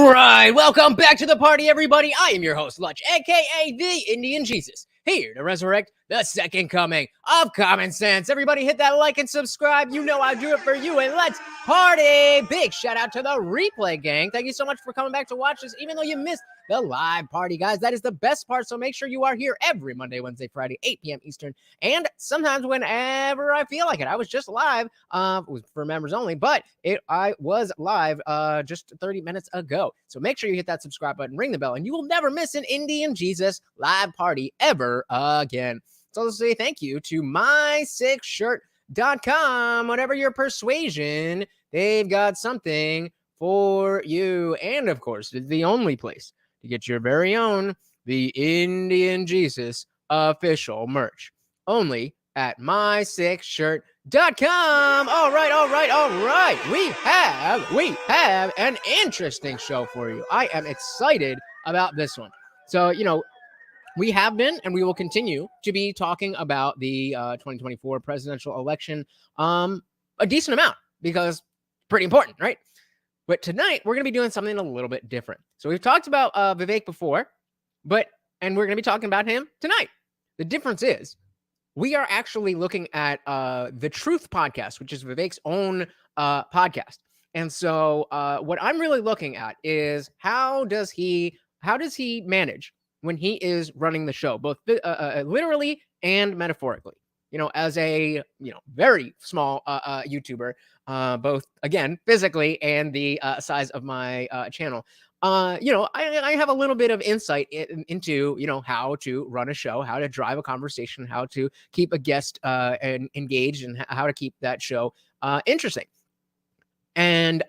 All right, welcome back to the party, everybody. I am your host, Lunch, aka the Indian Jesus, here to resurrect the second coming of common sense. Everybody hit that like and subscribe. You know I do it for you, and let's party. Big shout out to the replay gang. Thank you so much for coming back to watch this, even though you missed the live party, guys. That is the best part, so make sure you are here every Monday, Wednesday, Friday, 8 p.m. Eastern, and sometimes whenever I feel like it. I was just live for members only, but I was live just 30 minutes ago. So make sure you hit that subscribe button, ring the bell, and you will never miss an Indian Jesus live party ever again. So I'll say thank you to my6shirt.com. Whatever your persuasion, they've got something for you. And of course, it's the only place to get your very own The Indian Jesus official merch. Only at my6shirt.com. All right. We have an interesting show for you. I am excited about this one. So, we have been and we will continue to be talking about the 2024 presidential election a decent amount because it's pretty important, right? But tonight we're going to be doing something a little bit different. So we've talked about Vivek before, and we're going to be talking about him tonight. The difference is we are actually looking at the Truth podcast, which is Vivek's own podcast. And so what I'm really looking at is how does he manage when he is running the show, both literally and metaphorically, as a, very small YouTuber, both, again, physically and the size of my channel. I have a little bit of insight into, how to run a show, how to drive a conversation, how to keep a guest engaged, and how to keep that show interesting. And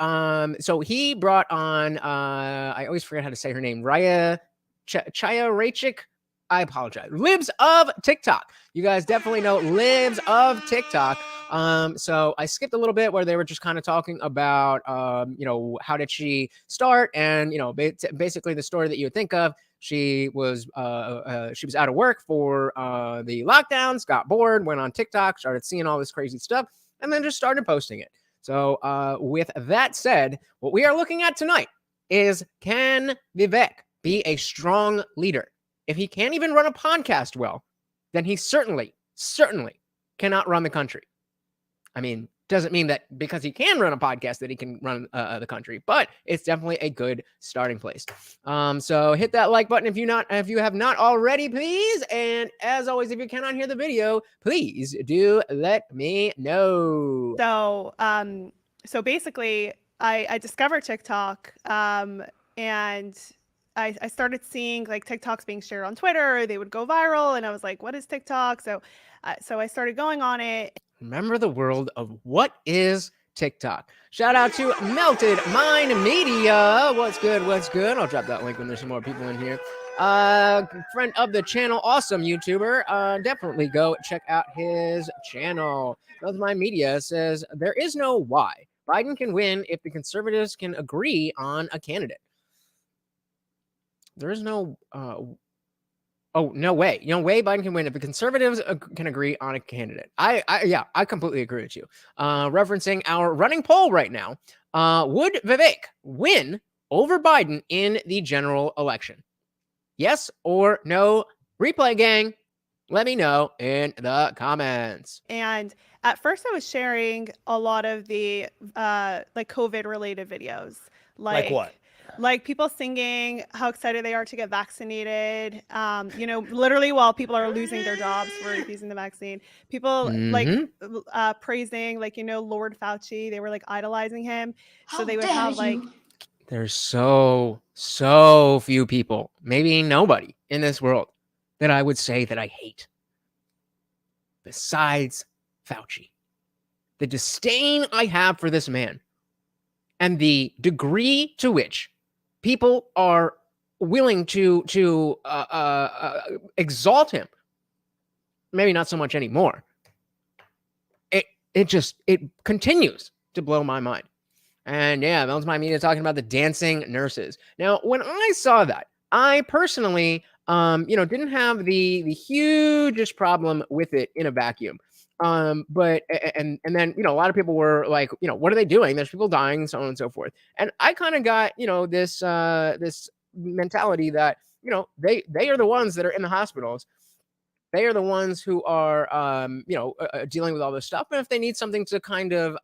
so he brought on, I always forget how to say her name, Chaya Rachik. I apologize. Libs of TikTok. You guys definitely know Libs of TikTok. So I skipped a little bit where they were just kind of talking about, how did she start? And, basically the story that you would think of. She was out of work for the lockdowns, got bored, went on TikTok, started seeing all this crazy stuff, and then just started posting it. So with that said, what we are looking at tonight is, can Vivek be a strong leader? If he can't even run a podcast well, then he certainly cannot run the country. I mean, doesn't mean that because he can run a podcast that he can run the country, but it's definitely a good starting place. So hit that like button if you have not already, please. And as always, if you cannot hear the video, please do let me know. So basically, I discovered TikTok, and I started seeing like TikToks being shared on Twitter. They would go viral, and I was like, what is TikTok? So I started going on it. Remember the world of what is TikTok. Shout out to Melted Mind Media. What's good? I'll drop that link when there's some more people in here. Friend of the channel, awesome YouTuber. Definitely go check out his channel. Melted Mind Media says, there is no why. Biden can win if the conservatives can agree on a candidate. There is no, no way. No way Biden can win if the conservatives can agree on a candidate. I completely agree with you. Referencing our running poll right now, would Vivek win over Biden in the general election? Yes or no? Replay gang, let me know in the comments. And at first I was sharing a lot of the like COVID related videos. Like what? Like people singing how excited they are to get vaccinated, literally while people are losing their jobs for refusing the vaccine. People praising, Lord Fauci. They were like idolizing him. So they would have there's so few people, maybe nobody in this world, that I would say that I hate besides Fauci. The disdain I have for this man and the degree to which people are willing to exalt him, maybe not so much anymore. It continues to blow my mind. And yeah, that was my media talking about the dancing nurses. Now, when I saw that, I personally, didn't have the hugest problem with it in a vacuum. But and then a lot of people were like, what are they doing? There's people dying, so on and so forth. And I kind of got this this mentality that they are the ones that are in the hospitals. They are the ones who are dealing with all this stuff. And if they need something to kind of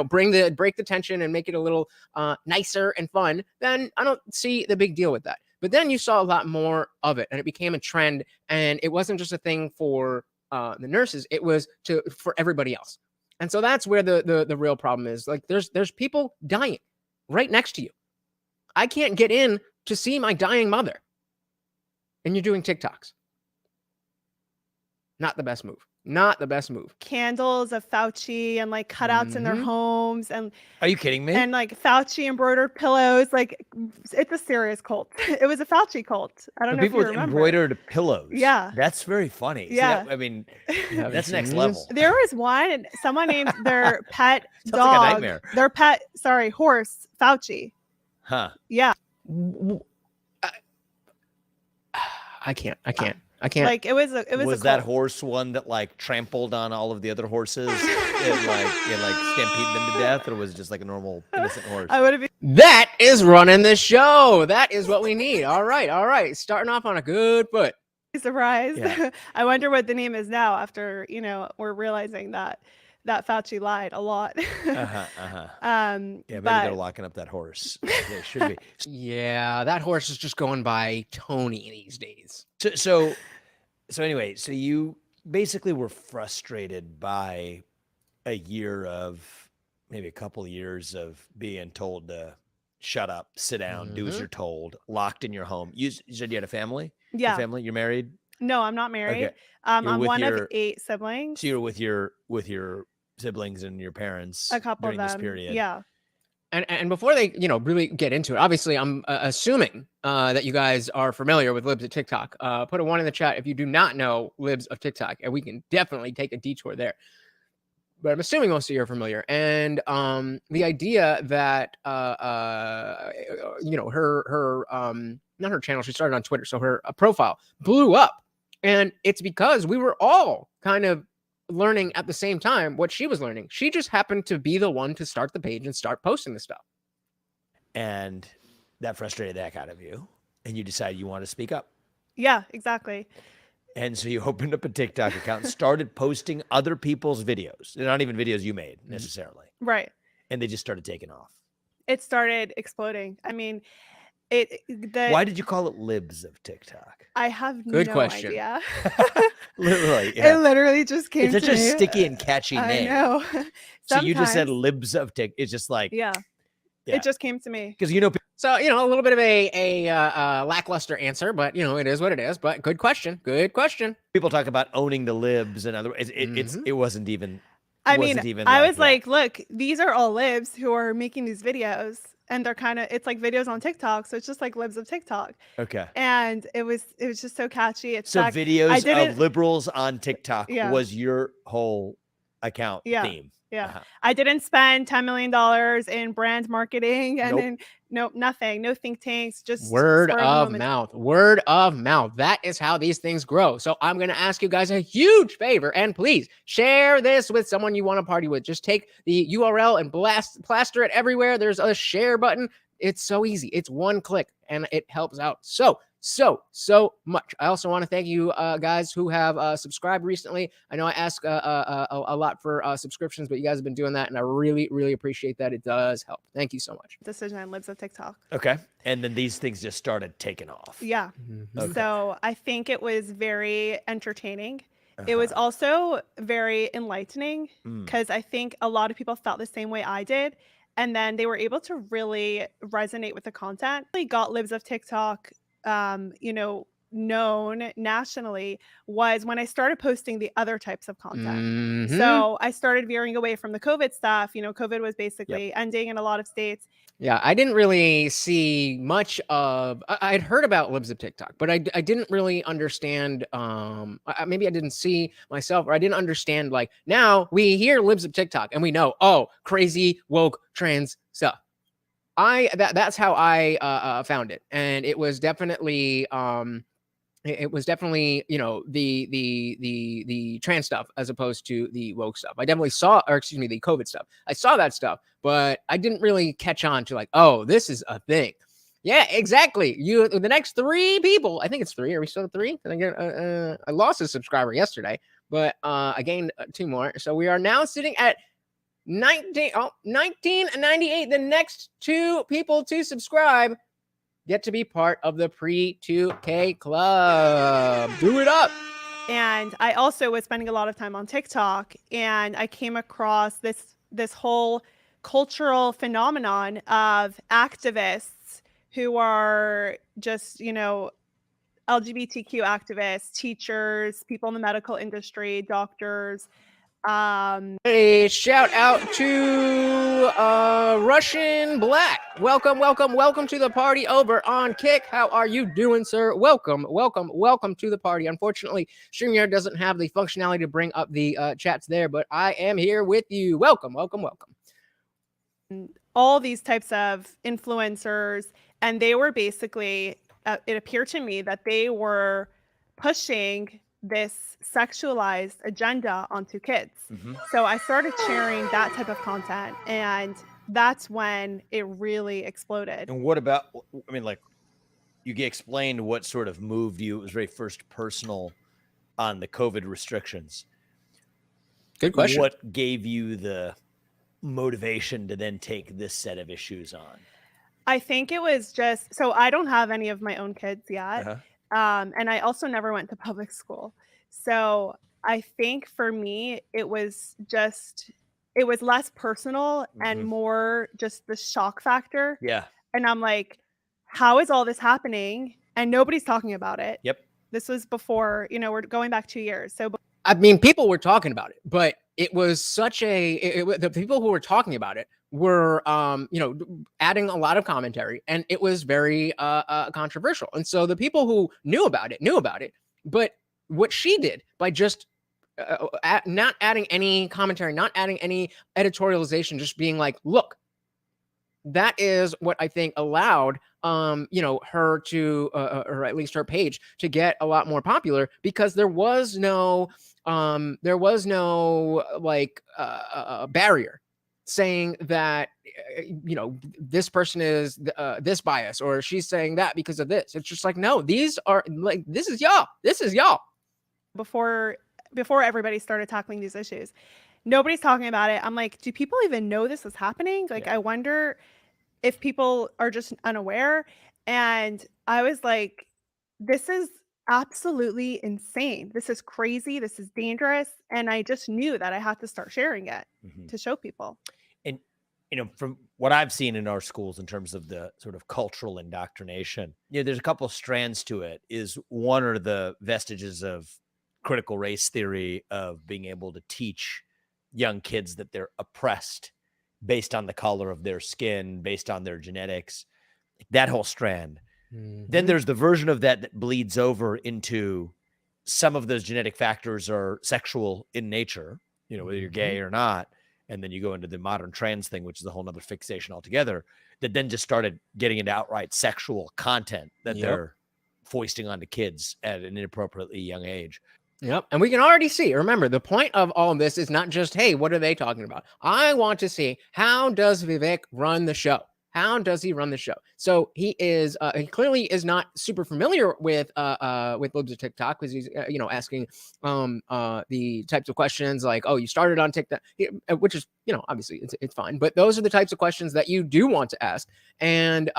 break the tension and make it a little nicer and fun, then I don't see the big deal with that. But then you saw a lot more of it, and it became a trend, and it wasn't just a thing for the nurses, it was for everybody else. And so that's where the real problem is. Like there's people dying right next to you. I can't get in to see my dying mother, and you're doing TikToks. Not the best move. Not the best move. Candles of Fauci and like cutouts in their homes, and are you kidding me? And like Fauci embroidered pillows. Like it's a serious cult. It was a Fauci cult. I don't know if you remember. Embroidered pillows. Yeah, that's very funny. Yeah, I mean, that's next level. There was one. Someone named their pet dog. Like a nightmare. Their pet, horse, Fauci. Huh? Yeah. I can't. Like it was that horse one that like trampled on all of the other horses and like stampeded them to death, or was it just like a normal innocent horse? That is running the show. That is what we need. All right. Starting off on a good foot. Surprised. Yeah. I wonder what the name is now after we're realizing that Fauci lied a lot. Yeah, maybe they're locking up that horse. They should be. Yeah, that horse is just going by Tony these days. So anyway, so you basically were frustrated by a year of, maybe a couple of years of being told to shut up, sit down, do as you're told, locked in your home. You said you had a family? Yeah. Your family? You're married? No, I'm not married. Okay. I'm one of 8 siblings. So you're with your siblings and your parents a couple during of them. This period. Yeah. And before they, really get into it, obviously, I'm assuming that you guys are familiar with Libs of TikTok. Put a 1 in the chat if you do not know Libs of TikTok, and we can definitely take a detour there. But I'm assuming most of you are familiar. And the idea that, her not her channel, she started on Twitter, so her profile blew up. And it's because we were all kind of learning at the same time what she was learning. She just happened to be the one to start the page and start posting the stuff. And that frustrated the heck out of you. And you decided you want to speak up. Yeah, exactly. And so you opened up a TikTok account and started posting other people's videos. They're not even videos you made necessarily. Right. And they just started taking off. It started exploding. I mean, why did you call it Libs of TikTok? I have Good no question. idea. Literally, yeah. It literally just came to me. It's such a sticky and catchy name. I know. So you just said Libs of TikTok. It's just like yeah. It just came to me. Because so a little bit of a lackluster answer, but it is what it is. But good question. Good question. People talk about owning the Libs and other. It wasn't even. I was like, look, these are all Libs who are making these videos. And they're it's like videos on TikTok. So it's just like Libs of TikTok. Okay. And it was just so catchy. So videos of liberals on TikTok was your whole account theme. Yeah. I didn't spend $10 million in brand marketing and nothing. No think tanks, just word of mouth. Word of mouth. That is how these things grow. So I'm going to ask you guys a huge favor, and please share this with someone you want to party with. Just take the URL and plaster it everywhere. There's a share button. It's so easy. It's 1 click, and it helps out so much. I also want to thank you guys who have subscribed recently. I know I ask a lot for subscriptions, but you guys have been doing that, and I really, really appreciate that. It does help. Thank you so much. Decision on Libs of TikTok. Okay. And then these things just started taking off. Yeah. Okay. So I think it was very entertaining. It was also very enlightening because I think a lot of people felt the same way I did. And then they were able to really resonate with the content. We got Libs of TikTok known nationally was when I started posting the other types of content. So I started veering away from the COVID stuff. COVID was basically ending in a lot of states. Yeah, I didn't really see much of. I'd heard about Libs of TikTok, but I didn't really understand. Maybe I didn't see myself, or I didn't understand. Like now we hear Libs of TikTok and we know, crazy woke trans stuff. That's how I found it, and it was definitely it was definitely, you know, the trans stuff as opposed to the woke stuff. I definitely saw, or excuse me, the COVID stuff. I saw that stuff, but I didn't really catch on to like, oh, this is a thing. Yeah, exactly. You, the next 3 people, I think it's 3. Are we still at 3? I lost a subscriber yesterday, but I gained 2 more. So we are now sitting at 1998. The next 2 people to subscribe get to be part of the pre-2K club. Do it up. And I also was spending a lot of time on TikTok, and I came across this whole cultural phenomenon of activists who are just, you know, LGBTQ activists, teachers, people in the medical industry, doctors. A shout out to Russian Black. Welcome to the party over on Kick. How are you doing, sir? Welcome to the party. Unfortunately, StreamYard doesn't have the functionality to bring up the chats there, but I am here with you. Welcome. All these types of influencers, and they were basically, it appeared to me that they were pushing this sexualized agenda onto kids. So I started sharing that type of content, and that's when it really exploded. And what about, I mean, like, you explained what sort of moved you. It was very first personal on the COVID restrictions. Good question. What gave you the motivation to then take this set of issues on? I think it was just, so I don't have any of my own kids yet. And I also never went to public school. So I think for me, it was less personal and more just the shock factor. Yeah. And I'm like, how is all this happening? And nobody's talking about it. Yep. This was before, you know, we're going back 2 years. So I mean, people were talking about it, but it was such the people who were talking about it were, you know, adding a lot of commentary, and it was very controversial. And so the people who knew about it. But what she did by just not adding any commentary, not adding any editorialization, just being like, look, that is what I think allowed, you know, her to, or at least her page to get a lot more popular, because there was no like barrier saying that, you know, this person is this bias, or she's saying that because of this. It's just like, no, these are like, this is y'all. Before everybody started tackling these issues, nobody's talking about it. I'm like, do people even know this is happening? Like, I wonder if people are just unaware. And I was like, this is absolutely insane. This is crazy. This is dangerous. And I just knew that I had to start sharing it to show people. And, you know, from what I've seen in our schools in terms of the sort of cultural indoctrination, you know, there's a couple of strands to it. Is one are the vestiges of critical race theory, of being able to teach young kids that they're oppressed based on the color of their skin, based on their genetics, that whole strand. Then there's the version of that bleeds over into some of those genetic factors are sexual in nature, you know, whether you're gay or not. And then you go into the modern trans thing, which is a whole nother fixation altogether, that then just started getting into outright sexual content that they're foisting onto kids at an inappropriately young age. Yep. And we can already see, remember, the point of all of this is not just, hey, what are they talking about? I want to see, how does Vivek run the show? How does he run the show? So he clearly is not super familiar with Libs or TikTok, because he's, you know, asking the types of questions like, oh, you started on TikTok, which is, you know, obviously it's fine. But those are the types of questions that you do want to ask. And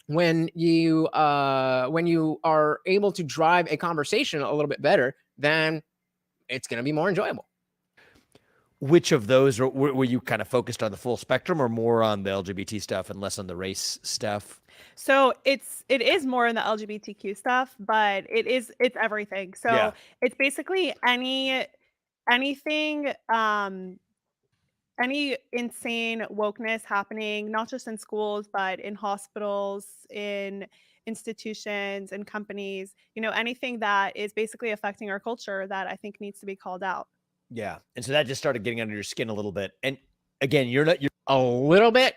when you are able to drive a conversation a little bit better, then it's going to be more enjoyable. Which of those were you kind of focused on the full spectrum, or more on the LGBT stuff and less on the race stuff? So it is more in the LGBTQ stuff, but it's everything. So it's basically anything, any insane wokeness happening, not just in schools, but in hospitals, in institutions and companies, you know, anything that is basically affecting our culture that I think needs to be called out. Yeah. And so that just started getting under your skin a little bit. And again, you're a little bit,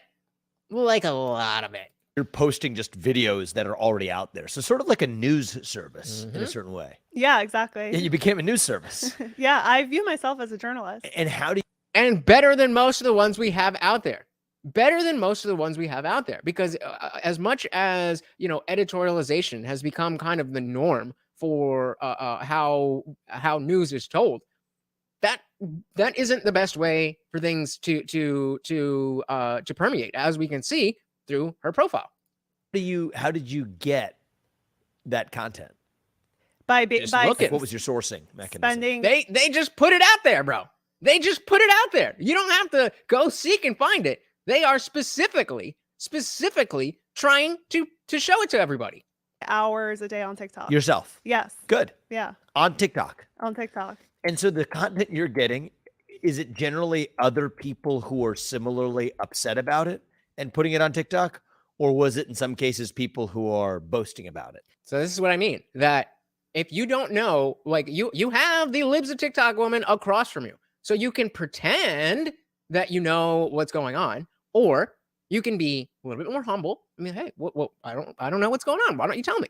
like a lot of it. you're posting just videos that are already out there. So sort of like a news service in a certain way. Yeah, exactly. And you became a news service. Yeah, I view myself as a journalist. And how do you... And better than most of the ones we have out there. Better than most of the ones we have out there. Because as much as, editorialization has become kind of the norm for how news is told, that isn't the best way for things to permeate, as we can see through her profile. How did you get that content? By what was your sourcing mechanism? They just put it out there, bro. They just put it out there. You don't have to go seek and find it. They are specifically trying to show it to everybody. Hours a day on TikTok. Yourself? Yes. Good. Yeah. On TikTok? On TikTok. And so the content you're getting, is it generally other people who are similarly upset about it and putting it on TikTok? Or was it in some cases people who are boasting about it? So this is what I mean, that if you don't know, like you have the Libs of TikTok woman across from you. So you can pretend that you know what's going on, or you can be a little bit more humble. I mean, hey, I don't know what's going on. Why don't you tell me?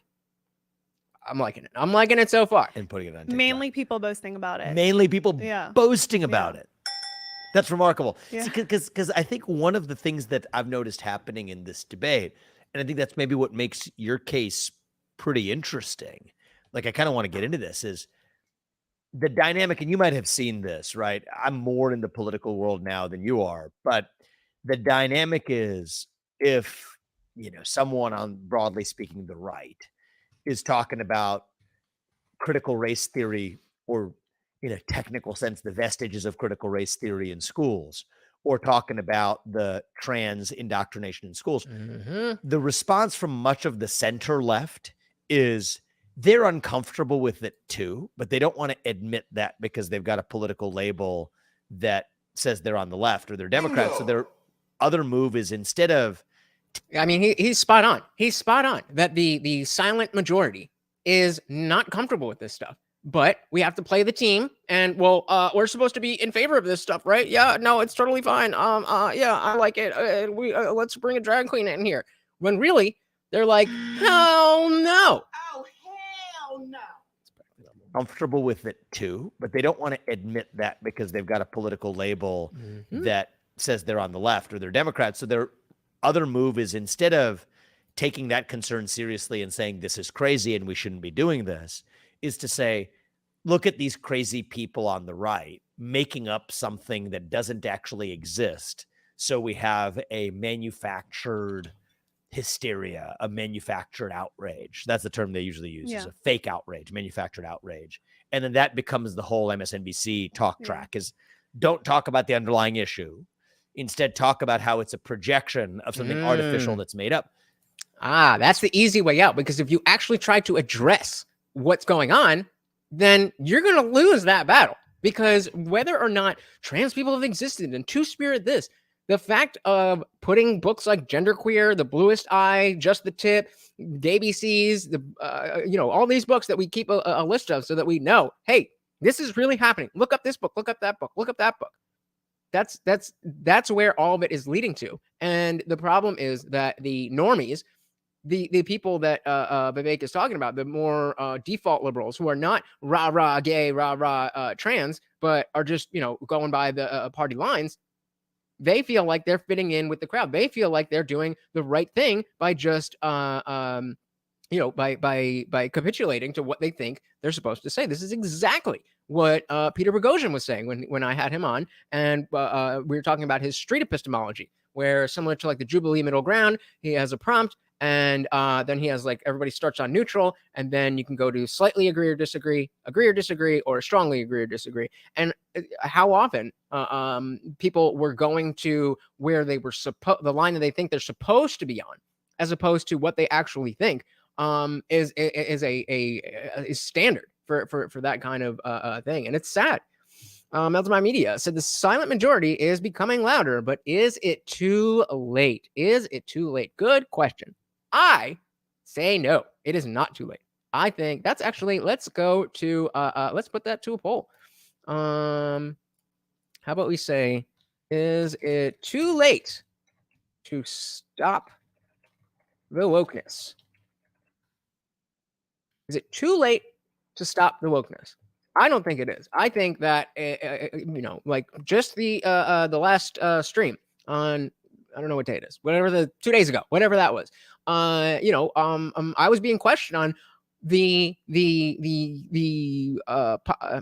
I'm liking it. I'm liking it so far. And putting it on TikTok. Mainly people boasting about it. Mainly people boasting about it. That's remarkable. Yeah. Because I think one of the things that I've noticed happening in this debate, and I think that's maybe what makes your case pretty interesting, like I kind of want to get into this, is the dynamic, and you might have seen this, right? I'm more in the political world now than you are, but the dynamic is if, someone on, broadly speaking, the right is talking about critical race theory, or in a technical sense, the vestiges of critical race theory in schools, or talking about the trans indoctrination in schools, the response from much of the center left is they're uncomfortable with it too, but they don't want to admit that because they've got a political label that says they're on the left or they're Democrats. So their other move is, instead of... I mean, he's spot on. He's spot on that the silent majority is not comfortable with this stuff. But we have to play the team, and we're supposed to be in favor of this stuff, right? Yeah, no, it's totally fine. Yeah, I like it. We let's bring a drag queen in here. When really they're like, hell no. Oh, hell no. Comfortable with it too, but they don't want to admit that because they've got a political label that says they're on the left or they're Democrats. So their other move is, instead of taking that concern seriously and saying this is crazy and we shouldn't be doing this, is to say, look at these crazy people on the right making up something that doesn't actually exist. So we have a manufactured hysteria, a manufactured outrage. That's the term they usually use, is a fake outrage, manufactured outrage. And then that becomes the whole MSNBC talk track, is don't talk about the underlying issue. Instead, talk about how it's a projection of something artificial that's made up. That's the easy way out, because if you actually try to address what's going on, then you're going to lose that battle. Because whether or not trans people have existed and Two-Spirit this, the fact of putting books like Genderqueer, The Bluest Eye, Just the Tip, ABCs, all these books that we keep a list of so that we know, hey, this is really happening. Look up this book, look up that book, look up that book. That's where all of it is leading to. And the problem is that the normies, the people that Vivek is talking about, the more default liberals who are not rah gay, rah trans, but are just going by the party lines, they feel like they're fitting in with the crowd. They feel like they're doing the right thing by just by capitulating to what they think they're supposed to say. This is exactly what Peter Boghossian was saying when I had him on, and we were talking about his street epistemology, where, similar to like the Jubilee Middle Ground, he has a prompt, and then he has like everybody starts on neutral, and then you can go to slightly agree or disagree, or strongly agree or disagree. And how often people were going to where they were the line that they think they're supposed to be on, as opposed to what they actually think, is standard for that kind of thing. And it's sad. Meltdown Media said the silent majority is becoming louder, but is it too late? Is it too late? Good question. I say no, it is not too late. I think that's actually, let's go to, let's put that to a poll. How about we say, is it too late to stop the wokeness? Is it too late to stop the wokeness? I don't think it is. I think that like just the last stream on, I don't know what day it is, whatever 2 days ago, whatever that was. I was being questioned on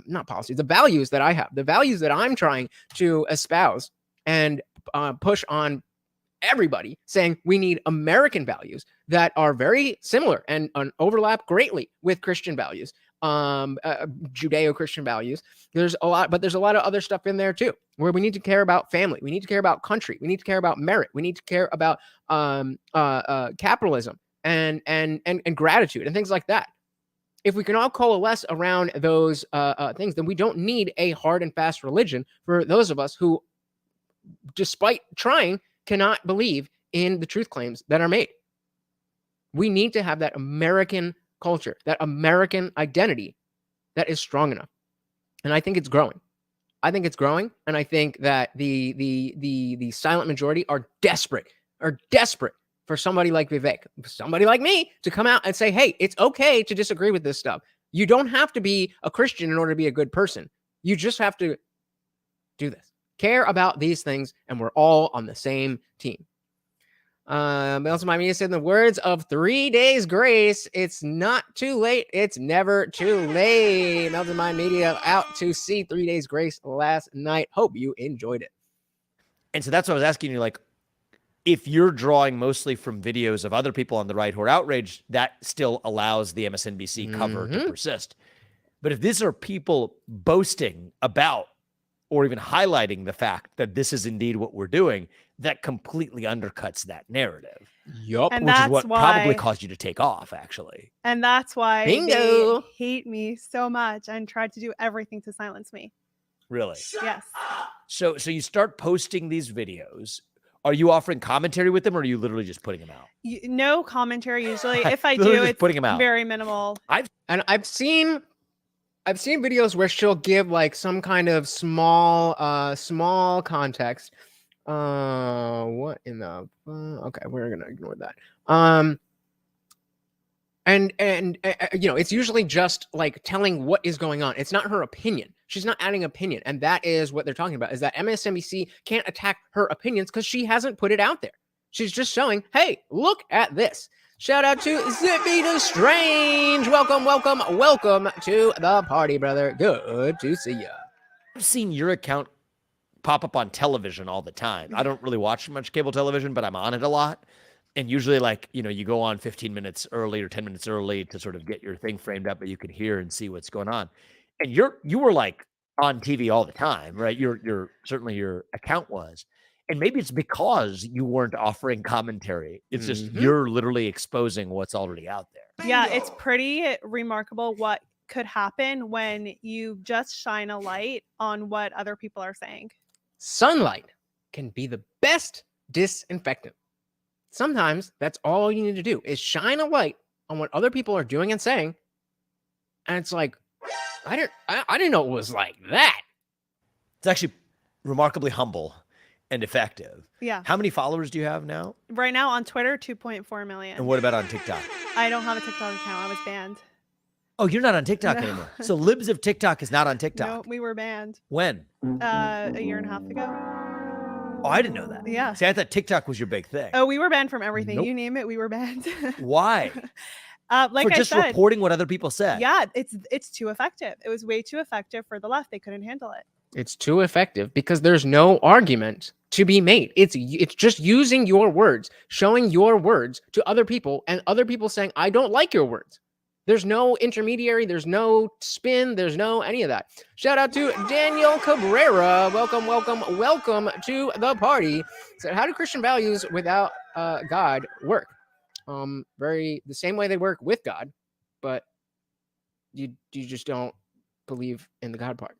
not policies, the values that I have, the values that I'm trying to espouse and push on everybody, saying we need American values that are very similar and overlap greatly with Christian values, Judeo-Christian values. There's a lot of other stuff in there too, where we need to care about family, we need to care about country, we need to care about merit, we need to care about capitalism and gratitude and things like that. If we can all coalesce around those things, then we don't need a hard and fast religion for those of us who, despite trying, cannot believe in the truth claims that are made. We need to have that American culture, that American identity that is strong enough. And I think it's growing. And I think that the silent majority are desperate for somebody like Vivek, somebody like me, to come out and say, hey, it's okay to disagree with this stuff. You don't have to be a Christian in order to be a good person. You just have to do this. Care about these things, and we're all on the same team. Also, my media said, in the words of 3 Days Grace, it's not too late. It's never too late. Melton Mind Media out to see 3 Days Grace last night. Hope you enjoyed it. And so that's what I was asking you, like, if you're drawing mostly from videos of other people on the right who are outraged, that still allows the MSNBC cover to persist. But if these are people boasting about or even highlighting the fact that this is indeed what we're doing, that completely undercuts that narrative. Yup. And which that's is what why, probably caused you to take off, actually. And that's why Bingo. they hate me so much and tried to do everything to silence me. Really? Yes. So you start posting these videos. Are you offering commentary with them, or are you literally just putting them out? No commentary usually. If I Literally do, just it's putting them out. very minimal. I've seen videos where she'll give like some kind of small context. What in the okay, we're gonna ignore that. And it's usually just like telling what is going on. It's not her opinion. She's not adding opinion, and that is what they're talking about. Is that MSNBC can't attack her opinions because she hasn't put it out there. She's just showing, hey, look at this. Shout out to Zippy the Strange. Welcome to the party, brother. Good to see ya. I've seen your account pop up on television all the time. I don't really watch much cable television, but I'm on it a lot. And usually, like, you go on 15 minutes early or 10 minutes early to sort of get your thing framed up, but you can hear and see what's going on. And you were like on TV all the time, right? Certainly your account was. And maybe it's because you weren't offering commentary. It's just you're literally exposing what's already out there. Yeah, it's pretty remarkable what could happen when you just shine a light on what other people are saying. Sunlight can be the best disinfectant. Sometimes that's all you need to do is shine a light on what other people are doing and saying. And it's like, I didn't know it was like that. It's actually remarkably humble and effective. Yeah. How many followers do you have now? Right now on Twitter, 2.4 million. And what about on TikTok? I don't have a TikTok account. I was banned. Oh, you're not on TikTok anymore. So Libs of TikTok is not on TikTok. No, we were banned. When? A year and a half ago. Oh, I didn't know that. Yeah. See, I thought TikTok was your big thing. Oh, we were banned from everything. Nope. You name it, we were banned. Why? Like for just I said, reporting what other people said. Yeah, it's too effective. It was way too effective for the left. They couldn't handle it. It's too effective because there's no argument to be made. It's just using your words, showing your words to other people, and other people saying, I don't like your words. There's no intermediary. There's no spin. There's no any of that. Shout out to Daniel Cabrera. Welcome to the party. So how do Christian values without God work? The same way they work with God, but you just don't believe in the God part.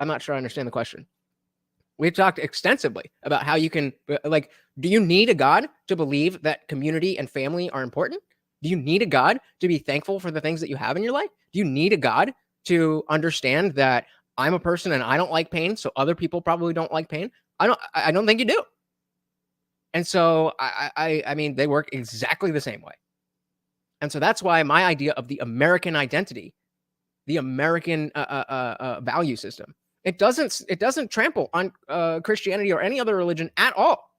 I'm not sure I understand the question. We've talked extensively about how you can, like, do you need a God to believe that community and family are important? Do you need a God to be thankful for the things that you have in your life? Do you need a God to understand that I'm a person and I don't like pain, so other people probably don't like pain? I don't think you do. And so I mean, they work exactly the same way. And so that's why my idea of the American identity, the American value system, it doesn't trample on Christianity or any other religion at all.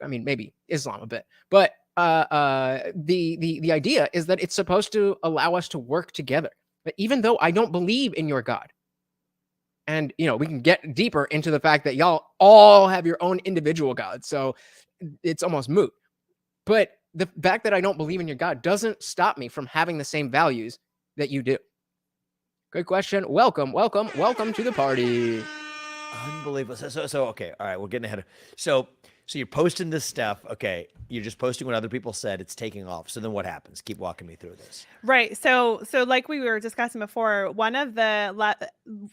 I mean, maybe Islam a bit, but the idea is that it's supposed to allow us to work together. But even though I don't believe in your God, and we can get deeper into the fact that y'all all have your own individual gods, so it's almost moot. But the fact that I don't believe in your God doesn't stop me from having the same values that you do. Good question. Welcome to the party. Unbelievable. So okay, all right, we're getting ahead of. So you're posting this stuff. Okay, you're just posting what other people said. It's taking off. So then what happens? Keep walking me through this. Right. So like we were discussing before, one of the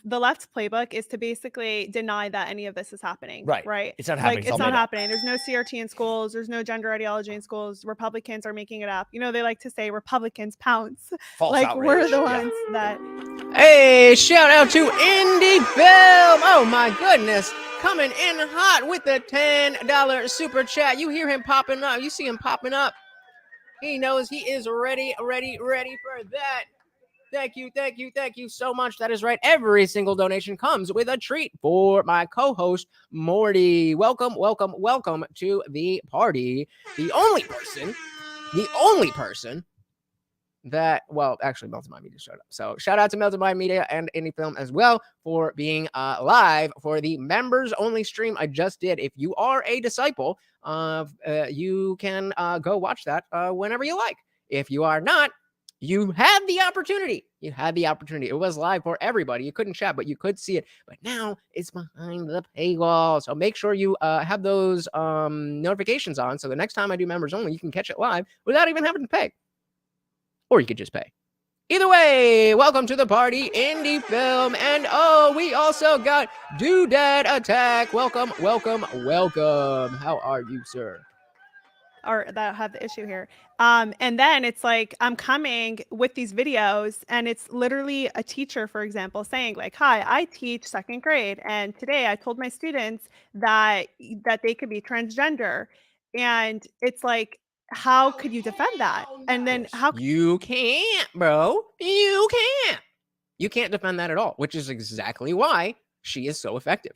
left's playbook is to basically deny that any of this is happening. Right. Right. It's not happening. Like it's not happening. There's no CRT in schools. There's no gender ideology in schools. Republicans are making it up. They like to say Republicans pounce. False like outrage. We're the ones that. Hey, shout out to Indie Film. Oh my goodness. Coming in hot with the $10 super chat. You hear him popping up. You see him popping up. He knows he is ready for that. Thank you so much. That is right. Every single donation comes with a treat for my co-host, Morty. Welcome to the party. The only person that, well, actually, Melted Mind Media showed up. So shout out to Melted Mind Media and Indie Film as well for being live for the members only stream I just did. If you are a disciple, you can go watch that whenever you like. If you are not, you had the opportunity. It was live for everybody. You couldn't chat, but you could see it. But now it's behind the paywall. So make sure you have those notifications on. So the next time I do members only, you can catch it live without even having to pay. Or you could just pay. Either way, welcome to the party, Indie Film. And we also got Doodad Attack. Welcome. How are you, sir? Or that have the issue here. And then it's like, I'm coming with these videos and it's literally a teacher, for example, saying like, hi, I teach second grade. And today I told my students that they could be transgender. And it's like, how could you defend that? And then you can't, bro. You can't defend that at all, which is exactly why she is so effective.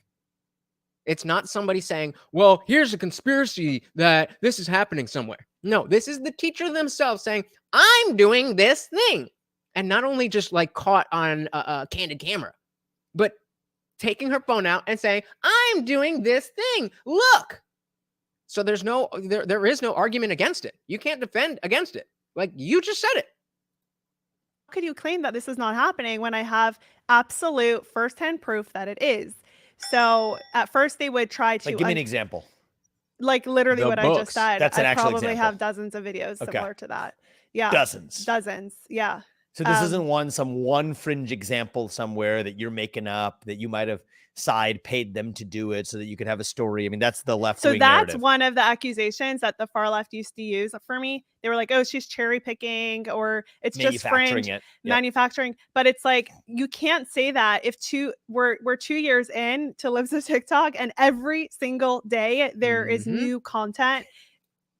It's not somebody saying, well, here's a conspiracy that this is happening somewhere. No, this is the teacher themselves saying, I'm doing this thing. And not only just like caught on a candid camera, but taking her phone out and saying, I'm doing this thing. Look. So there is no argument against it. You can't defend against it. Like you just said it. How could you claim that this is not happening when I have absolute firsthand proof that it is? So at first they would try to give me an example. Like literally what I just said. That's an I actual probably example. have dozens of videos similar to that. Yeah. Dozens. Yeah. So this isn't some one fringe example somewhere that you're making up that you might have paid them to do it so that you could have a story. I mean, that's the left wing narrative. That's one of the accusations that the far left used to use for me. They were like, oh, she's cherry picking, or it's just fringe manufacturing. But it's like, you can't say that if we're 2 years in to Libs of TikTok and every single day there is new content.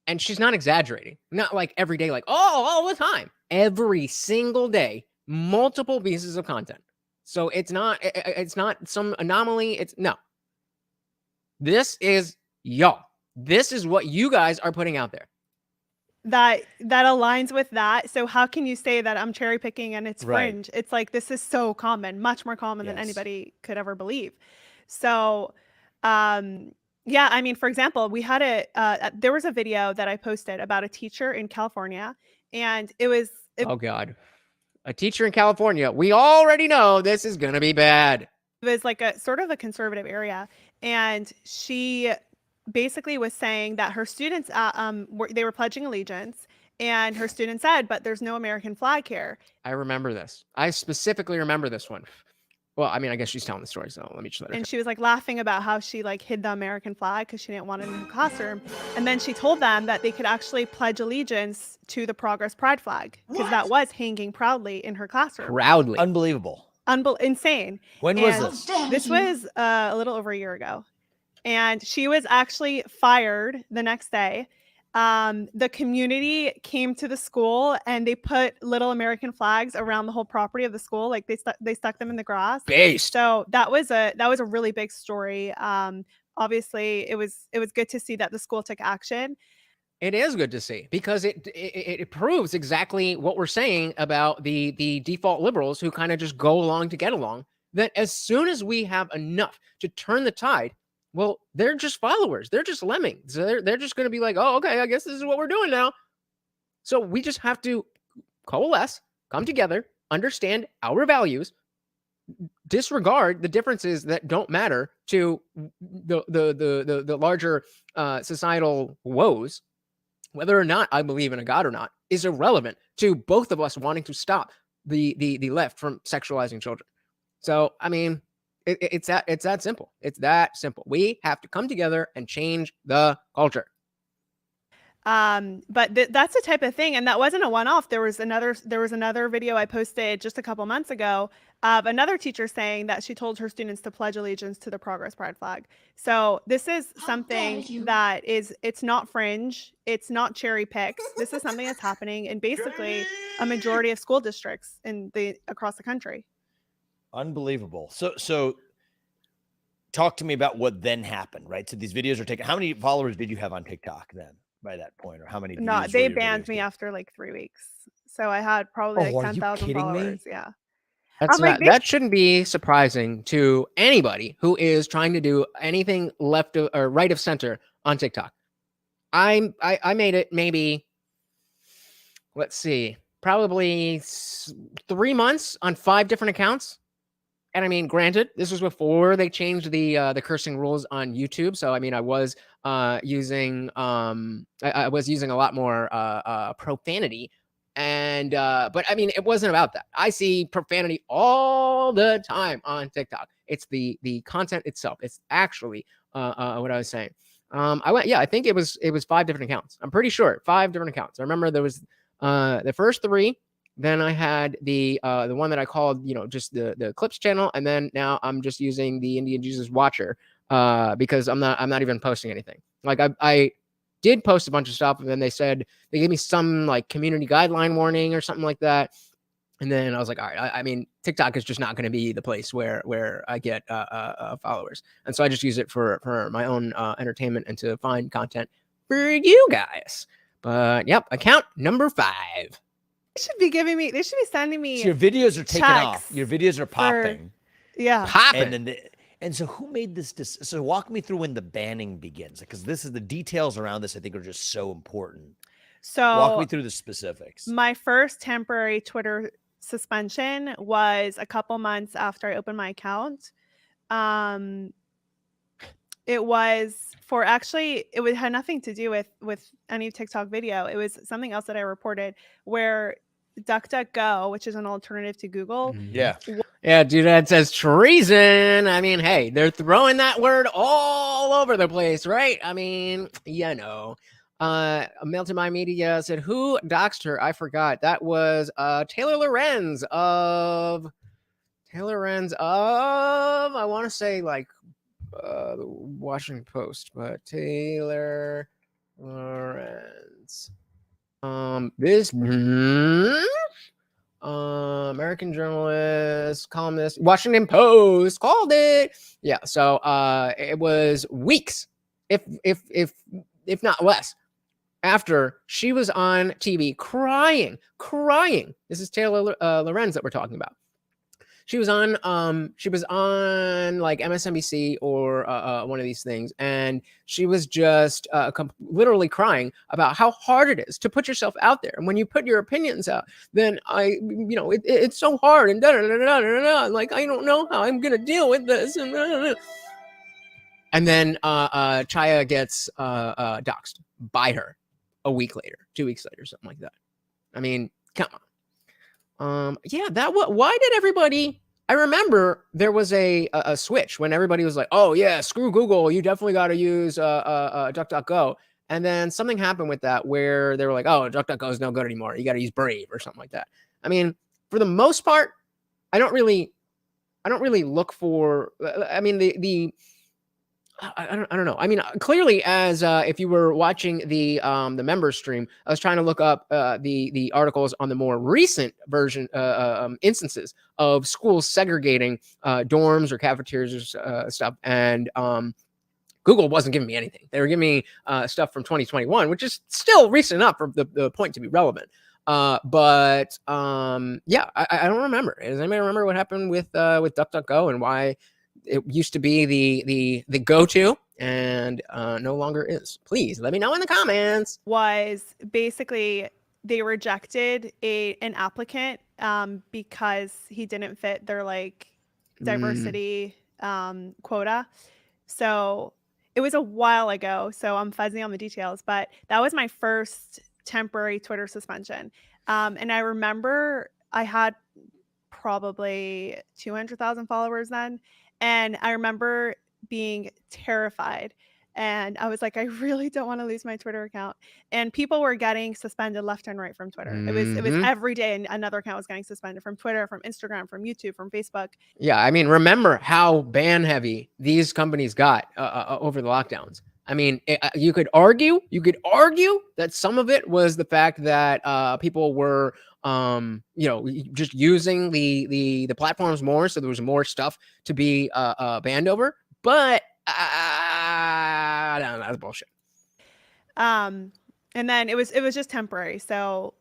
And she's not exaggerating. Not like every day, like, all the time. Every single day, multiple pieces of content. So it's not some anomaly. No. This is y'all. This is what you guys are putting out there. That aligns with that. So how can you say that I'm cherry picking and it's fringe? It's like, this is so common, much more common than anybody could ever believe. So, yeah, I mean, for example, we had there was a video that I posted about a teacher in California, and oh God. A teacher in California. We already know this is going to be bad. It was like a sort of a conservative area. And she basically was saying that her students, they were pledging allegiance, and her student said, but there's no American flag here. I remember this. I specifically remember this one. Well, I mean, I guess she's telling the story, so let me just let her. And she was like laughing about how she like hid the American flag because she didn't want it in her classroom. And then she told them that they could actually pledge allegiance to the Progress Pride flag because that was hanging proudly in her classroom. Proudly. Unbelievable. Insane. When was this? This was a little over a year ago. and she was actually fired the next day. The community came to the school and they put little American flags around the whole property of the school. Like they stuck them in the grass. Based. So that was a really big story. Obviously it was good to see that the school took action. It is good to see, because it proves exactly what we're saying about the default liberals who kind of just go along to get along, that as soon as we have enough to turn the tide, well, they're just followers. They're just lemmings. They're just going to be like, oh, okay, I guess this is what we're doing now. So we just have to coalesce, come together, understand our values, disregard the differences that don't matter to the larger societal woes. Whether or not I believe in a God or not is irrelevant to both of us wanting to stop the left from sexualizing children. So, I mean, it's that simple. It's that simple. We have to come together and change the culture. But that's the type of thing, and that wasn't a one-off. There was another video I posted just a couple months ago of another teacher saying that she told her students to pledge allegiance to the Progress Pride flag. So this is something that it's not fringe, it's not cherry picked. This is something that's happening in basically a majority of school districts across the country. Unbelievable. So talk to me about what then happened, right? So these videos are taken. How many followers did you have on TikTok then by that point? Or how many? No, they banned me after like 3 weeks. So I had probably like 10,000 followers. Yeah. That shouldn't be surprising to anybody who is trying to do anything left of, or right of center on TikTok. I made it maybe, let's see, probably 3 months on 5 different accounts. And I mean, granted, this was before they changed the cursing rules on YouTube. So I mean, I was using I was using a lot more profanity. And but I mean, it wasn't about that. I see profanity all the time on TikTok. It's the content itself. It's actually what I was saying. I think it was 5 different accounts. I'm pretty sure 5 different accounts. I remember there was the first 3. Then I had the one that I called, just the clips channel, and then now I'm just using the TheIndianJesus watcher because I'm not even posting anything. Like I did post a bunch of stuff, and then they gave me some like community guideline warning or something like that. And then I was like, all right, I mean, TikTok is just not going to be the place where I get followers. And so I just use it for my own entertainment and to find content for you guys. But yep, account number 5. They should be sending me. So your videos are taking off. Your videos are popping. Popping. And so who made this? So walk me through when the banning begins, because this is the details around this. I think are just so important. So walk me through the specifics. My first temporary Twitter suspension was a couple months after I opened my account. It was it had nothing to do with any TikTok video. It was something else that I reported where DuckDuckGo, which is an alternative to Google. Yeah, dude, that says treason. I mean, hey, they're throwing that word all over the place, right? I mean, Mail to My Media said, who doxed her? I forgot. That was Taylor Lorenz of, I want to say like the Washington Post, but Taylor Lorenz. This American journalist, columnist, Washington Post called it. Yeah, so it was weeks, if not less, after she was on TV crying. This is Taylor Lorenz that we're talking about. She was on like MSNBC or one of these things, and she was just literally crying about how hard it is to put yourself out there. And when you put your opinions out, then it's so hard and like I don't know how I'm gonna deal with this. And then Chaya gets doxxed by her a week later, 2 weeks later, something like that. I mean, come on. Why did everybody? I remember there was a switch when everybody was like, "Oh yeah, screw Google. You definitely got to use DuckDuckGo." And then something happened with that where they were like, "Oh, DuckDuckGo is no good anymore. You got to use Brave or something like that." I mean, for the most part, I don't really look for. I mean, I don't know. I mean, clearly, as if you were watching the member stream, I was trying to look up the articles on the more recent version instances of schools segregating dorms or cafeterias or stuff, and Google wasn't giving me anything. They were giving me stuff from 2021, which is still recent enough for the point to be relevant. But yeah, I don't remember. Does anybody remember what happened with DuckDuckGo and why it used to be the go-to and no longer is? Please let me know in the comments. Was basically they rejected an applicant because he didn't fit their like diversity quota. So it was a while ago, so I'm fuzzy on the details, but that was my first temporary Twitter suspension. And I remember I had probably 200,000 followers then. And I remember being terrified. And I was like, I really don't want to lose my Twitter account. And people were getting suspended left and right from Twitter. It was every day, and another account was getting suspended from Twitter, from Instagram, from YouTube, from Facebook. Yeah, I mean, remember how ban heavy these companies got over the lockdowns. I mean, you could argue that some of it was the fact that people were, just using the platforms more, so there was more stuff to be banned over. But I don't know, that's bullshit. And then it was just temporary. So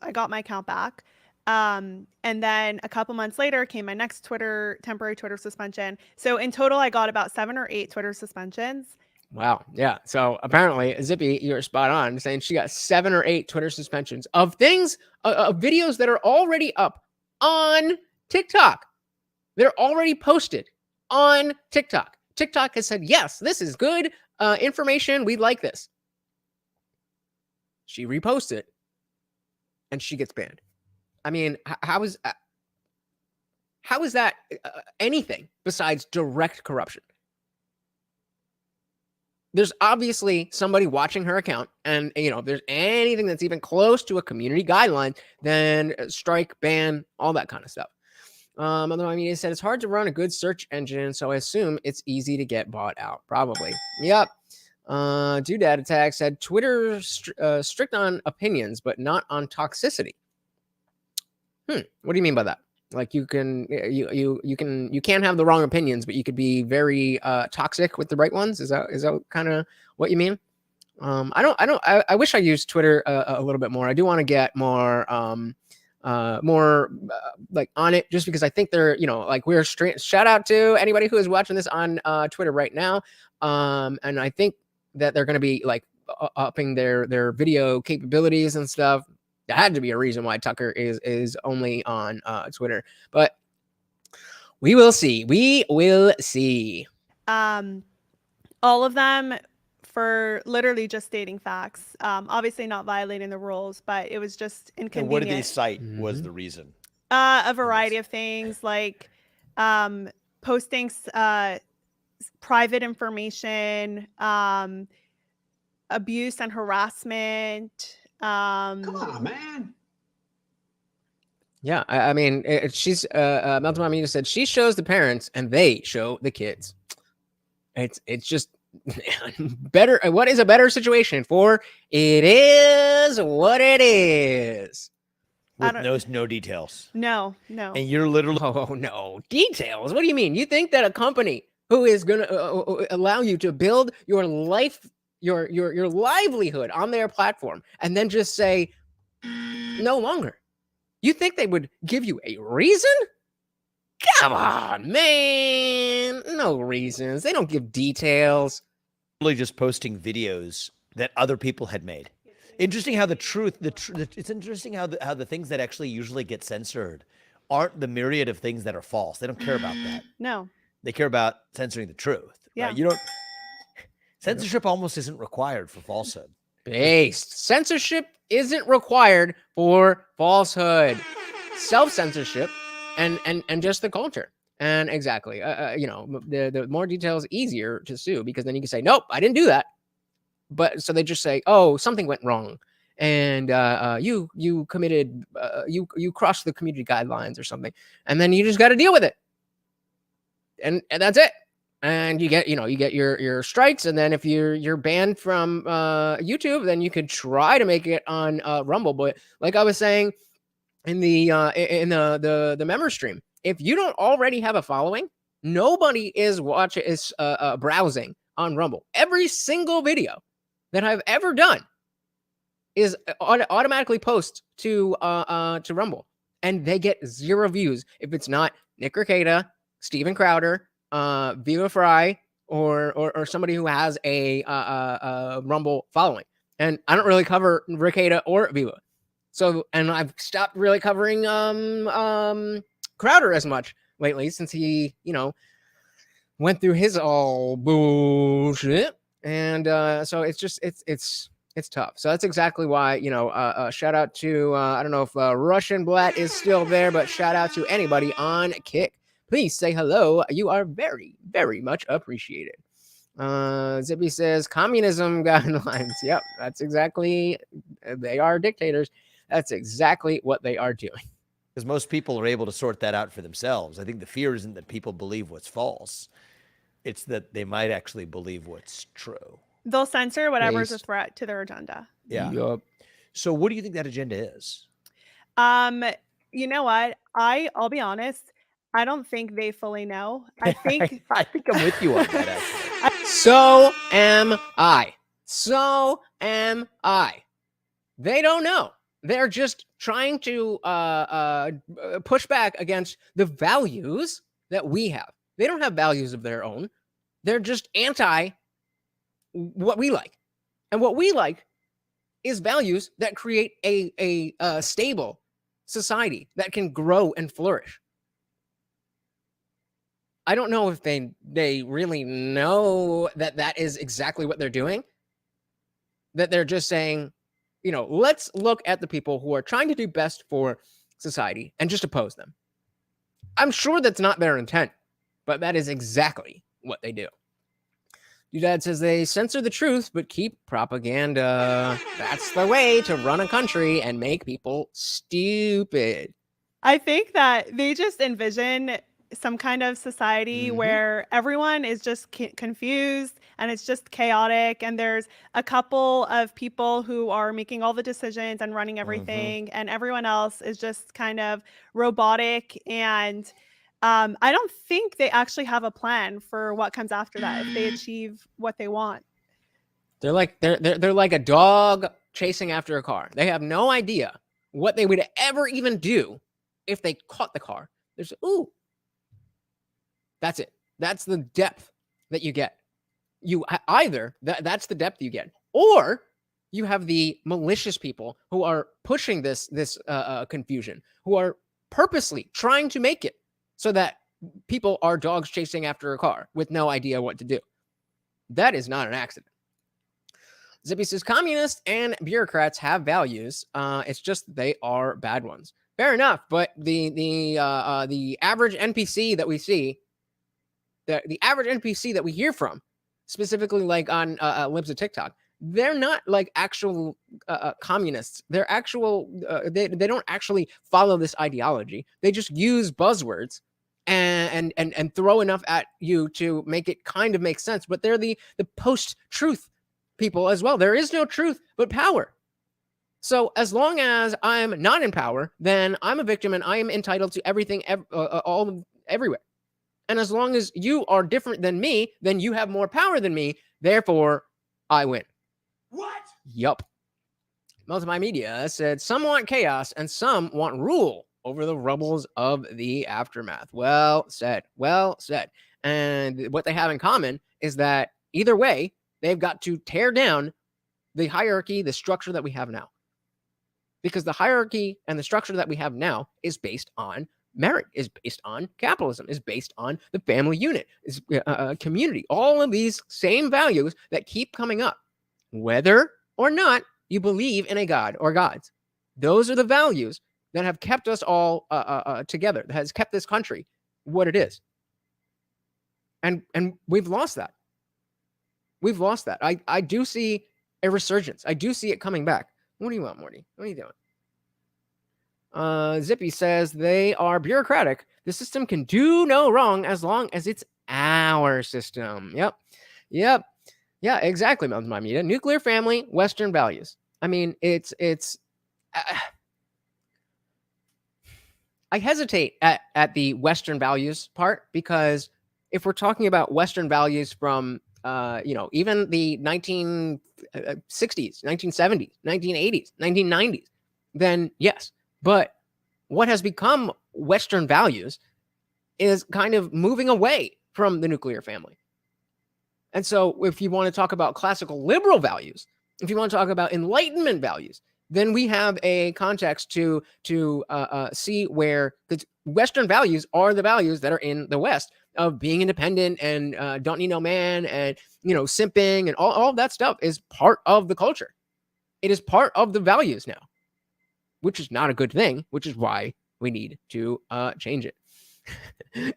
I got my account back. And then a couple months later came my next temporary Twitter suspension. So in total, I got about 7 or 8 Twitter suspensions. Wow. Yeah. So apparently, Zippy, you're spot on saying she got 7 or 8 Twitter suspensions of things, of videos that are already up on TikTok. They're already posted on TikTok. TikTok has said, yes, this is good information. We like this. She reposts it and she gets banned. I mean, how is that anything besides direct corruption? There's obviously somebody watching her account, and if there's anything that's even close to a community guideline, then strike, ban, all that kind of stuff. Otherwise, he said it's hard to run a good search engine, so I assume it's easy to get bought out. Probably. Yep. Doodad Attack said Twitter strict on opinions, but not on toxicity. What do you mean by that? Like you can't have the wrong opinions, but you could be very toxic with the right ones. Is that kind of what you mean? I wish I used Twitter a little bit more. I do want to get more like on it, just because I think they're, like we're straight. Shout out to anybody who is watching this on Twitter right now. And I think that they're going to be like upping their video capabilities and stuff. There had to be a reason why Tucker is only on Twitter, but we will see. We will see. All of them for literally just stating facts. Obviously not violating the rules, but it was just inconvenient. And what did they cite was the reason? A variety of things, like posting private information, abuse and harassment. Come on, man. Yeah, I mean, she's Melton Mamina said she shows the parents and they show the kids. It's just better. What is a better situation for? It is what it is. With no details. No. And you're literally no details. What do you mean? You think that a company who is going to allow you to build your life, your livelihood on their platform, and then just say no longer? You think they would give you a reason? Come on, man. No reasons. They don't give details. Really just posting videos that other people had made. Interesting how it's interesting how the things that actually usually get censored aren't the myriad of things that are false. They don't care about that. No. They care about censoring the truth. Yeah. Right? Censorship almost isn't required for falsehood. Based. Censorship isn't required for falsehood. Self-censorship and just the culture. And exactly, the more details, easier to sue, because then you can say, nope, I didn't do that. But so they just say, oh, something went wrong, and you committed, you crossed the community guidelines or something, and then you just got to deal with it, and that's it. and you get your strikes, and then if you're banned from YouTube, then you could try to make it on Rumble. But like I was saying in the member stream, if you don't already have a following, nobody is browsing on Rumble. Every single video that I've ever done is automatically post to Rumble, and they get 0 views if it's not Nick Rekieta, Steven Crowder, Viva Fry, or somebody who has a Rumble following. And I don't really cover Rekieta or Viva, so and I've stopped really covering Crowder as much lately since he went through his all bullshit, and so it's tough. So that's exactly why, shout out to, I don't know if Russian Blatt is still there, but shout out to anybody on Kick. Please say hello. You are very, very much appreciated. Zippy says communism guidelines. Yep, that's exactly, they are dictators. That's exactly what they are doing. Because most people are able to sort that out for themselves. I think the fear isn't that people believe what's false. It's that they might actually believe what's true. They'll censor whatever's a threat to their agenda. Yeah. Yep. So what do you think that agenda is? You know what? I'll be honest. I don't think they fully know. I think I think I'm with you on that, actually. So am I. They don't know. They're just trying to push back against the values that we have. They don't have values of their own. They're just anti what we like. And what we like is values that create a stable society that can grow and flourish. I don't know if they really know that is exactly what they're doing. That they're just saying, let's look at the people who are trying to do best for society and just oppose them. I'm sure that's not their intent, but that is exactly what they do. Your dad says they censor the truth, but keep propaganda. That's the way to run a country and make people stupid. I think that they just envision some kind of society where everyone is just confused and it's just chaotic, and there's a couple of people who are making all the decisions and running everything, and everyone else is just kind of robotic. And I don't think they actually have a plan for what comes after that if they achieve what they want. They're like a dog chasing after a car. They have no idea what they would ever even do if they caught the car. There's that's it. That's the depth that you get. That's the depth you get, or you have the malicious people who are pushing this confusion, who are purposely trying to make it so that people are dogs chasing after a car with no idea what to do. That is not an accident. Zippy says communists and bureaucrats have values. It's just they are bad ones. Fair enough, but the average NPC that we see, the average NPC that we hear from, specifically like on Libs of TikTok, they're not like actual communists. They're actual. They don't actually follow this ideology. They just use buzzwords and throw enough at you to make it kind of make sense. But they're the post-truth people as well. There is no truth but power. So as long as I'm not in power, then I'm a victim and I am entitled to everything, everywhere. And as long as you are different than me, then you have more power than me. Therefore, I win. What? Yup. Multimedia said some want chaos and some want rule over the rubbles of the aftermath. Well said. Well said. And what they have in common is that either way, they've got to tear down the hierarchy, the structure that we have now. Because the hierarchy and the structure that we have now is based on merit, is based on capitalism, is based on the family unit, is community. All of these same values that keep coming up, whether or not you believe in a god or gods. Those are the values that have kept us all together, that has kept this country what it is. And we've lost that. We've lost that. I do see a resurgence. I do see it coming back. What do you want, Morty? What are you doing? Zippy says they are bureaucratic. The system can do no wrong as long as it's our system. Yep. Yeah, exactly, my media. Nuclear family, Western values. I mean, it's I hesitate at the Western values part, because if we're talking about Western values from even the 1960s, 1970s, 1980s, 1990s, then yes. But what has become Western values is kind of moving away from the nuclear family. And so if you want to talk about classical liberal values, if you want to talk about Enlightenment values, then we have a context to see where the Western values are the values that are in the West, of being independent and don't need no man, and simping, and all of that stuff is part of the culture. It is part of the values now, which is not a good thing, which is why we need to change it.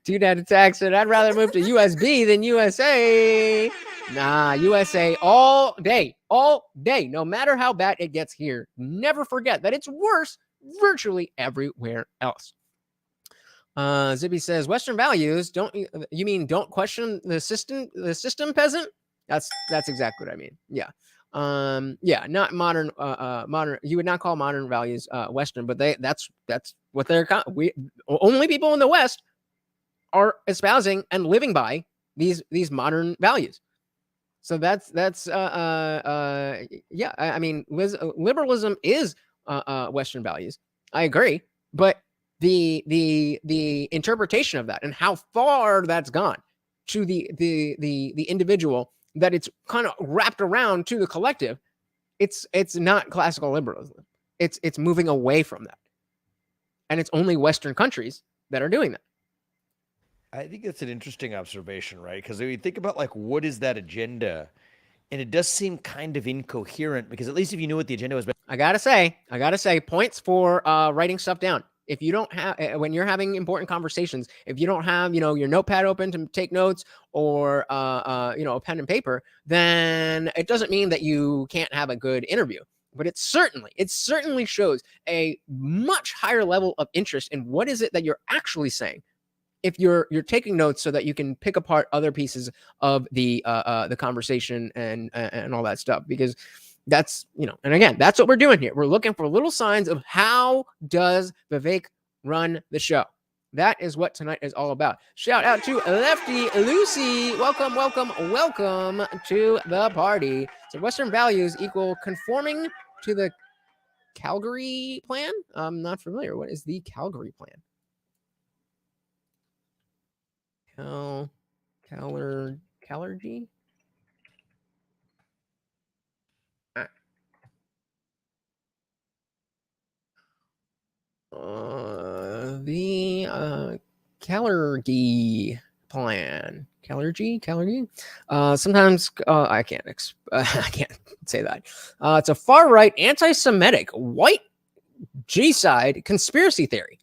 Dude had a text said, I'd rather move to USB than USA. Nah, USA all day, no matter how bad it gets here. Never forget that it's worse virtually everywhere else. Zippy says, Western values, don't question the system, peasant? That's exactly what I mean. Yeah. Not modern, you would not call modern values Western, but that's what they're only people in the West are espousing and living by these modern values. So that's I mean, liberalism is Western values. I agree, but the interpretation of that and how far that's gone to the individual, that it's kind of wrapped around to the collective, it's not classical liberalism. It's moving away from that, and it's only Western countries that are doing that. I think that's an interesting observation, right? Because when you think about what is that agenda, and it does seem kind of incoherent, because at least if you knew what the agenda was. I gotta say, points for writing stuff down. If you don't have, when you're having important conversations, if you don't have, your notepad open to take notes, or a pen and paper, then it doesn't mean that you can't have a good interview. But it certainly shows a much higher level of interest in what is it that you're actually saying, if you're taking notes so that you can pick apart other pieces of the conversation and all that stuff, because that's, and again, that's what we're doing here. We're looking for little signs of how does Vivek run the show. That is what tonight is all about. Shout out to Lefty Lucy. Welcome to the party. So Western values equal conforming to the Calgary plan. I'm not familiar. What is the Calgary plan? Callergy? The Callergy plan. Callergy? Sometimes I can't say that. It's a far right, anti-Semitic, white G-side conspiracy theory.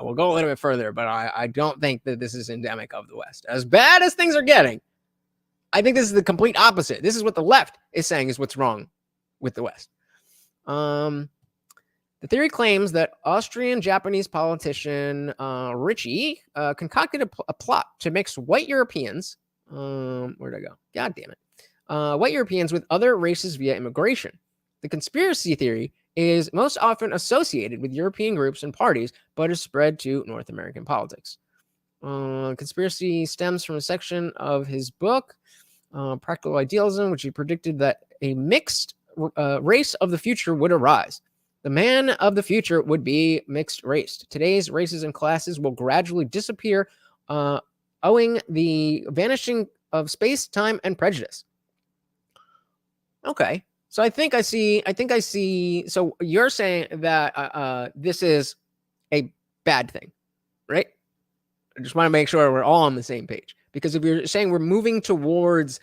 We'll go a little bit further, but I don't think that this is endemic of the West. As bad as things are getting, I think this is the complete opposite. This is what the left is saying is what's wrong with the West. The theory claims that Austrian-Japanese politician Ritchie concocted a plot to mix white Europeans. Where'd I go? God damn it. White Europeans with other races via immigration. The conspiracy theory is most often associated with European groups and parties, but is spread to North American politics. Conspiracy stems from a section of his book, Practical Idealism, which he predicted that a mixed race of the future would arise. The man of the future would be mixed raced. Today's races and classes will gradually disappear, owing the vanishing of space, time, and prejudice. Okay. So I think I see. So you're saying that this is a bad thing, right? I just want to make sure we're all on the same page. Because if you're saying we're moving towards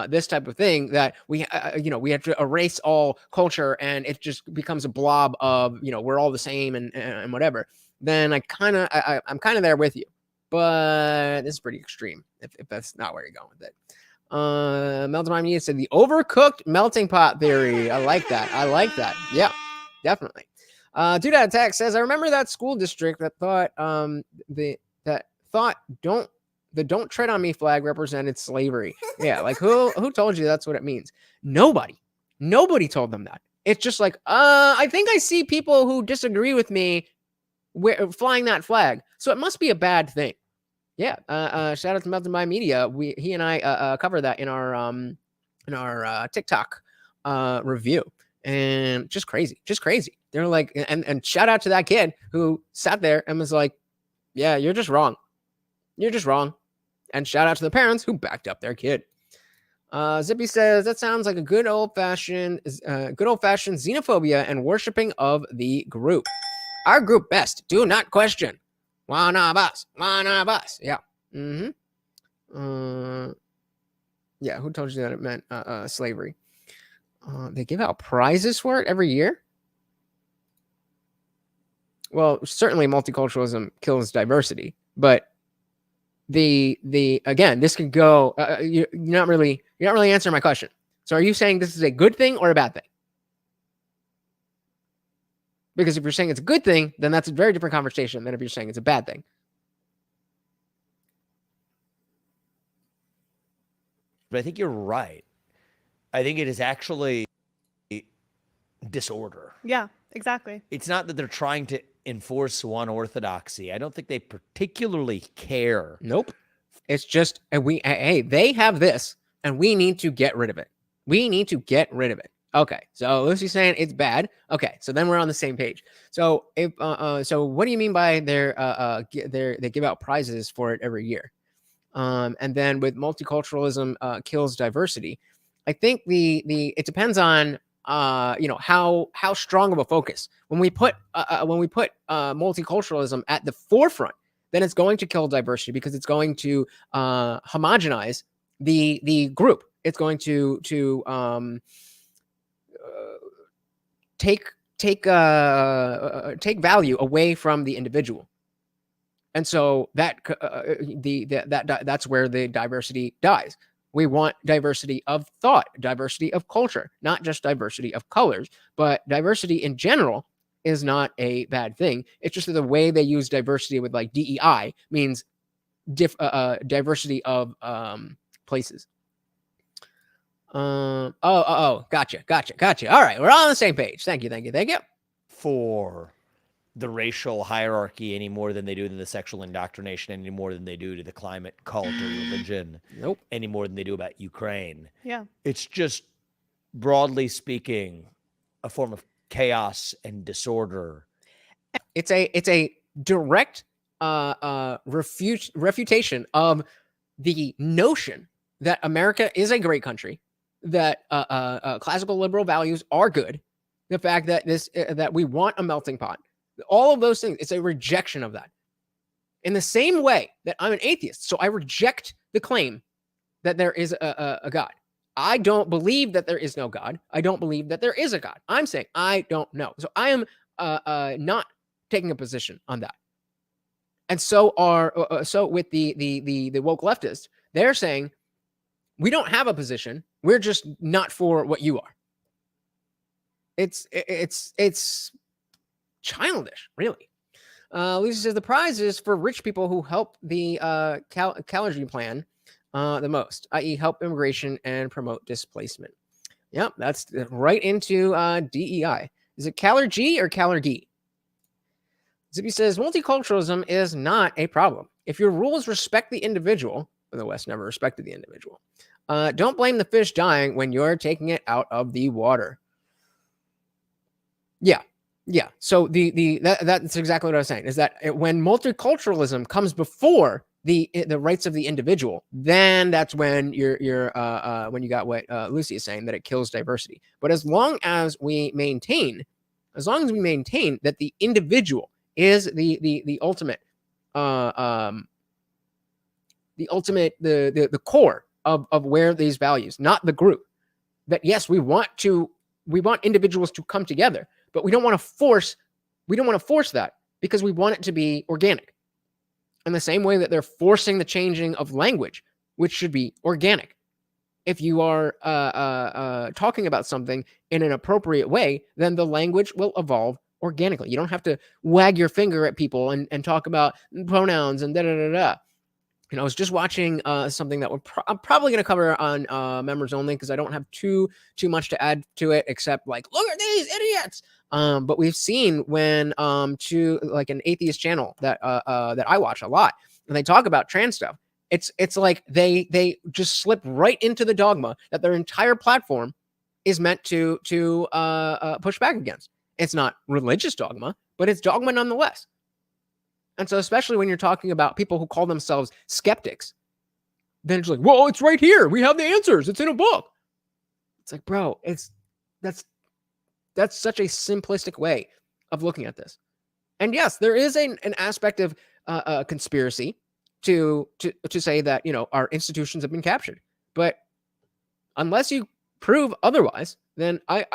this type of thing, that we have to erase all culture and it just becomes a blob of, we're all the same and whatever, then I'm kind of there with you. But this is pretty extreme if that's not where you're going with it. Melting My Media said the overcooked melting pot theory. I like that. Yeah, definitely. Dude out of text says, I remember that school district that thought the don't tread on me flag represented slavery. Yeah, like who told you that's what it means? Nobody told them that. It's just like, I think I see people who disagree with me flying that flag, so it must be a bad thing. Yeah. Shout out to Melton by Media. He and I cover that in our TikTok review, and just crazy. They're like, and shout out to that kid who sat there and was like, yeah, you're just wrong. And shout out to the parents who backed up their kid. Zippy says that sounds like a good old fashioned xenophobia and worshiping of the group. Our group best. Do not question. One of us. Yeah. Yeah. Who told you that it meant slavery? They give out prizes for it every year. Well, certainly multiculturalism kills diversity, but again, this could go. You're not really answering my question. So, are you saying this is a good thing or a bad thing? Because if you're saying it's a good thing, then that's a very different conversation than if you're saying it's a bad thing. But I think you're right. I think it is actually disorder. Yeah, exactly. It's not that they're trying to enforce one orthodoxy. I don't think they particularly care. Nope. It's just they have this, and we need to get rid of it. Okay, so Lucy's saying it's bad. Okay, so then we're on the same page. So if so what do you mean by they give out prizes for it every year? And then with multiculturalism kills diversity. I think it depends on how strong of a focus. When we put multiculturalism at the forefront, then it's going to kill diversity because it's going to homogenize the group. It's going to take value away from the individual, and so that's where the diversity dies. We want diversity of thought, diversity of culture, not just diversity of colors, but diversity in general is not a bad thing. It's just that the way they use diversity with like DEI means diversity of places. Gotcha. All right, we're all on the same page. Thank you. For the racial hierarchy any more than they do to the sexual indoctrination, any more than they do to the climate cult or religion. Nope. Any more than they do about Ukraine. Yeah. It's just, broadly speaking, a form of chaos and disorder. It's a direct refutation of the notion that America is a great country, that classical liberal values are good, the fact that that we want a melting pot. All of those things, it's a rejection of that. In the same way that I'm an atheist, so I reject the claim that there is a God. I don't believe that there is no God. I don't believe that there is a God. I'm saying I don't know. So I am not taking a position on that. And so with the woke leftists, they're saying we don't have a position. We're just not for what you are. It's childish, really. Lisa says the prize is for rich people who help the Calergy plan the most, i.e. help immigration and promote displacement. Yep, that's right into DEI. Is it Calergy or Calergy? Zippy says multiculturalism is not a problem. If your rules respect the individual, the West never respected the individual, don't blame the fish dying when you're taking it out of the water. Yeah. So that's exactly what I was saying, is that when multiculturalism comes before the rights of the individual, then that's when when you got what Lucy is saying, that it kills diversity. But as long as we maintain that the individual is the ultimate the core of where these values, not the group, that yes, we want individuals to come together, but we don't want to force that, because we want it to be organic. In the same way that they're forcing the changing of language, which should be organic. If you are talking about something in an appropriate way, then the language will evolve organically. You don't have to wag your finger at people and talk about pronouns and da-da-da-da. And I was just watching something that I'm probably going to cover on members only because I don't have too much to add to it except like, look at these idiots. But we've seen when to like an atheist channel that I watch a lot, and they talk about trans stuff. It's like they just slip right into the dogma that their entire platform is meant to push back against. It's not religious dogma, but it's dogma nonetheless. And so, especially when you're talking about people who call themselves skeptics, then it's like, well, it's right here. We have the answers. It's in a book. It's like, bro, that's such a simplistic way of looking at this. And yes, there is an aspect of conspiracy to say that, you know, our institutions have been captured. But unless you prove otherwise, then I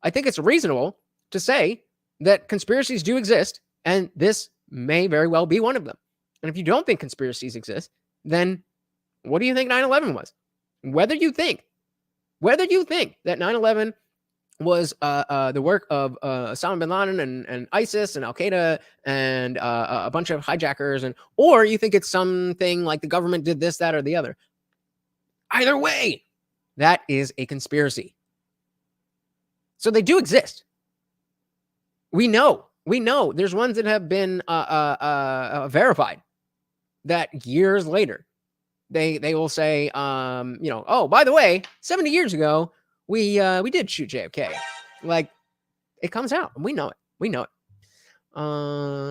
think it's reasonable to say that conspiracies do exist, and this may very well be one of them. And if you don't think conspiracies exist, then what do you think 9/11 was? Whether you think that 9/11 was the work of Osama bin Laden and ISIS and Al Qaeda and a bunch of hijackers, or you think it's something like the government did this, that, or the other. Either way, that is a conspiracy. So they do exist. We know there's ones that have been verified that years later they will say, you know, oh, by the way, 70 years ago, we did shoot JFK. Like, it comes out, and we know it.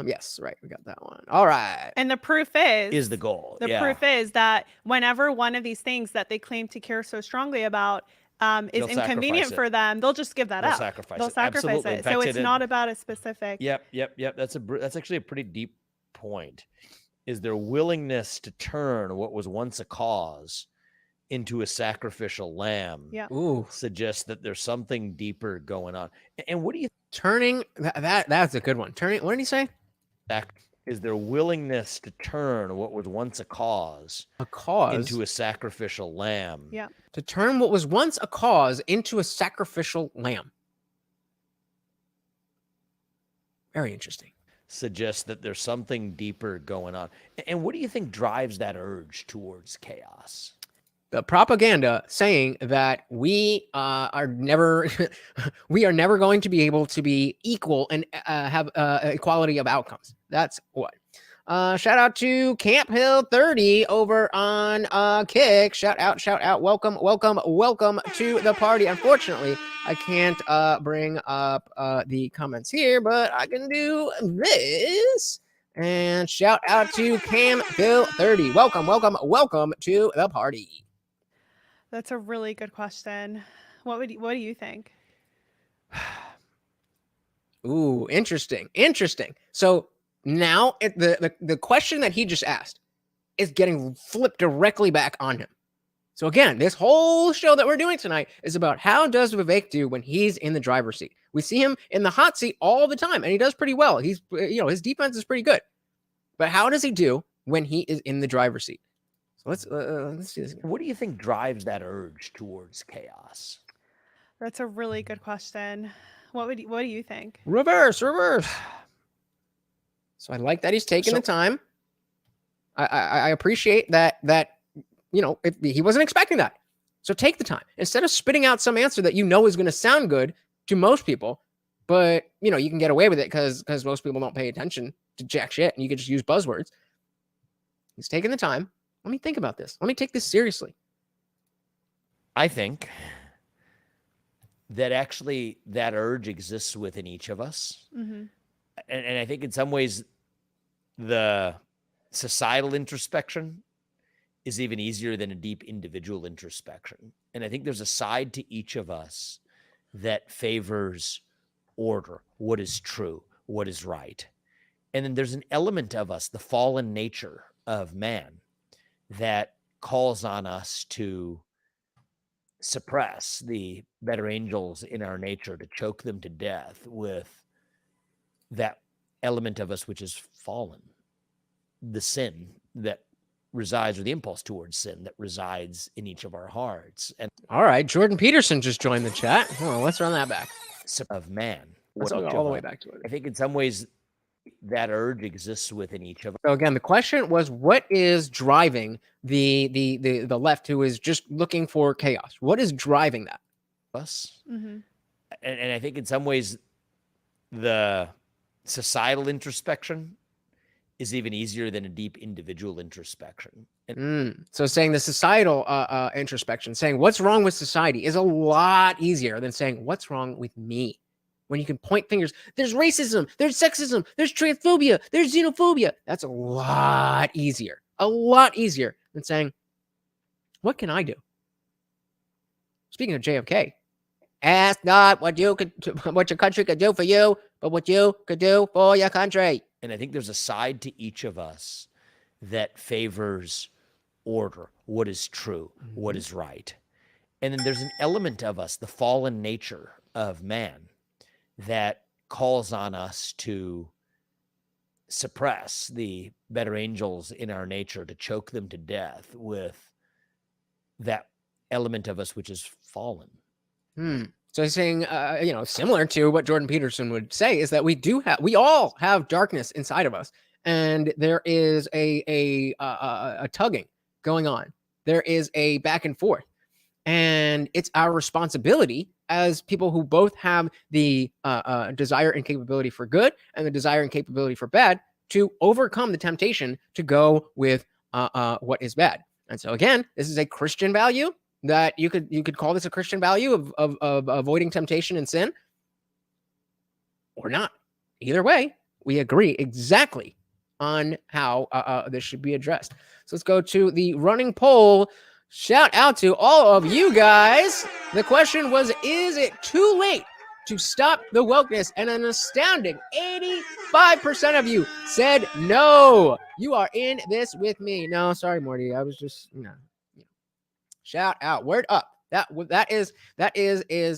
Yes, right, we got that one. All right. And the proof is the goal. The proof is that whenever one of these things that they claim to care so strongly about is inconvenient for them, they'll just give that They'll up. sacrifice They'll it. sacrifice Absolutely. it. In fact, So it's not about a specific. Yep. That's actually a pretty deep point. Is their willingness to turn what was once a cause into a sacrificial lamb suggests that there's something deeper going on. And what do you turning that's a good one. Turning, what did he say? Is their willingness to turn what was once a cause into a sacrificial lamb. Yeah. To turn what was once a cause into a sacrificial lamb. Very interesting. Suggests that there's something deeper going on. And what do you think drives that urge towards chaos? The propaganda saying that we are never going to be able to be equal and have equality of outcomes. That's what. Shout out to Camp Hill 30 over on Kick. Shout out. Welcome to the party. Unfortunately, I can't bring up the comments here, but I can do this. And shout out to Camp Hill 30. Welcome to the party. That's a really good question. What do you think? Ooh, interesting. So now the question that he just asked is getting flipped directly back on him. So again, this whole show that we're doing tonight is about how does Vivek do when he's in the driver's seat. We see him in the hot seat all the time, and he does pretty well. He's, you know, his defense is pretty good. But how does he do when he is in the driver's seat? So let's see this again. What do you think drives that urge towards chaos? That's a really good question. What do you think? Reverse. So I like that he's taking the time. I appreciate that, you know, if he wasn't expecting that. So take the time. Instead of spitting out some answer that you know is going to sound good to most people, but, you know, you can get away with it because most people don't pay attention to jack shit and you can just use buzzwords. He's taking the time. Let me think about this. Let me take this seriously. I think that actually that urge exists within each of us. Mm-hmm. And I think in some ways the societal introspection is even easier than a deep individual introspection. And I think there's a side to each of us that favors order, what is true, what is right. And then there's an element of us, the fallen nature of man, that calls on us to suppress the better angels in our nature, to choke them to death with that element of us which is fallen, the sin that resides, or the impulse towards sin that resides in each of our hearts. And all right, Jordan Peterson just joined the chat. Oh, let's run that back. Of man. Let's what all each go all of the way us- back to it. I think in some ways that urge exists within each of us. So again, the question was, what is driving the left who is just looking for chaos? What is driving that? Mhm. And I think in some ways the societal introspection is even easier than a deep individual introspection. And So saying the societal introspection, saying what's wrong with society is a lot easier than saying what's wrong with me. When you can point fingers, there's racism, there's sexism, there's transphobia, there's xenophobia. That's a lot easier than saying, what can I do? Speaking of JFK, ask not what your country could do for you, but what you could do for your country. And I think there's a side to each of us that favors order, what is true, what is right. And then there's an element of us, the fallen nature of man, that calls on us to suppress the better angels in our nature, to choke them to death with that element of us which is fallen. So saying, similar to what Jordan Peterson would say, is that we all have darkness inside of us, and there is a tugging going on. There is a back and forth, and it's our responsibility as people who both have the desire and capability for good and the desire and capability for bad to overcome the temptation to go with what is bad. And so again, this is a Christian value that you could call this a Christian value of avoiding temptation and sin, or not. Either way, we agree exactly on how this should be addressed. So let's go to the running poll. Shout out to all of you guys. The question was, is it too late to stop the wokeness? And an astounding 85% of you said no. You are in this with me. No, sorry, Morty. I was just, shout out, word up. That is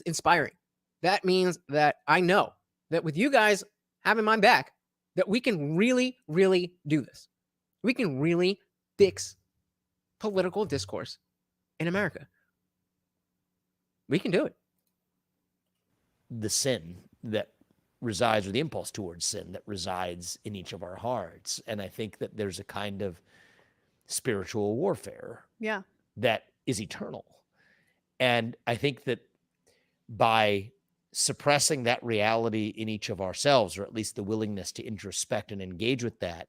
inspiring. That means that I know that with you guys having my back, that we can really, really do this. We can really fix political discourse in America. We can do it. The sin that resides, or the impulse towards sin that resides in each of our hearts. And I think that there's a kind of spiritual warfare that is eternal. And I think that by suppressing that reality in each of ourselves, or at least the willingness to introspect and engage with that,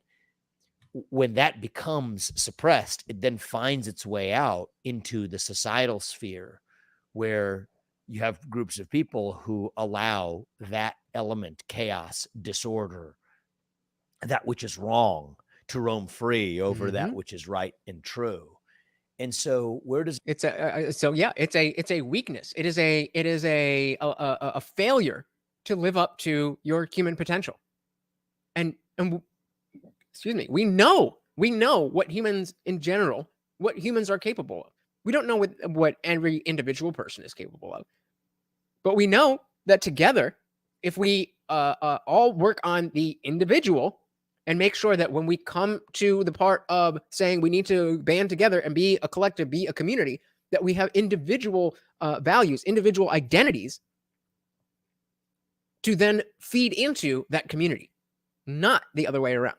when that becomes suppressed, it then finds its way out into the societal sphere, where you have groups of people who allow that element, chaos, disorder, that which is wrong, to roam free over that which is right and true. And so where does it's a weakness. It is a failure to live up to your human potential. And excuse me, we know what humans in general, what humans are capable of. We don't know what every individual person is capable of, but we know that together, if we all work on the individual and make sure that when we come to the part of saying we need to band together and be a collective, be a community, that we have individual values, individual identities to then feed into that community, not the other way around.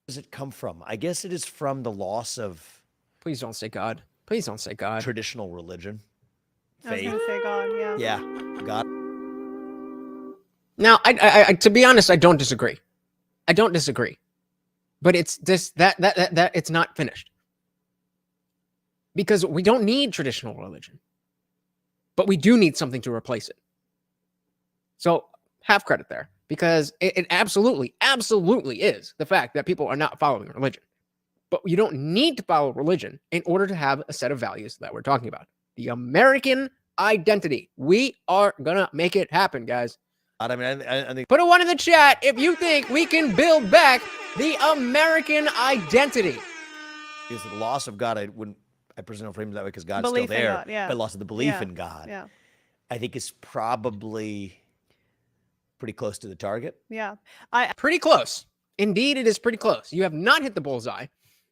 Does it come from? I guess it is from the loss of, please don't say God. Please don't say God. Traditional religion. I was Faith. going to say God, yeah. Yeah, God. Now, I to be honest, I don't disagree. But it's this that it's not finished. Because we don't need traditional religion. But we do need something to replace it. So, half credit there. Because it absolutely is the fact that people are not following religion. But you don't need to follow religion in order to have a set of values that we're talking about. The American identity. We are going to make it happen, guys. I mean, I think. Put a 1 in the chat if you think we can build back the American identity. Because the loss of God, I personally don't frame it that way because God's Belief still in there. God, yeah. But loss of the belief Yeah, in God, Yeah. I think is probably pretty close to the target. Yeah. Pretty close. Indeed, it is pretty close. You have not hit the bullseye.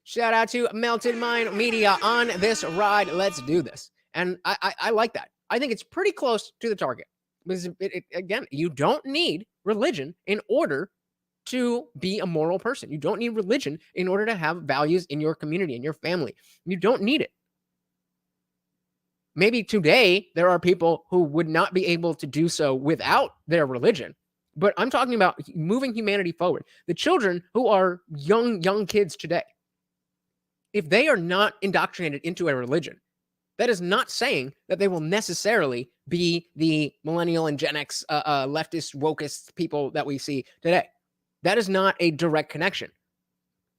Shout out to Melted Mind Media on this ride. Let's do this. And I like that. I think it's pretty close to the target. Because again, you don't need religion in order to be a moral person. You don't need religion in order to have values in your community, in your family. You don't need it. Maybe today there are people who would not be able to do so without their religion. But I'm talking about moving humanity forward. The children who are young kids today, if they are not indoctrinated into a religion, that is not saying that they will necessarily be the millennial and Gen X leftist, wokest people that we see today. That is not a direct connection.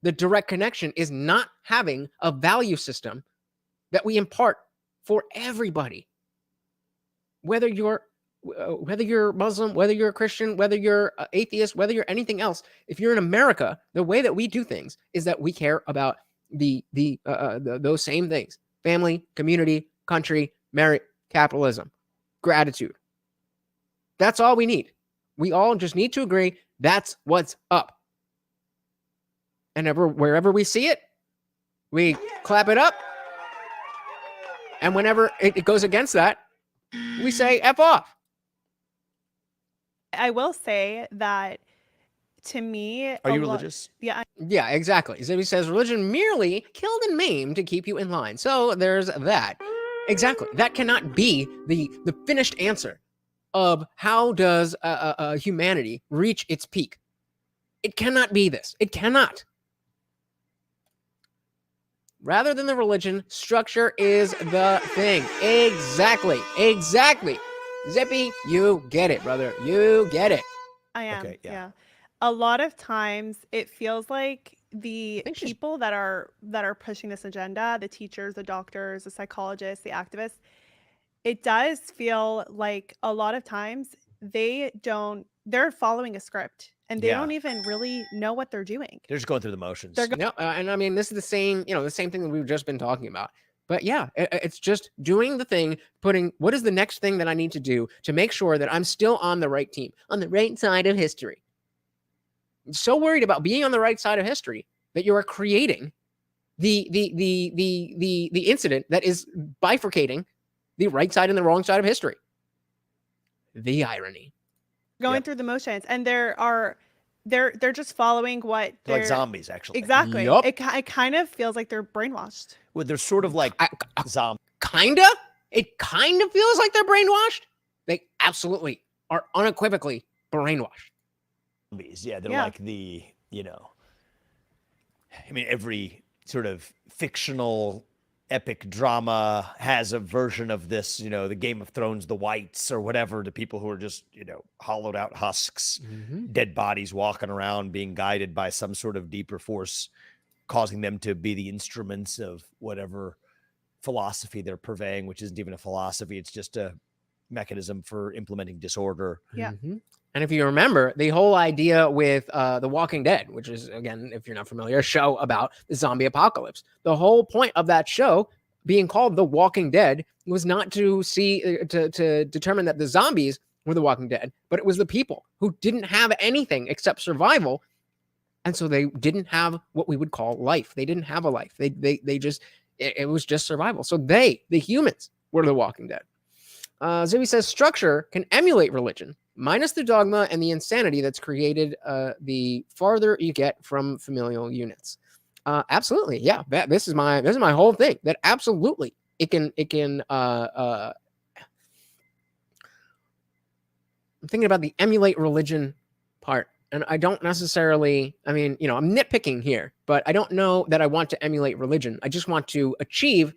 The direct connection is not having a value system that we impart for everybody. Whether you're Muslim, whether you're a Christian, whether you're atheist, whether you're anything else, if you're in America, the way that we do things is that we care about those same things: family, community, country, merit, capitalism, gratitude. That's all we need. We all just need to agree that's what's up. And wherever we see it, we clap it up. And whenever it goes against that, we say F off. I will say that to me, Are you religious? Yeah. Yeah, exactly. So he says religion merely killed and maimed to keep you in line. So there's that. Exactly. That cannot be the finished answer of how does humanity reach its peak. It cannot be this. It cannot. Rather than the religion, structure is the thing. Exactly. Zippy, you get it, brother. You get it. I am. Okay, yeah. Yeah. A lot of times it feels like the people that are pushing this agenda, the teachers, the doctors, the psychologists, the activists, it does feel like a lot of times they're following a script and they don't even really know what they're doing. They're just going through the motions. No, and I mean, this is the same thing that we've just been talking about. But yeah, it's just doing the thing, what is the next thing that I need to do to make sure that I'm still on the right team, on the right side of history. I'm so worried about being on the right side of history that you are creating the incident that is bifurcating the right side and the wrong side of history. The irony. Going through the motions, and they're just following what they're like zombies, actually. Exactly. Yep. It kind of feels like they're brainwashed. Well, they're sort of like zombies. Kinda. It kind of feels like they're brainwashed. They absolutely are unequivocally brainwashed. Yeah, they're like every sort of fictional epic drama has a version of this, the Game of Thrones, the whites or whatever, the people who are just, hollowed out husks, dead bodies walking around being guided by some sort of deeper force, causing them to be the instruments of whatever philosophy they're purveying, which isn't even a philosophy. It's just a mechanism for implementing disorder. Yeah. Mm-hmm. And if you remember, the whole idea with The Walking Dead, which is, again, if you're not familiar, a show about the zombie apocalypse. The whole point of that show being called The Walking Dead was not to determine that the zombies were the Walking Dead, but it was the people who didn't have anything except survival. And so they didn't have what we would call life. They didn't have a life. It was just survival. So the humans, were the Walking Dead. Zippy says structure can emulate religion, minus the dogma and the insanity that's created the farther you get from familial units. Absolutely, yeah. This is my whole thing. That absolutely it can. I'm thinking about the emulate religion part, and I don't necessarily. I mean, I'm nitpicking here, but I don't know that I want to emulate religion. I just want to achieve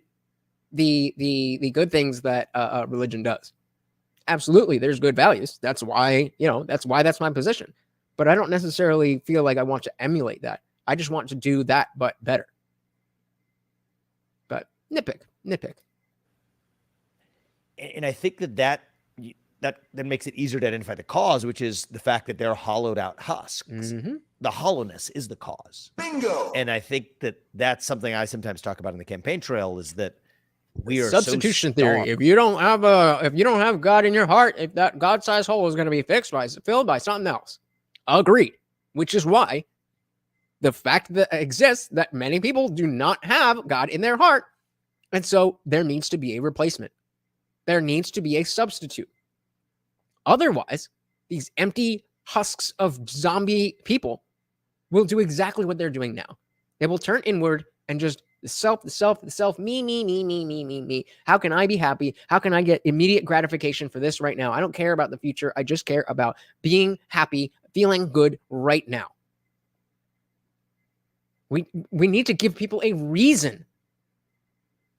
the good things that religion does. Absolutely, there's good values. That's why that's my position. But I don't necessarily feel like I want to emulate that. I just want to do that, but better. But nitpick. And I think that makes it easier to identify the cause, which is the fact that they're hollowed out husks. Mm-hmm. The hollowness is the cause. Bingo. And I think that's something I sometimes talk about in the campaign trail, is that we are substitution theory. If you don't have God in your heart, if that God-sized hole is going to be filled by something else. Agreed. Which is why the fact that exists that many people do not have God in their heart, and so there needs to be a replacement. There needs to be a substitute. Otherwise, these empty husks of zombie people will do exactly what they're doing now. They will turn inward and just the self, me. How can I be happy? How can I get immediate gratification for this right now? I don't care about the future. I just care about being happy, feeling good right now. We need to give people a reason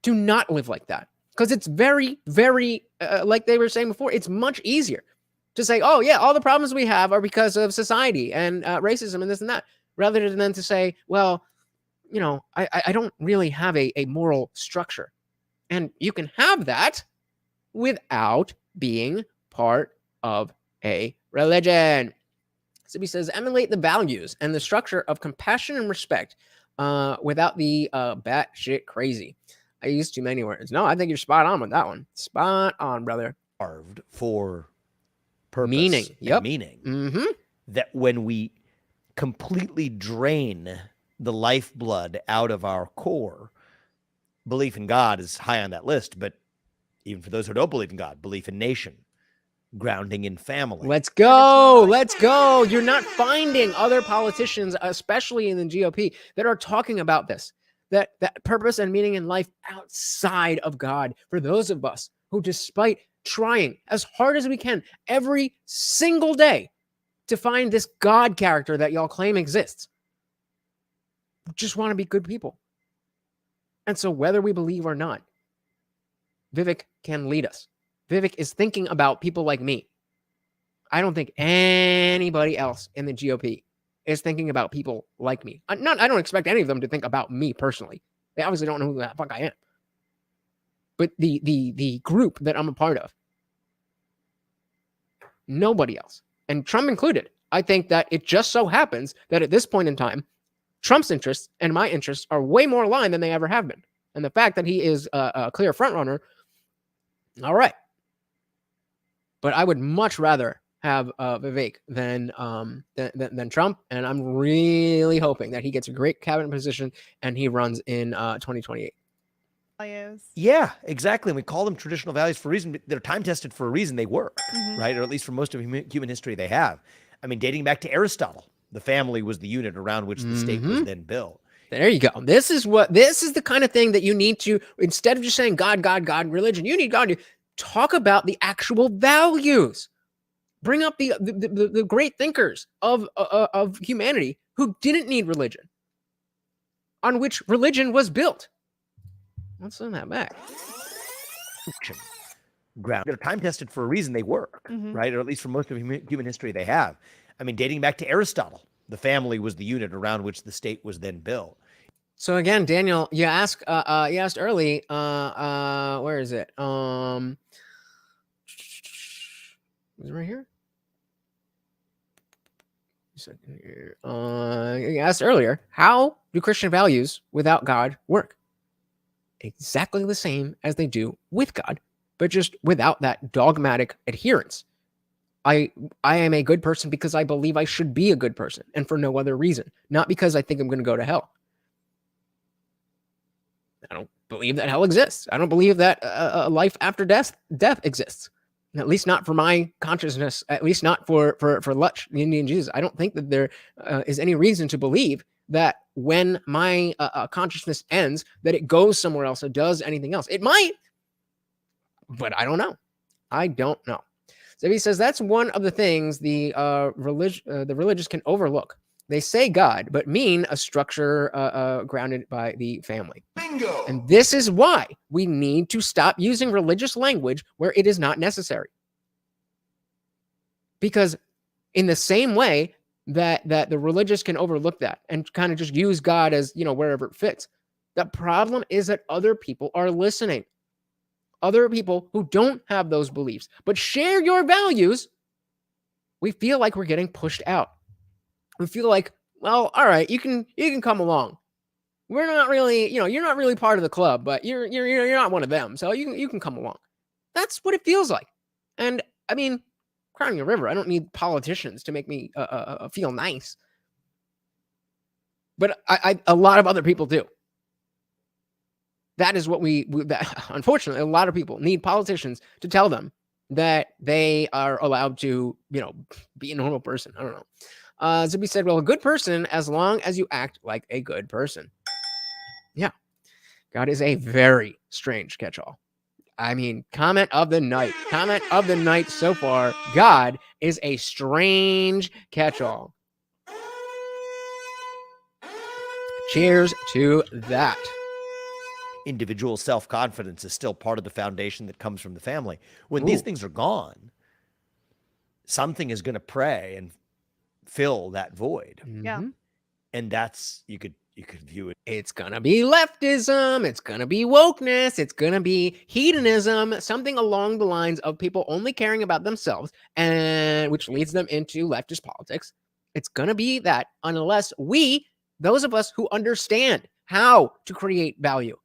to not live like that. Because it's very, very, like they were saying before, it's much easier to say, oh, yeah, all the problems we have are because of society and racism and this and that, rather than to say, well, you know, I don't really have a moral structure. And you can have that without being part of a religion. So he says, emulate the values and the structure of compassion and respect without the batshit crazy. I used too many words. No, I think you're spot on with that one. Spot on, brother. Carved for purpose. Meaning. Yep. Meaning. Mm-hmm. That when we completely drain the lifeblood out of our core, belief in God is high on that list. But even for those who don't believe in God, belief in nation, grounding in family. Let's go. Let's go. You're not finding other politicians, especially in the GOP, that are talking about this. That purpose and meaning in life outside of God for those of us who, despite trying as hard as we can every single day to find this God character that y'all claim exists, just want to be good people. And so whether we believe or not, Vivek can lead us. Vivek is thinking about people like me. I don't think anybody else in the GOP is thinking about people like me. I don't expect any of them to think about me personally. They obviously don't know who the fuck I am. But the group that I'm a part of, nobody else, and Trump included, I think that it just so happens that at this point in time, Trump's interests and my interests are way more aligned than they ever have been. And the fact that he is a clear frontrunner, all right. But I would much rather have Vivek than Trump, and I'm really hoping that he gets a great cabinet position and he runs in 2028. Values. Yeah, exactly. And we call them traditional values for a reason. They're time tested for a reason. They work, right? Or at least for most of human history, they have. I mean, dating back to Aristotle, the family was the unit around which the state was then built. There you go. This is the kind of thing that you need to, instead of just saying God, religion, you need God to talk about the actual values. Bring up the great thinkers of humanity who didn't need religion, on which religion was built. Let's send that back. Ground. They're time tested for a reason. They work, right? Or at least for most of human history, they have. I mean, dating back to Aristotle, the family was the unit around which the state was then built. So again, Daniel, you asked early. Where is it? Is it right here? You asked earlier, how do Christian values without God work? Exactly the same as they do with God, but just without that dogmatic adherence. I am a good person because I believe I should be a good person, and for no other reason, not because I think I'm going to go to hell. I don't believe that hell exists. I don't believe that a life after death exists. At least not for my consciousness. At least not for Lutch, the Indian Jesus. I don't think that there is any reason to believe that when my consciousness ends, that it goes somewhere else or does anything else. It might, but I don't know. I don't know. So he says that's one of the things the religious can overlook. They say God, but mean a structure grounded by the family. Bingo! And this is why we need to stop using religious language where it is not necessary. Because in the same way that the religious can overlook that and kind of just use God as, wherever it fits, the problem is that other people are listening. Other people who don't have those beliefs, but share your values, we feel like we're getting pushed out. We feel like, well, all right, you can come along. We're not really, you're not really part of the club, but you're not one of them, so you can come along. That's what it feels like. And I mean, crowning a river, I don't need politicians to make me feel nice. But a lot of other people do. That is what unfortunately, a lot of people need politicians to tell them that they are allowed to, be a normal person. I don't know. Zippy said, well, a good person as long as you act like a good person. Yeah. God is a very strange catch-all. I mean, comment of the night. Comment of the night so far. God is a strange catch-all. Cheers to that. Individual self-confidence is still part of the foundation that comes from the family. When these things are gone, something is going to pray and fill that void. Yeah. And that's, you could view it. It's going to be leftism. It's going to be wokeness. It's going to be hedonism, something along the lines of people only caring about themselves, and which leads them into leftist politics. It's going to be that unless those of us who understand how to create value,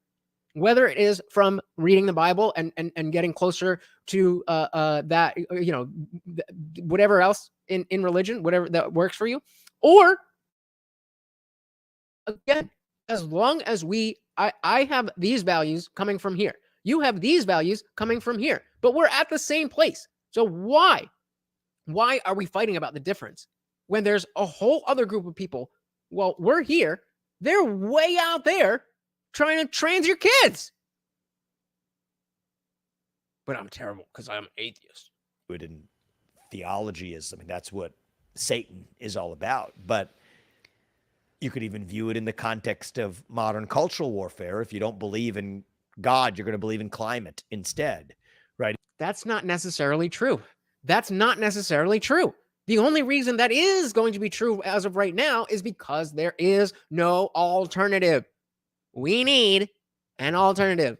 whether it is from reading the Bible and getting closer to that, whatever else in religion, whatever that works for you, or again, as long as I have these values coming from here, you have these values coming from here, but we're at the same place. So why are we fighting about the difference when there's a whole other group of people? Well, we're here. They're way out there trying to trans your kids. But I'm terrible because I'm an atheist. And theology is, that's what Satan is all about. But you could even view it in the context of modern cultural warfare. If you don't believe in God, you're going to believe in climate instead, right? That's not necessarily true. That's not necessarily true. The only reason that is going to be true as of right now is because there is no alternative. We need an alternative.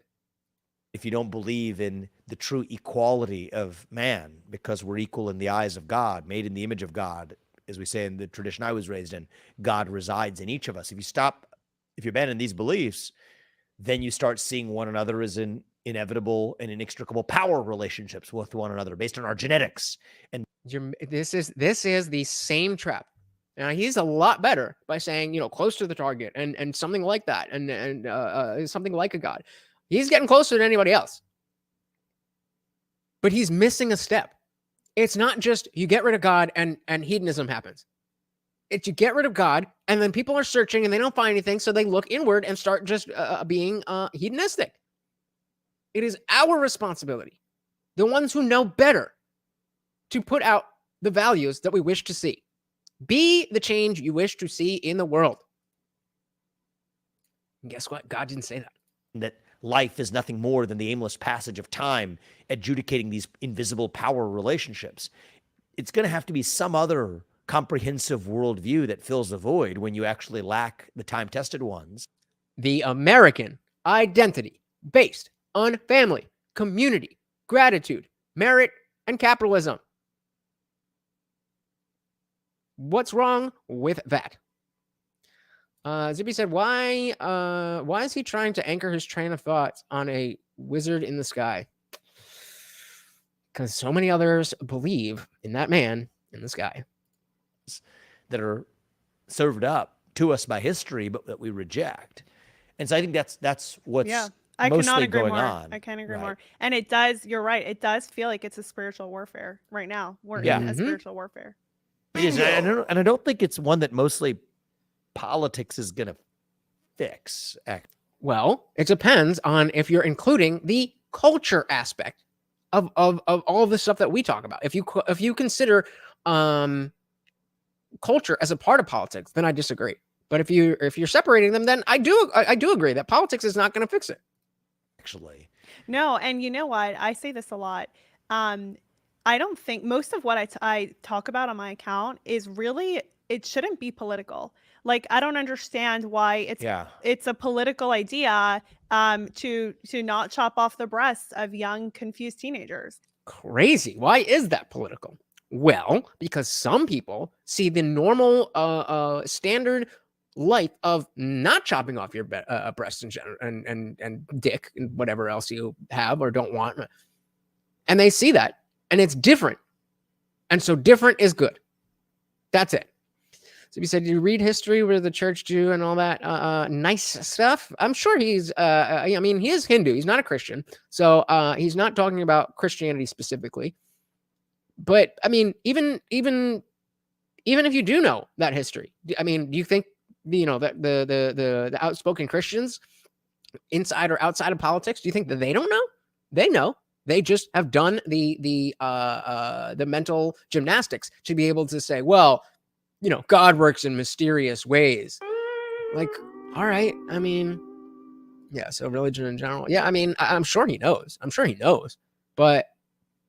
If you don't believe in the true equality of man, because we're equal in the eyes of God, made in the image of God, as we say in the tradition I was raised in, God resides in each of us. If you abandon these beliefs, then you start seeing one another as in inevitable and inextricable power relationships with one another based on our genetics. And this is the same trap. Now, he's a lot better by saying, close to the target and something like that, and something like a God. He's getting closer than anybody else. But he's missing a step. It's not just you get rid of God and hedonism happens. It's you get rid of God, and then people are searching and they don't find anything, so they look inward and start just being hedonistic. It is our responsibility, the ones who know better, to put out the values that we wish to see. Be the change you wish to see in the world. And guess what? God didn't say that. That life is nothing more than the aimless passage of time, adjudicating these invisible power relationships. It's going to have to be some other comprehensive worldview that fills the void when you actually lack the time-tested ones. The American identity based on family, community, gratitude, merit, and capitalism. What's wrong with that? Zippy said, why is he trying to anchor his train of thoughts on a wizard in the sky? Because so many others believe in that man in the sky. That are served up to us by history, but that we reject. And so I think that's what's mostly going on. I can't agree more. And it does, you're right, it does feel like it's a spiritual warfare right now. We're in a spiritual warfare. It is, and I don't think it's one that mostly politics is going to fix. Well, it depends on if you're including the culture aspect of all the stuff that we talk about. If you consider culture as a part of politics, then I disagree. But if you're separating them, then I do agree that politics is not going to fix it. Actually, no, and you know what? I say this a lot. I don't think most of what I talk about on my account is really, it shouldn't be political. Like, I don't understand why it's a political idea to not chop off the breasts of young, confused teenagers. Crazy. Why is that political? Well, because some people see the normal standard life of not chopping off your breasts and dick and whatever else you have or don't want. And they see that. And it's different. And so different is good. That's it. So you said you read history where the church do and all that nice stuff. I'm sure he's. I mean, he is Hindu. He's not a Christian, so he's not talking about Christianity specifically. But I mean, even if you do know that history, I mean, do you think that the outspoken Christians inside or outside of politics, do you think that they don't know? They know. They just have done the mental gymnastics to be able to say, well, God works in mysterious ways. Like, all right. I mean, yeah. So religion in general. Yeah. I mean, I'm sure he knows. But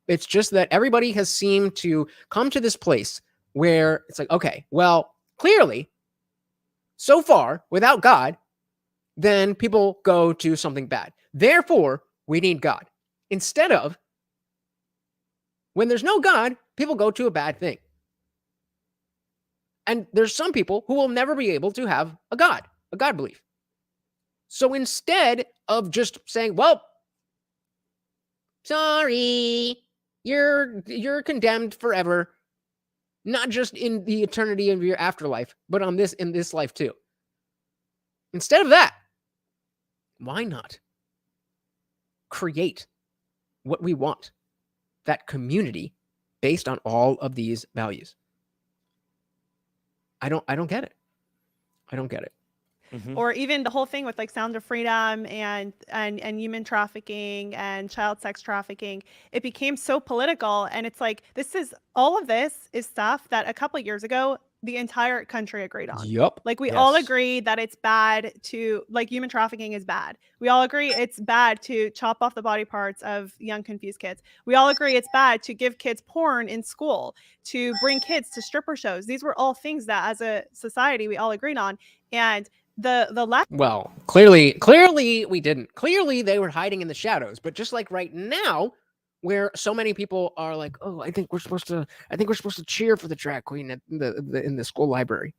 it's just that everybody has seemed to come to this place where it's like, okay, well, clearly, so far, without God, then people go to something bad. Therefore, we need God. Instead of, when there's no God, people go to a bad thing. And there's some people who will never be able to have a God belief. So instead of just saying, well, sorry, you're condemned forever, not just in the eternity of your afterlife, but in this life too. Instead of that, why not create what we want, that community based on all of these values? I don't get it. Mhm. Or even the whole thing with like Sound of Freedom and human trafficking and child sex trafficking, it became so political. And it's like, all of this is stuff that a couple of years ago, the entire country agreed on. Yup. Like we all Yes. agree that it's bad like human trafficking is bad. We all agree it's bad to chop off the body parts of young confused kids. We all agree it's bad to give kids porn in school, to bring kids to stripper shows. These were all things that as a society we all agreed on. And the left. Well, clearly we didn't. Clearly they were hiding in the shadows. But just like right now, where so many people are like, "Oh, I think we're supposed to cheer for the drag queen in the school library."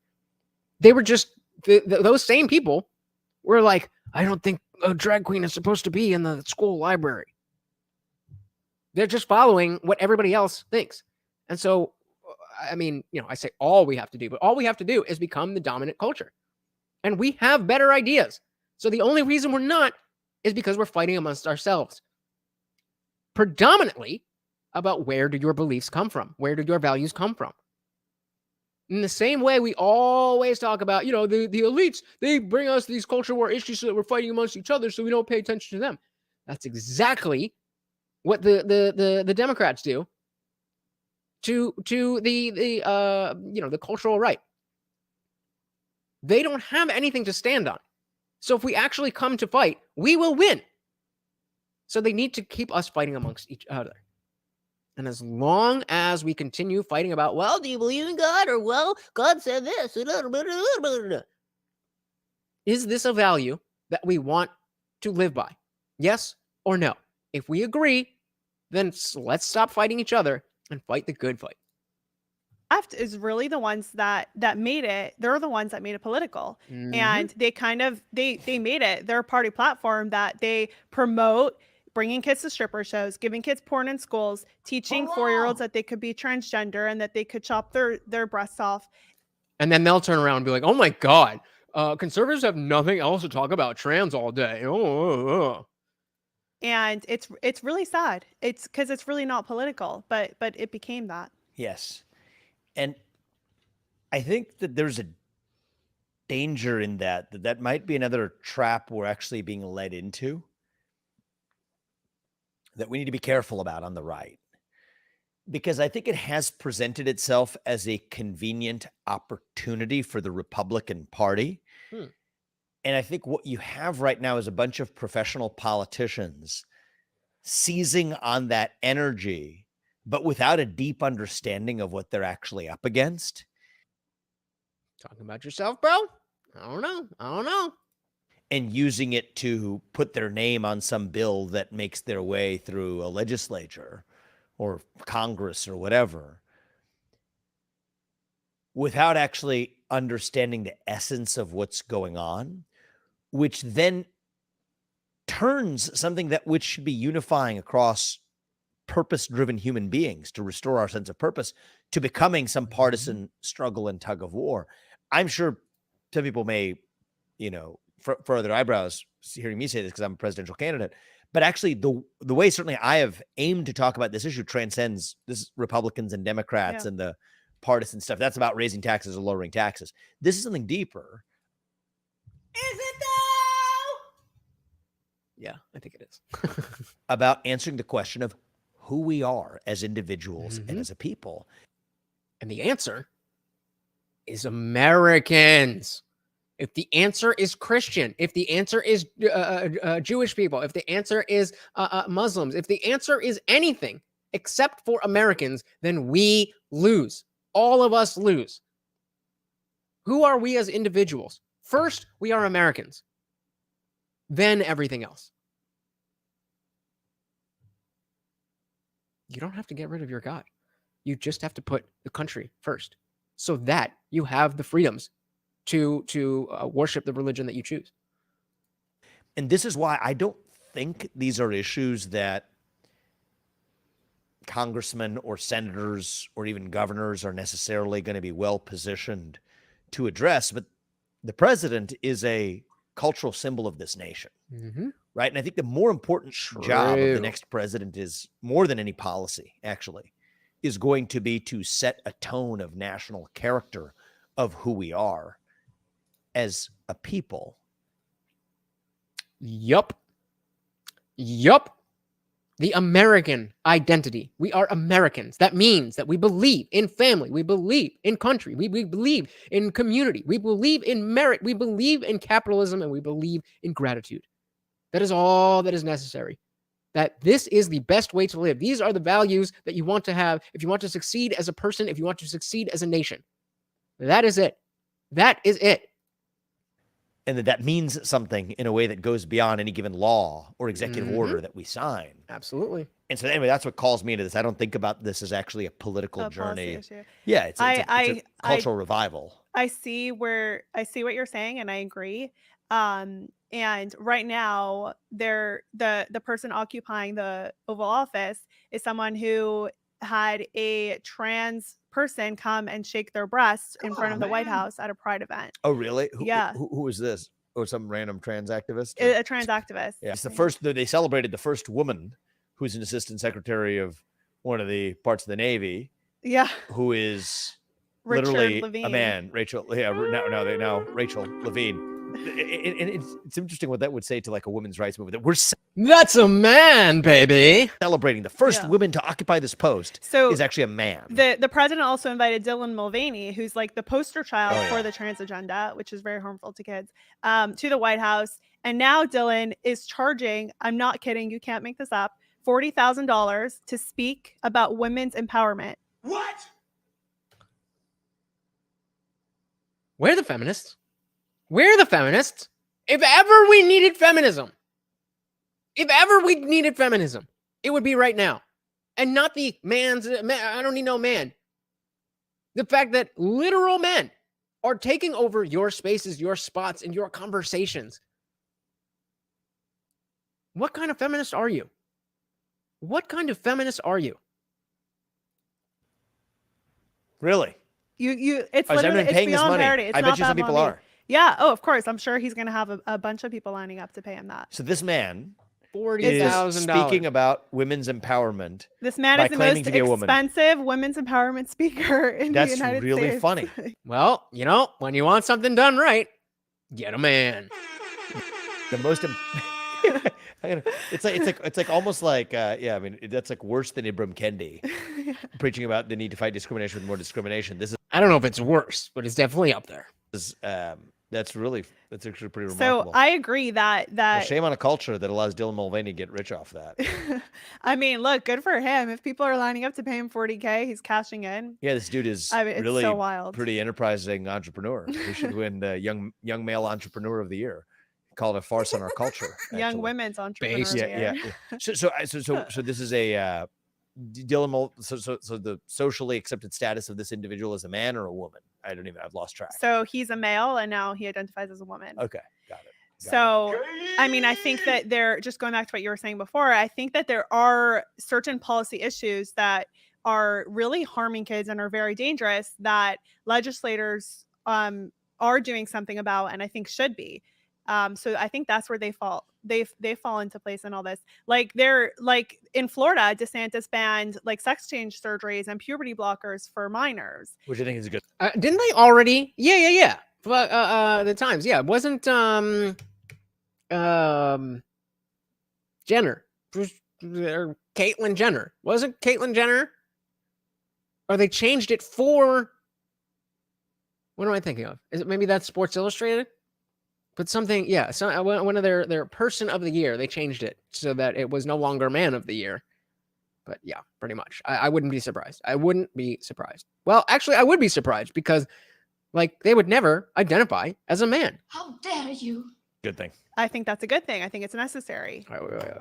They were just those same people were like, "I don't think a drag queen is supposed to be in the school library." They're just following what everybody else thinks. And so, I mean, I say all we have to do, but all we have to do is become the dominant culture. And we have better ideas. So the only reason we're not is because we're fighting amongst ourselves. Predominantly about where do your beliefs come from? Where do your values come from? In the same way we always talk about, the elites, they bring us these culture war issues so that we're fighting amongst each other so we don't pay attention to them. That's exactly what the Democrats do to the cultural right. They don't have anything to stand on. So if we actually come to fight, we will win. So they need to keep us fighting amongst each other. And as long as we continue fighting about, well, do you believe in God? Or, well, God said this. Is this a value that we want to live by? Yes or no? If we then let's stop fighting each other and fight the good fight. Left is really the ones that made it. They're the ones that made it political. And they kind of they made it their party platform that they promote bringing kids to stripper shows, giving kids porn in schools, teaching 4-year-olds that they could be transgender and that they could chop their breasts off. And then they'll turn around and be like, oh my God, conservatives have nothing else to talk about trans all day. And it's really sad. It's because it's really not political, but it became that. Yes. And I think that there's a danger in that might be another trap we're actually being led into that we need to be careful about on the right. Because I think it has presented itself as a convenient opportunity for the Republican Party. And I think what you have right now is a bunch of professional politicians seizing on that energy, but without a deep understanding of what they're actually up against. Talking about yourself, bro? I don't know. And using it to put their name on some bill that makes their way through a legislature or Congress or whatever, without actually understanding the essence of what's going on, which then turns something which should be unifying across purpose-driven human beings to restore our sense of purpose to becoming some partisan struggle and tug of war. I'm sure some people may, further their eyebrows hearing me say this because I'm a presidential candidate. But actually, the way certainly I have aimed to talk about this issue transcends this Republicans and Democrats and the partisan stuff. That's about raising taxes or lowering taxes. This is something deeper. Is it though? Yeah, I think it is. About answering the question of who we are as individuals and as a people. And the answer is Americans. If the answer is Christian, if the answer is Jewish people, if the answer is Muslims, if the answer is anything except for Americans, then we lose. All of us lose. Who are we as individuals? First, we are Americans. Then everything else. You don't have to get rid of your God. You just have to put the country first so that you have the freedoms to worship the religion that you choose. And this is why I don't think these are issues that congressmen or senators or even governors are necessarily going to be well positioned to address. But the president is a cultural symbol of this nation, right? And I think the more important job of the next president is, more than any policy, actually, is going to be to set a tone of national character of who we are as a people. Yup. The American identity. We are Americans. That means that we believe in family. We believe in country. We believe in community. We believe in merit. We believe in capitalism, and we believe in gratitude. That is all that is necessary. That this is the best way to live. These are the values that you want to have if you want to succeed as a person, if you want to succeed as a nation. That is it. That is it. And that means something in a way that goes beyond any given law or executive order that we sign. Absolutely. And so anyway, that's what calls me into this. I don't think about this as actually a political journey. Yeah, it's a cultural revival. I see what you're saying, and I agree. And right now, the person occupying the Oval Office is someone who had a trans person come and shake their breasts in front of the White House at a Pride event. Oh, really? Yeah. Who was this? Oh, some random trans activist? A trans activist. Yeah. It's the first, they celebrated the first woman who's an assistant secretary of one of the parts of the Navy. Yeah. Who is Richard literally Levine. A man. Rachel. Yeah. Now Rachel Levine. It's interesting what that would say to like a women's rights movement. That that's a man, baby. Celebrating the first woman to occupy this post is actually a man. The president also invited Dylan Mulvaney, who's like the poster child for the trans agenda, which is very harmful to kids, to the White House. And now Dylan is charging, I'm not kidding, you can't make this up, $40,000 to speak about women's empowerment. What? Where are the feminists? Where are the feminists? If ever we needed feminism, it would be right now. And not the I don't need no man. The fact that literal men are taking over your spaces, your spots, and your conversations. What kind of feminist are you? Really? It's Is literally everyone paying this beyond money? parody. It's I not bet you some Bad people Mommy. are. Yeah. Oh, of course. I'm sure he's going to have a bunch of people lining up to pay him that. So this man $40,000 speaking about women's empowerment. This man is the most expensive women's empowerment speaker in the United States. That's really funny. Well, when you want something done right, get a man. The most. It's like almost like I mean that's like worse than Ibram Kendi preaching about the need to fight discrimination with more discrimination. This is. I don't know if it's worse, but it's definitely up there. That's actually pretty remarkable. So I agree that well, shame on a culture that allows Dylan Mulvaney to get rich off that. I mean, look, good for him. If people are lining up to pay him $40K, he's cashing in. Yeah, this dude is really so wild. Pretty enterprising entrepreneur. He should win the young male entrepreneur of the year. Called a farce on our culture. Actually. Young women's entrepreneur. Yeah. So this is a Dylan. So the socially accepted status of this individual is a man or a woman? I've lost track. So he's a male and now he identifies as a woman. Okay, got it. I mean, I think that just going back to what you were saying before, I think that there are certain policy issues that are really harming kids and are very dangerous that legislators are doing something about, and I think should be. So I think that's where they fall into place in all this. Like they're like in Florida, DeSantis banned like sex change surgeries and puberty blockers for minors, which I think is a good. Didn't they already? Yeah. But the times, yeah, it wasn't Jenner or Caitlyn Jenner. Wasn't Caitlyn Jenner? Or they changed it for. What am I thinking of? Is it maybe that's Sports Illustrated? But something, yeah, one of their person of the year, they changed it so that it was no longer man of the year. But yeah, pretty much. I wouldn't be surprised. I wouldn't be surprised. Well, actually, I would be surprised because, like, they would never identify as a man. How dare you? Good thing. I think that's a good thing. I think it's necessary.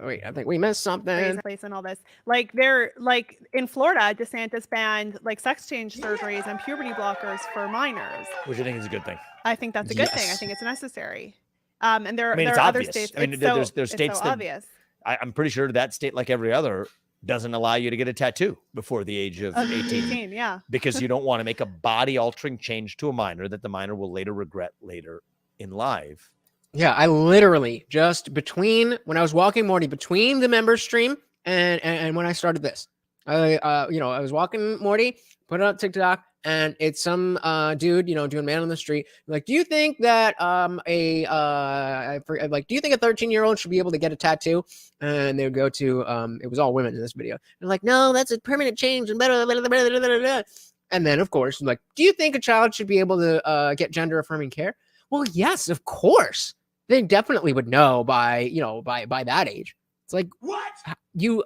Wait, I think we missed something. Place and all this. Like they're like in Florida, DeSantis banned like sex change surgeries and puberty blockers for minors, which I think is a good thing. I think that's a good thing. I think it's necessary. And there are other obvious. states. I mean, there's states so that obvious. I'm pretty sure that state, like every other, doesn't allow you to get a tattoo before the age of 18. Yeah. Because you don't want to make a body-altering change to a minor that the minor will later regret later in life. Yeah, I literally just when I was walking Morty between the member stream and when I started this, I was walking Morty, put it on TikTok, and it's some dude, doing man on the street. Like, do you think that do you think a 13-year-old should be able to get a tattoo? And they would go to it was all women in this video. They're like, no, that's a permanent change and blah, blah, blah, blah, blah, blah, blah. And then of course, like, do you think a child should be able to get gender affirming care? Well, yes, of course. They definitely would know by that age. It's like, What? You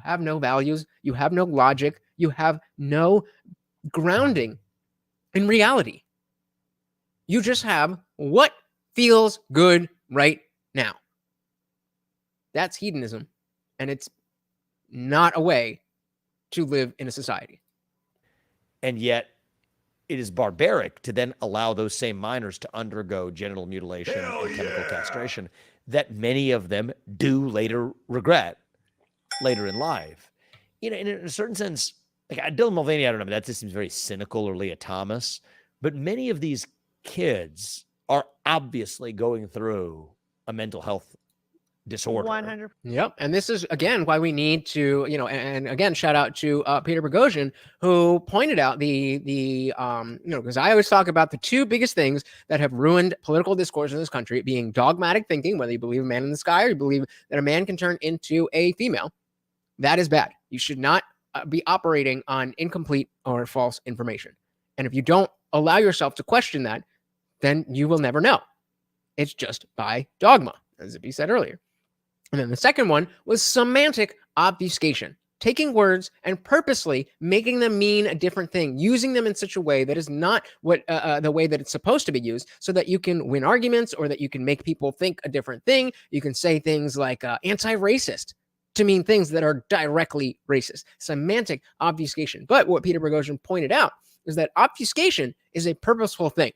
have no values, you have no logic, you have no grounding in reality. You just have what feels good right now. That's hedonism, and it's not a way to live in a society. And yet it is barbaric to then allow those same minors to undergo genital mutilation and chemical castration that many of them do later regret later in life. In a certain sense, like Dylan Mulvaney, I don't know, that just seems very cynical, or Leah Thomas, but many of these kids are obviously going through a mental health disorder. 100%. Yep. And this is, again, why we need to, and again, shout out to Peter Boghossian, who pointed out because I always talk about the two biggest things that have ruined political discourse in this country being dogmatic thinking, whether you believe a man in the sky or you believe that a man can turn into a female. That is bad. You should not be operating on incomplete or false information. And if you don't allow yourself to question that, then you will never know. It's just by dogma, as Zippy said earlier. And then the second one was semantic obfuscation, taking words and purposely making them mean a different thing, using them in such a way that is not what the way that it's supposed to be used, so that you can win arguments or that you can make people think a different thing. You can say things like anti-racist to mean things that are directly racist. Semantic obfuscation. But what Peter Boghossian pointed out is that obfuscation is a purposeful thing.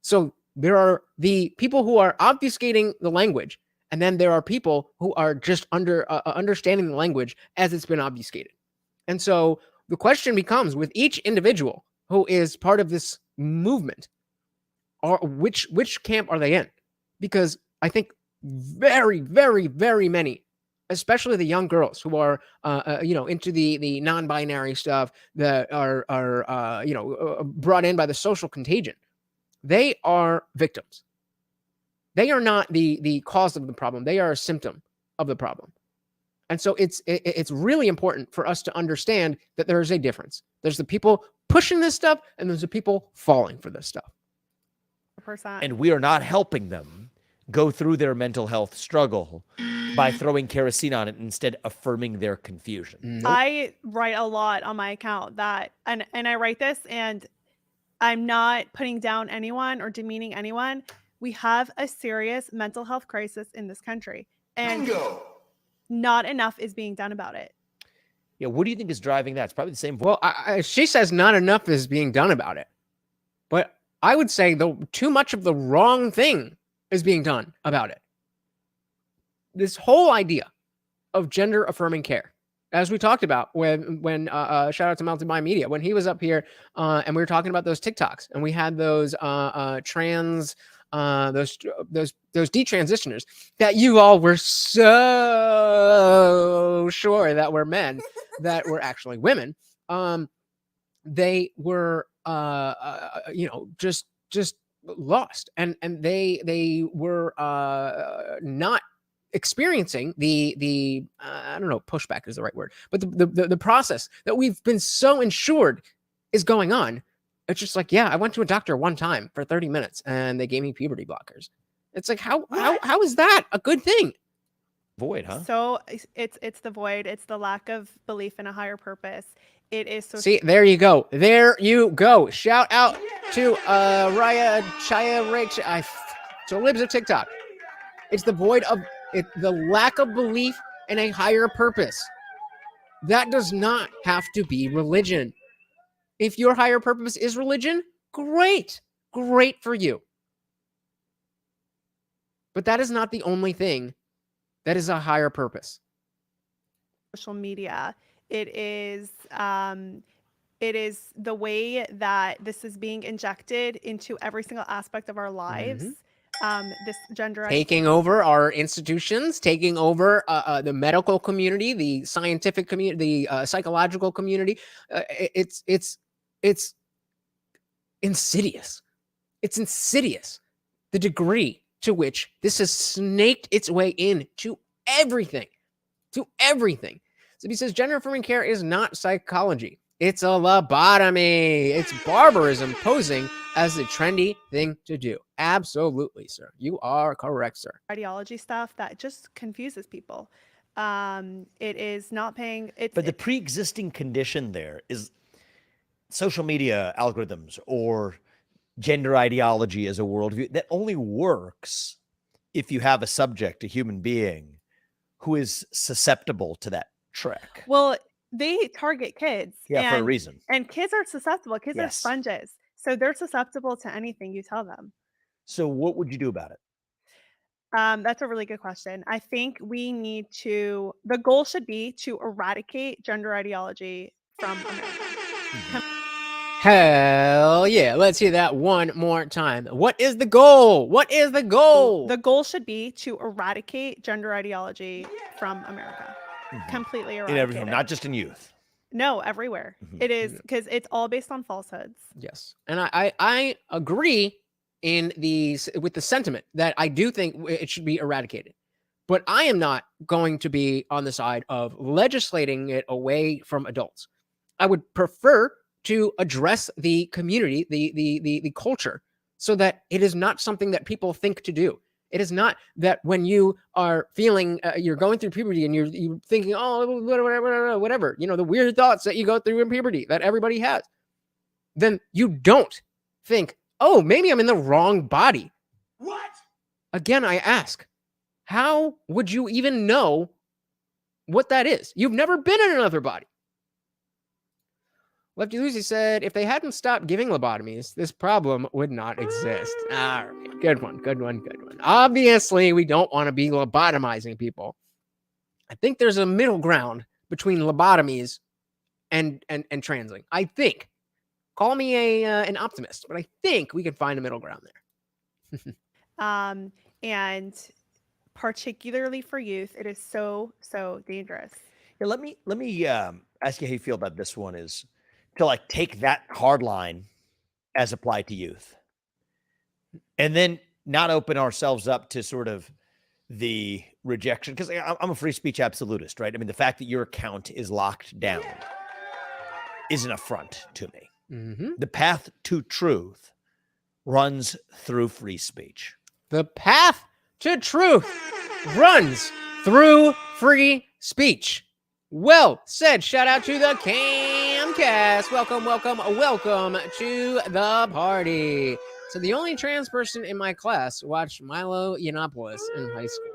So there are the people who are obfuscating the language, and then there are people who are just understanding the language as it's been obfuscated. And so the question becomes, with each individual who is part of this movement, which camp are they in? Because I think very, very, very many, especially the young girls who are, into the non-binary stuff that are brought in by the social contagion, they are victims. They are not the cause of the problem. They are a symptom of the problem. And so it's really important for us to understand that there is a difference. There's the people pushing this stuff, and there's the people falling for this stuff. 100%. And we are not helping them go through their mental health struggle by throwing kerosene on it, instead affirming their confusion. Nope. I write a lot on my account and I write this, and I'm not putting down anyone or demeaning anyone. We have a serious mental health crisis in this country, and not enough is being done about it. Yeah, what do you think is driving that? It's probably the same. Well, she says not enough is being done about it. But I would say too much of the wrong thing is being done about it. This whole idea of gender affirming care as we talked about when shout out to Melted by Media, when he was up here and we were talking about those TikToks, and we had those trans those detransitioners that you all were so sure that were men that were actually women. They were just lost, and they were not experiencing the I don't know, pushback is the right word, but the process that we've been so ensured is going on. It's just like, yeah, I went to a doctor one time for 30 minutes and they gave me puberty blockers. It's like, how is that a good thing? Void, huh? So it's the void. It's the lack of belief in a higher purpose. It is so. See, there you go. There you go. Shout out to Raya Chaya Rach. So Libs of TikTok. It's the void of it, the lack of belief in a higher purpose. That does not have to be religion. If your higher purpose is religion, great for you. But that is not the only thing that is a higher purpose. Social media. It is the way that this is being injected into every single aspect of our lives. This gender taking over our institutions, taking over the medical community, the scientific community, the psychological community. It's insidious. It's insidious, the degree to which this has snaked its way into everything. So he says gender affirming care is not psychology. It's a lobotomy. It's barbarism posing as the trendy thing to do. Absolutely, sir. You are correct, sir. Ideology stuff that just confuses people. It is not paying. But the pre-existing condition there is social media algorithms or gender ideology as a worldview that only works if you have a subject, a human being, who is susceptible to that trick. Well, they target kids. Yeah, for a reason. And kids are susceptible. Kids are sponges. So they're susceptible to anything you tell them. So what would you do about it? That's a really good question. I think we need to, the goal should be to eradicate gender ideology from America. Hell yeah. Let's hear that one more time. What is the goal? What is the goal? The goal should be to eradicate gender ideology from America. Completely eradicate in everything, not just in youth. No, everywhere. It is, because it's all based on falsehoods. Yes. And I agree with the sentiment that I do think it should be eradicated. But I am not going to be on the side of legislating it away from adults. I would prefer to address the community, the culture, so that it is not something that people think to do. It is not that when you are feeling, you're going through puberty and you're thinking, oh, whatever, the weird thoughts that you go through in puberty that everybody has, then you don't think, oh, maybe I'm in the wrong body. What? Again, I ask, how would you even know what that is? You've never been in another body. Lefty Lucy said, if they hadn't stopped giving lobotomies, this problem would not exist. All right, good one. Obviously, we don't want to be lobotomizing people. I think there's a middle ground between lobotomies and transing. I think. Call me an optimist, but I think we can find a middle ground there. And particularly for youth, it is so dangerous. Yeah, let me ask you how you feel about this one. Is to take that hard line as applied to youth, and then not open ourselves up to sort of the rejection, because I'm a free speech absolutist, right? I mean, the fact that your account is locked down is an affront to me. The path to truth runs through free speech. The path to truth runs through free speech. Well said. Shout out to the Camcast. Welcome to the party. So the only trans person in my class watched Milo Yiannopoulos in high school.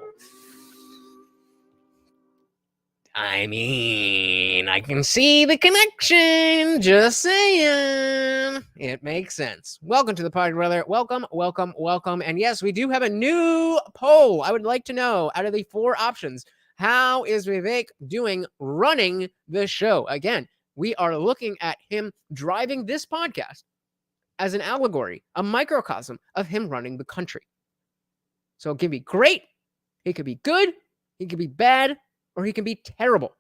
I mean, I can see the connection. Just saying. It makes sense. Welcome to the party, brother. Welcome. And yes, we do have a new poll. I would like to know, out of the 4 options, How is Vivek doing running the show? Again, we are looking at him driving this podcast as an allegory, a microcosm of him running the country. So it can be great, he could be good, he could be bad, or he can be terrible.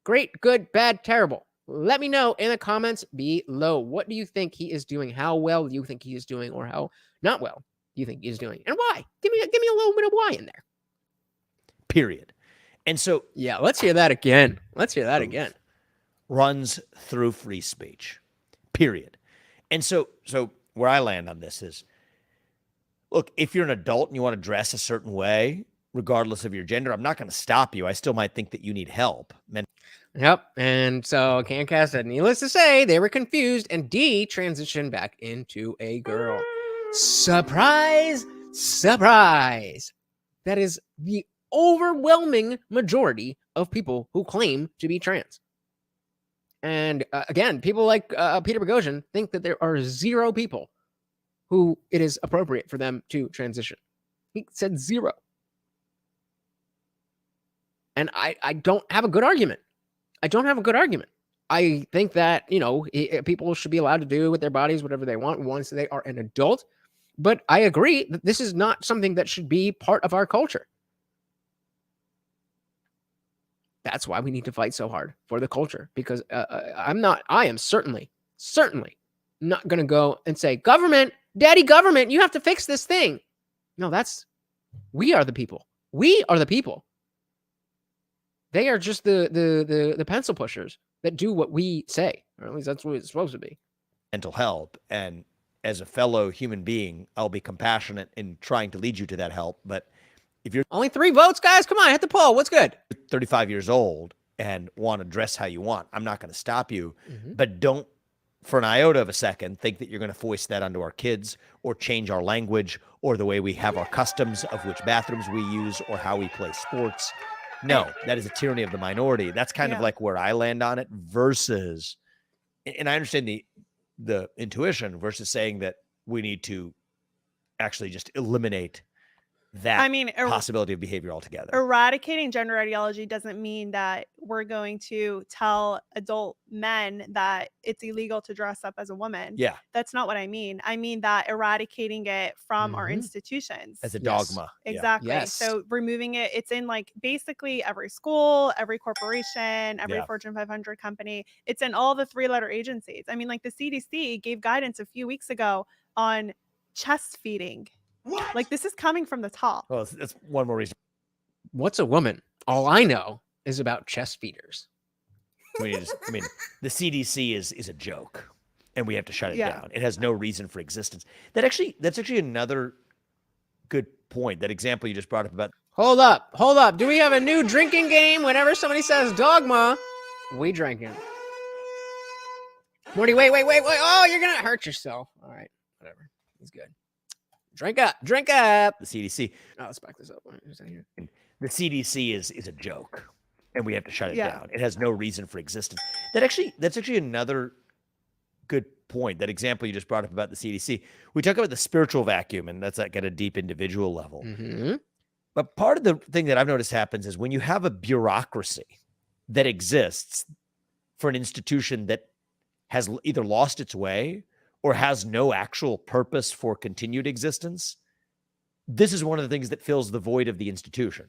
Great, good, bad, terrible. Let me know in the comments below. What do you think he is doing? How well do you think he is doing, or how not well do you think he is doing, and why? Give me a little bit of why in there. Period. And so, yeah, let's hear that again. Let's hear that again. Runs through free speech. Period. And so where I land on this is, look, if you're an adult and you want to dress a certain way, regardless of your gender, I'm not going to stop you. I still might think that you need help. Yep. And so CanCast said, needless to say, they were confused and D transitioned back into a girl. Surprise, surprise. That is the overwhelming majority of people who claim to be trans. And again, people like Peter Boghossian think that there are 0 people who it is appropriate for them to transition. He said 0. And I don't have a good argument. I don't have a good argument. I think that, people should be allowed to do with their bodies whatever they want once they are an adult. But I agree that this is not something that should be part of our culture. That's why we need to fight so hard for the culture, because I am certainly not going to go and say, government, daddy government, you have to fix this thing. No, we are the people. We are the people. They are just the pencil pushers that do what we say, or at least that's what it's supposed to be. Mental help. And as a fellow human being, I'll be compassionate in trying to lead you to that help. But if you're only 3 votes, guys, come on, hit the poll. What's good? 35 years old and want to dress how you want, I'm not going to stop you. But don't, for an iota of a second, think that you're going to foist that onto our kids or change our language or the way we have our customs of which bathrooms we use or how we play sports. No, that is a tyranny of the minority. That's kind of like where I land on it versus, and I understand the intuition versus saying that we need to actually just eliminate that possibility of behavior altogether. Eradicating gender ideology doesn't mean that we're going to tell adult men that it's illegal to dress up as a woman. Yeah. That's not what I mean. I mean that eradicating it from our institutions. As a dogma. Exactly. Yes. So removing it, it's in like basically every school, every corporation, every Fortune 500 company. It's in all the 3-letter agencies. I mean, like the CDC gave guidance a few weeks ago on chest feeding. What? Like this is coming from the top. Well, that's one more reason. What's a woman? All I know is about chest feeders. I mean, the CDC is a joke, and we have to shut it down. It has no reason for existence. That's actually another good point. That example you just brought up about. Hold up. Do we have a new drinking game? Whenever somebody says dogma, we drinking. Morty, wait. Oh, you're gonna hurt yourself. All right, whatever. He's good. Drink up. The CDC. Oh, let's back this up. The CDC is a joke, and we have to shut it down. It has no reason for existence. That's actually another good point. That example you just brought up about the CDC. We talk about the spiritual vacuum, and that's like at a deep individual level. But part of the thing that I've noticed happens is when you have a bureaucracy that exists for an institution that has either lost its way or has no actual purpose for continued existence, this is one of the things that fills the void of the institution,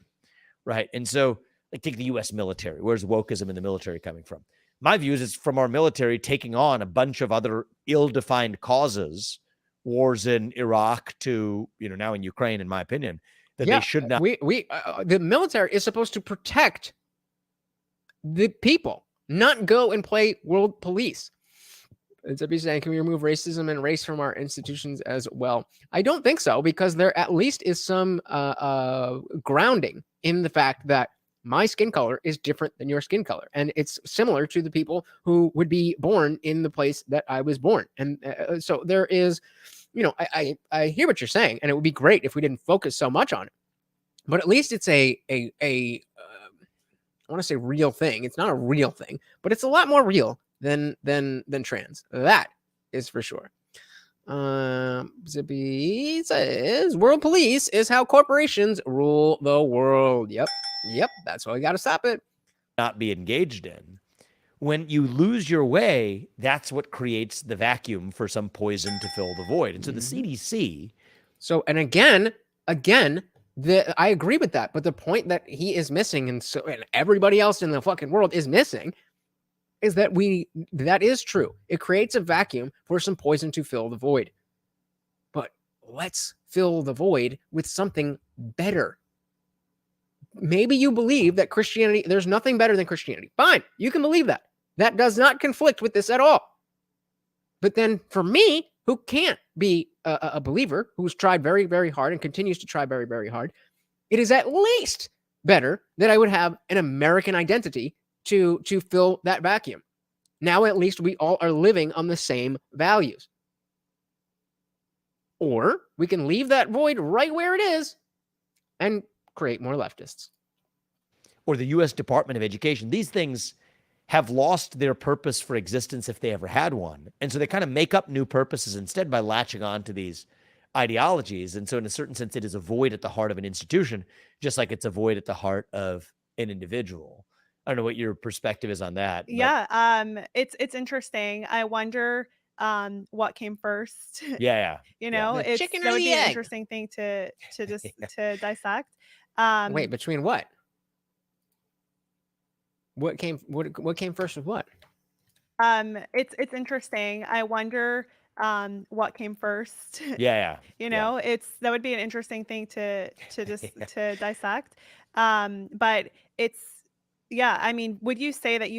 right? And so, like, take the U.S. military. Where's wokeism in the military coming from? My view is it's from our military taking on a bunch of other ill-defined causes, wars in Iraq to, now in Ukraine, in my opinion, that they should not. The military is supposed to protect the people, not go and play world police. It's a saying, can we remove racism and race from our institutions as well? I don't think so, because there at least is some grounding in the fact that my skin color is different than your skin color. And it's similar to the people who would be born in the place that I was born. And so there is, I hear what you're saying, and it would be great if we didn't focus so much on it. But at least it's I want to say real thing. It's not a real thing, but it's a lot more real than trans. That is for sure. Zippy says world police is how corporations rule the world. Yep. Yep, that's why we got to stop it. Not be engaged in. When you lose your way, that's what creates the vacuum for some poison to fill the void. And so the CDC. So, and again, I agree with that. But the point that he is missing, and everybody else in the fucking world is missing, is that that is true. It creates a vacuum for some poison to fill the void. But let's fill the void with something better. Maybe you believe that Christianity, there's nothing better than Christianity. Fine, you can believe that. That does not conflict with this at all. But then for me, who can't be a believer, who's tried very, very hard and continues to try very, very hard, it is at least better that I would have an American identity to fill that vacuum. Now at least we all are living on the same values. Or we can leave that void right where it is and create more leftists. Or the U.S. Department of Education. These things have lost their purpose for existence if they ever had one. And so they kind of make up new purposes instead by latching on to these ideologies. And so in a certain sense, it is a void at the heart of an institution, just like it's a void at the heart of an individual. I don't know what your perspective is on that. Yeah, it's interesting. I wonder what came first. Yeah. You know, The chicken or that would the be an egg? interesting thing to just to dissect. Wait, between what? What came first with what? It's interesting. I wonder what came first. Yeah. You know, that would be an interesting thing to just to dissect. But I mean, would you say that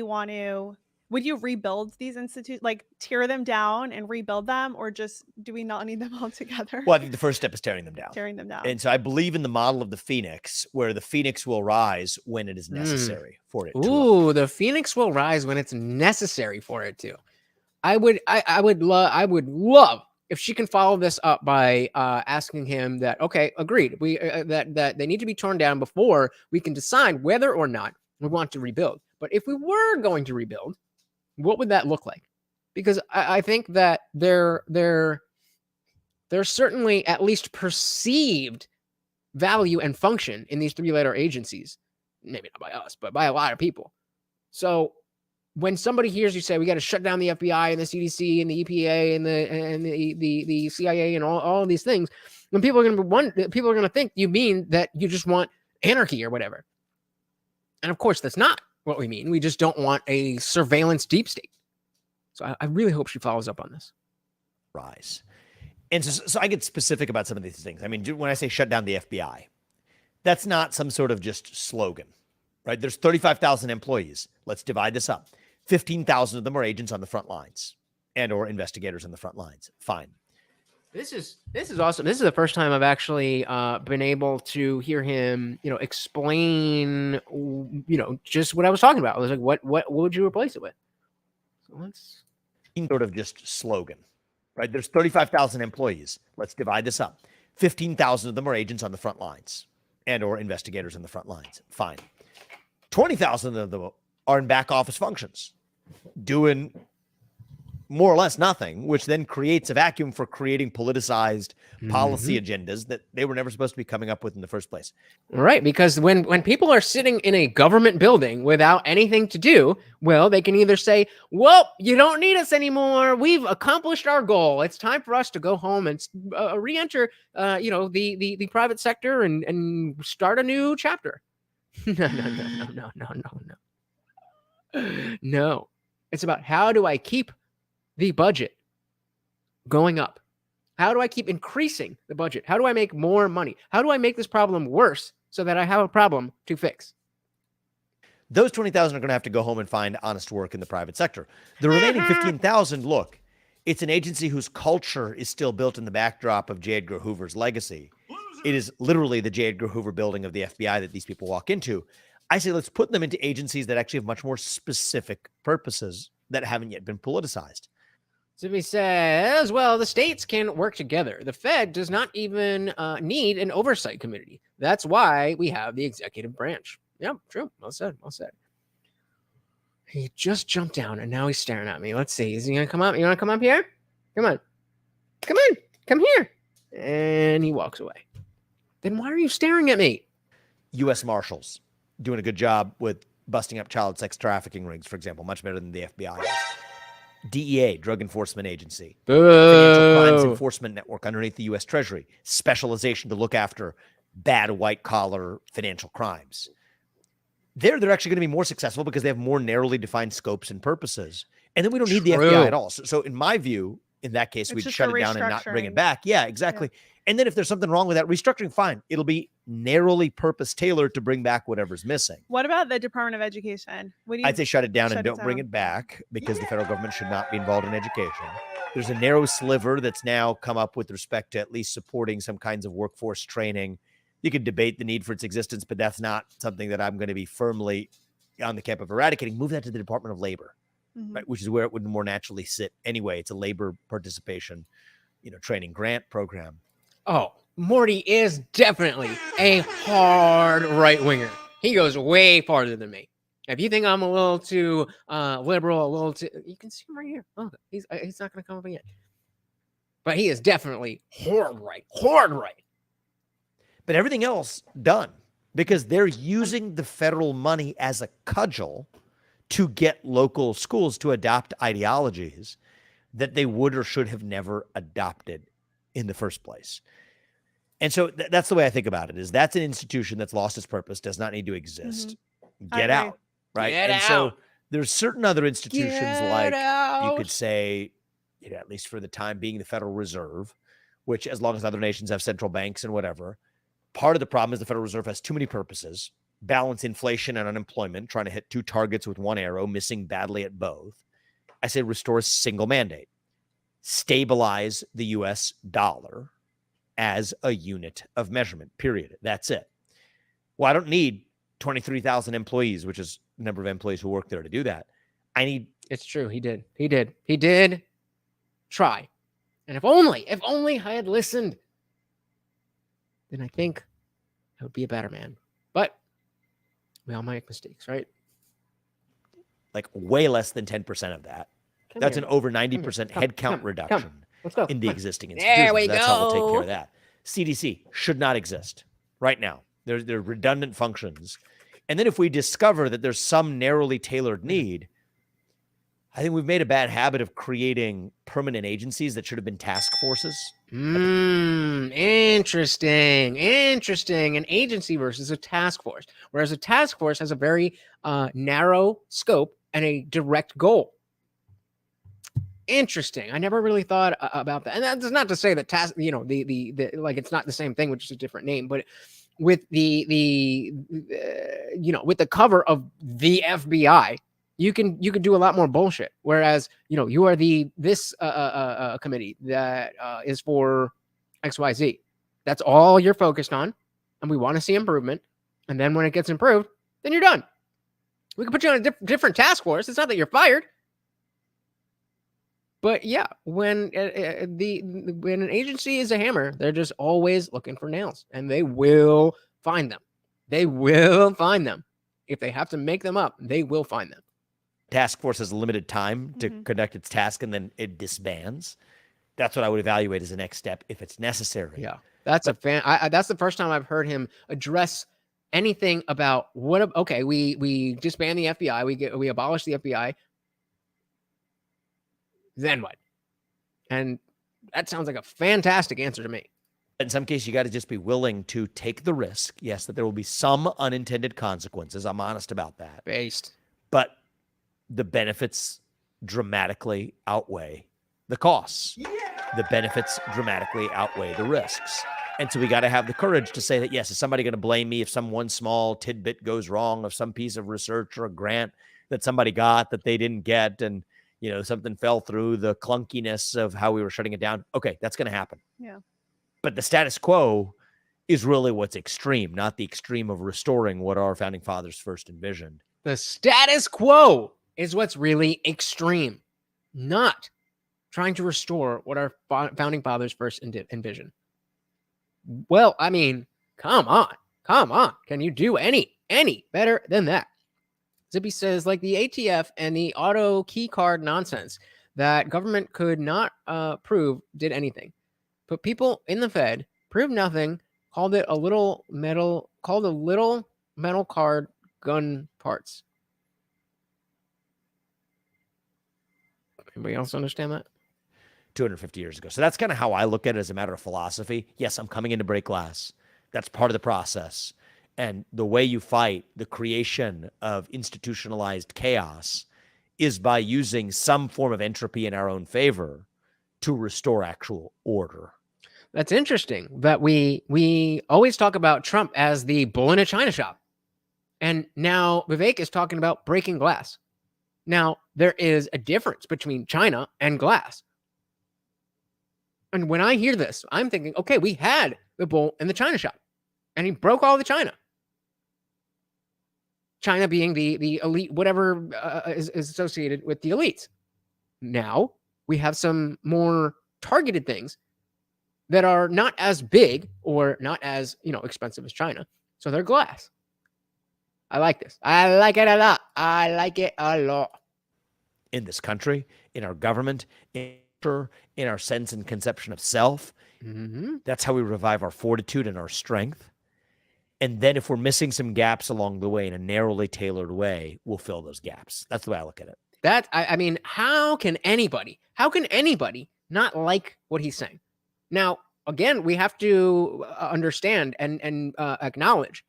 would you rebuild these institutes, like tear them down and rebuild them, or just do we not need them all together? Well, I think the first step is tearing them down. Tearing them down. And so I believe in the model of the phoenix, where the phoenix will rise when it is necessary for it to. Ooh, the phoenix will rise when it's necessary for it to. I would love if she can follow this up by asking him that, okay, agreed, we that they need to be torn down before we can decide whether or not we want to rebuild. But if we were going to rebuild, what would that look like? Because I think that there's certainly at least perceived value and function in these three-letter agencies. Maybe not by us, but by a lot of people. So when somebody hears you say we got to shut down the FBI and the CDC and the EPA and the CIA and all of these things, when people are going to think you mean that you just want anarchy or whatever. And of course, that's not what we mean. We just don't want a surveillance deep state. So I really hope she follows up on this. Rise. And so I get specific about some of these things. I mean, when I say shut down the FBI, that's not some sort of just slogan, right? There's 35,000 employees. Let's divide this up. 15,000 of them are agents on the front lines and or investigators on the front lines. Fine. This is awesome. This is the first time I've actually been able to hear him, explain, just what I was talking about. I was like, what would you replace it with? So let's sort of just slogan, right? There's 35,000 employees. Let's divide this up. 15,000 of them are agents on the front lines and or investigators on the front lines. Fine. 20,000 of them are in back office functions doing more or less nothing, which then creates a vacuum for creating politicized policy agendas that they were never supposed to be coming up with in the first place. Right, because when people are sitting in a government building without anything to do, well, they can either say, well, you don't need us anymore. We've accomplished our goal. It's time for us to go home and re-enter, the private sector and start a new chapter. No. No, it's about how do I keep the budget going up? How do I keep increasing the budget? How do I make more money? How do I make this problem worse so that I have a problem to fix? Those 20,000 are going to have to go home and find honest work in the private sector. The remaining 15,000, look, it's an agency whose culture is still built in the backdrop of J. Edgar Hoover's legacy. It is literally the J. Edgar Hoover building of the FBI that these people walk into. I say let's put them into agencies that actually have much more specific purposes that haven't yet been politicized. Zippy says, well, the states can work together. The Fed does not even need an oversight committee. That's why we have the executive branch. Yep, true. Well said. He just jumped down and now he's staring at me. Let's see. Is he going to come up? You want to come up here? Come on. Come here. And he walks away. Then why are you staring at me? U.S. Marshals. doing a good job with busting up child sex trafficking rings, for example, much better than the FBI is. DEA, Drug Enforcement Agency, Financial Crimes Enforcement Network underneath the U.S. Treasury, specialization to look after bad white-collar financial crimes. They're actually going to be more successful because they have more narrowly defined scopes and purposes. And then we don't need the FBI at all. So in my view, in that case, we'd shut it down and not bring it back. Yeah, exactly. Yeah. And then if there's something wrong with that restructuring, fine. It'll be narrowly purpose-tailored to bring back whatever's missing. What about the Department of Education? I'd say shut it down and don't bring it back because the federal government should not be involved in education. There's a narrow sliver that's now come up with respect to at least supporting some kinds of workforce training. You could debate the need for its existence, but that's not something that I'm going to be firmly on the camp of eradicating. Move that to the Department of Labor, right, which is where it would more naturally sit anyway. It's a labor participation, training grant program. Oh, Morty is definitely a hard right-winger. He goes way farther than me. If you think I'm a little too liberal, a little too, you can see him right here. Oh, he's not going to come up yet. But he is definitely hard right. But everything else done because they're using the federal money as a cudgel to get local schools to adopt ideologies that they would or should have never adopted in the first place. And so that's the way I think about it, is that's an institution that's lost its purpose, does not need to exist. Get out, right? Get out. So there's certain other institutions you could say, at least for the time being, the Federal Reserve, which as long as other nations have central banks and whatever, part of the problem is the Federal Reserve has too many purposes, balance inflation and unemployment, trying to hit two targets with one arrow, missing badly at both. I say restore a single mandate. Stabilize the U.S. dollar as a unit of measurement, period. That's it. Well, I don't need 23,000 employees, which is the number of employees who work there, to do that. It's true. He did try. And if only I had listened, then I think I would be a better man. But we all make mistakes, right? Like way less than 10% of that. That's an over 90% headcount reduction in the existing institutions. There we That's go. how we'll take care of that. CDC should not exist right now. They're redundant functions. And then if we discover that there's some narrowly tailored need, I think we've made a bad habit of creating permanent agencies that should have been task forces. Interesting. An agency versus a task force. Whereas a task force has a very narrow scope and a direct goal. Interesting. I never really thought about that. And that's not to say that task, the like it's not the same thing, which is a different name, but with the with the cover of the FBI, you can do a lot more bullshit. Whereas, you are this committee that is for XYZ. That's all you're focused on. And we want to see improvement. And then when it gets improved, then you're done. We can put you on a different task force. It's not that you're fired. But yeah, when an agency is a hammer, they're just always looking for nails, and they will find them. If they have to make them up, they will find them. Task force has a limited time to conduct its task, and then it disbands. That's what I would evaluate as the next step if it's necessary. Yeah, that's that's the first time I've heard him address anything about we disband the FBI, we abolish the FBI. Then what? And that sounds like a fantastic answer to me. In some cases, you got to just be willing to take the risk. Yes, that there will be some unintended consequences. I'm honest about that. But the benefits dramatically outweigh the costs. Yeah. The benefits dramatically outweigh the risks. And so we got to have the courage to say that, yes, is somebody going to blame me if some one small tidbit goes wrong, of some piece of research or a grant that somebody got that they didn't get, and something fell through the clunkiness of how we were shutting it down. Okay, that's going to happen. Yeah. But the status quo is really what's extreme, not the extreme of restoring what our founding fathers first envisioned. The status quo is what's really extreme, not trying to restore what our founding fathers first envisioned. Well, I mean, come on. Can you do any better than that? Zippy says, like the ATF and the auto key card nonsense that government could not prove did anything. Put people in the Fed, proved nothing, called a little metal card gun parts. Anybody else understand that? 250 years ago. So that's kind of how I look at it as a matter of philosophy. Yes, I'm coming in to break glass. That's part of the process. And the way you fight the creation of institutionalized chaos is by using some form of entropy in our own favor to restore actual order. That's interesting that we always talk about Trump as the bull in a china shop. And now Vivek is talking about breaking glass. Now, there is a difference between China and glass. And when I hear this, I'm thinking, okay, we had the bull in the china shop, and he broke all the china. China being the elite, whatever is associated with the elites. Now, we have some more targeted things that are not as big or not as, expensive as China. So they're glass. I like this. I like it a lot. I like it a lot. In this country, in our government, in our sense and conception of self. Mm-hmm. That's how we revive our fortitude and our strength. And then if we're missing some gaps along the way in a narrowly tailored way, we'll fill those gaps. That's the way I look at it. I mean, how can anybody not like what he's saying? Now, again, we have to understand and acknowledge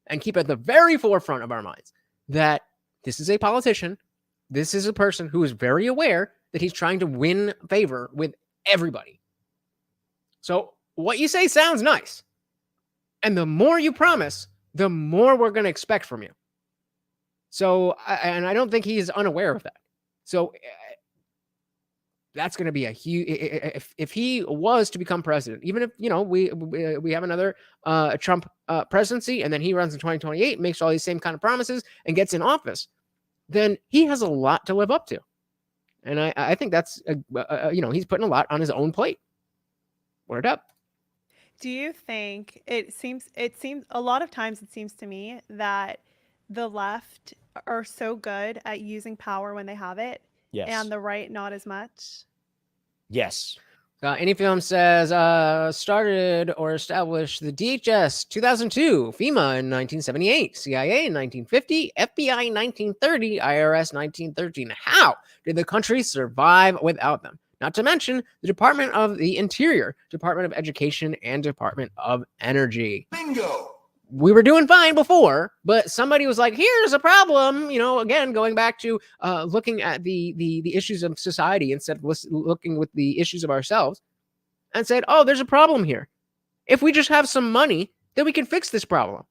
and keep at the very forefront of our minds that this is a politician. This is a person who is very aware that he's trying to win favor with everybody. So what you say sounds nice. And the more you promise, the more we're going to expect from you. So, and I don't think he is unaware of that. So that's going to be a huge, if he was to become president, even if, we have another Trump presidency, and then he runs in 2028, makes all these same kind of promises and gets in office, then he has a lot to live up to. And I think that's, he's putting a lot on his own plate. Word up. Do you think it seems a lot of times it seems to me that the left are so good at using power when they have it, Yes. and the right not as much? Yes. Any film says started or established the DHS 2002, FEMA in 1978, CIA in 1950, FBI in 1930, IRS 1913. How did the country survive without them? Not to mention the Department of the Interior, Department of Education, and Department of Energy. Bingo! We were doing fine before, but somebody was like, here's a problem. Again, going back to looking at the issues of society instead of looking with the issues of ourselves, and said, oh, there's a problem here. If we just have some money, then we can fix this problem.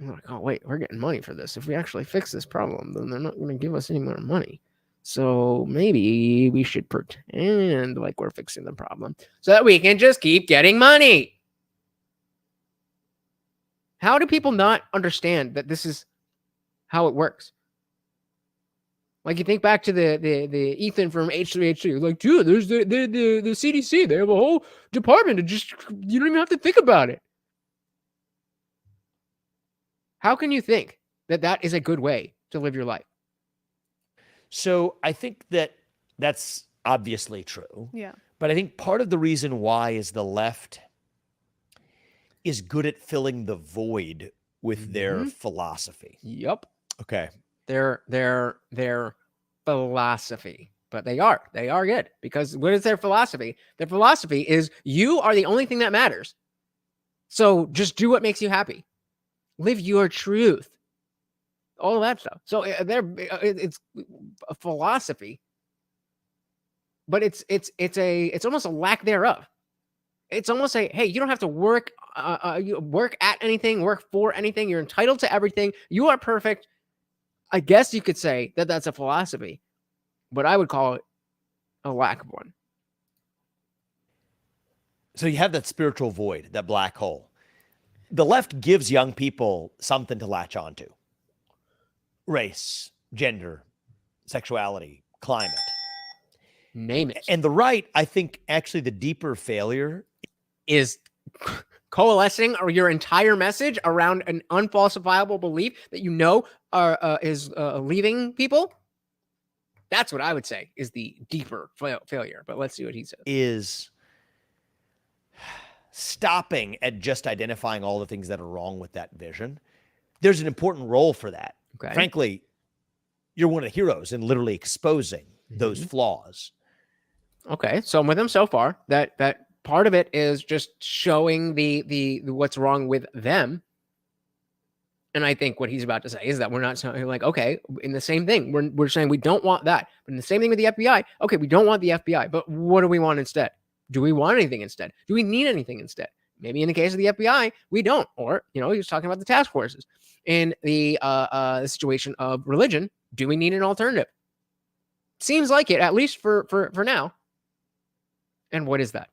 I'm like, oh, wait, we're getting money for this. If we actually fix this problem, then they're not going to give us any more money. So maybe we should pretend like we're fixing the problem so that we can just keep getting money. How do people not understand that this is how it works? Like, you think back to the Ethan from H3H3, like, dude, there's the CDC. They have a whole department to just, you don't even have to think about it. How can you think that that is a good way to live your life? So I think that that's obviously true. Yeah. But I think part of the reason why is the left is good at filling the void with their philosophy. Yep. Okay. Their philosophy. But they are good, because what is their philosophy? Their philosophy is you are the only thing that matters. So just do what makes you happy. Live your truth. All of that stuff. So it's a philosophy, but it's almost a lack thereof. It's almost a, hey, you don't have to work at anything, work for anything. You're entitled to everything. You are perfect. I guess you could say that that's a philosophy, but I would call it a lack of one. So you have that spiritual void, that black hole. The left gives young people something to latch onto. Race, gender, sexuality, climate. Name it. And the right, I think, actually the deeper failure is coalescing or your entire message around an unfalsifiable belief that is leaving people. That's what I would say is the deeper failure. But let's see what he says. Is stopping at just identifying all the things that are wrong with that vision there's an important role for that. Okay. Frankly, you're one of the heroes in literally exposing those flaws. Okay, so I'm with him so far. That part of it is just showing the what's wrong with them. And I think what he's about to say is that we're not saying like, okay, in the same thing, we're saying we don't want that. But in the same thing with the FBI, okay, we don't want the FBI, but what do we want instead? Do we want anything instead? Do we need anything instead? Maybe in the case of the FBI, we don't. Or, he was talking about the task forces. In the situation of religion, do we need an alternative? Seems like it, at least for now. And what is that?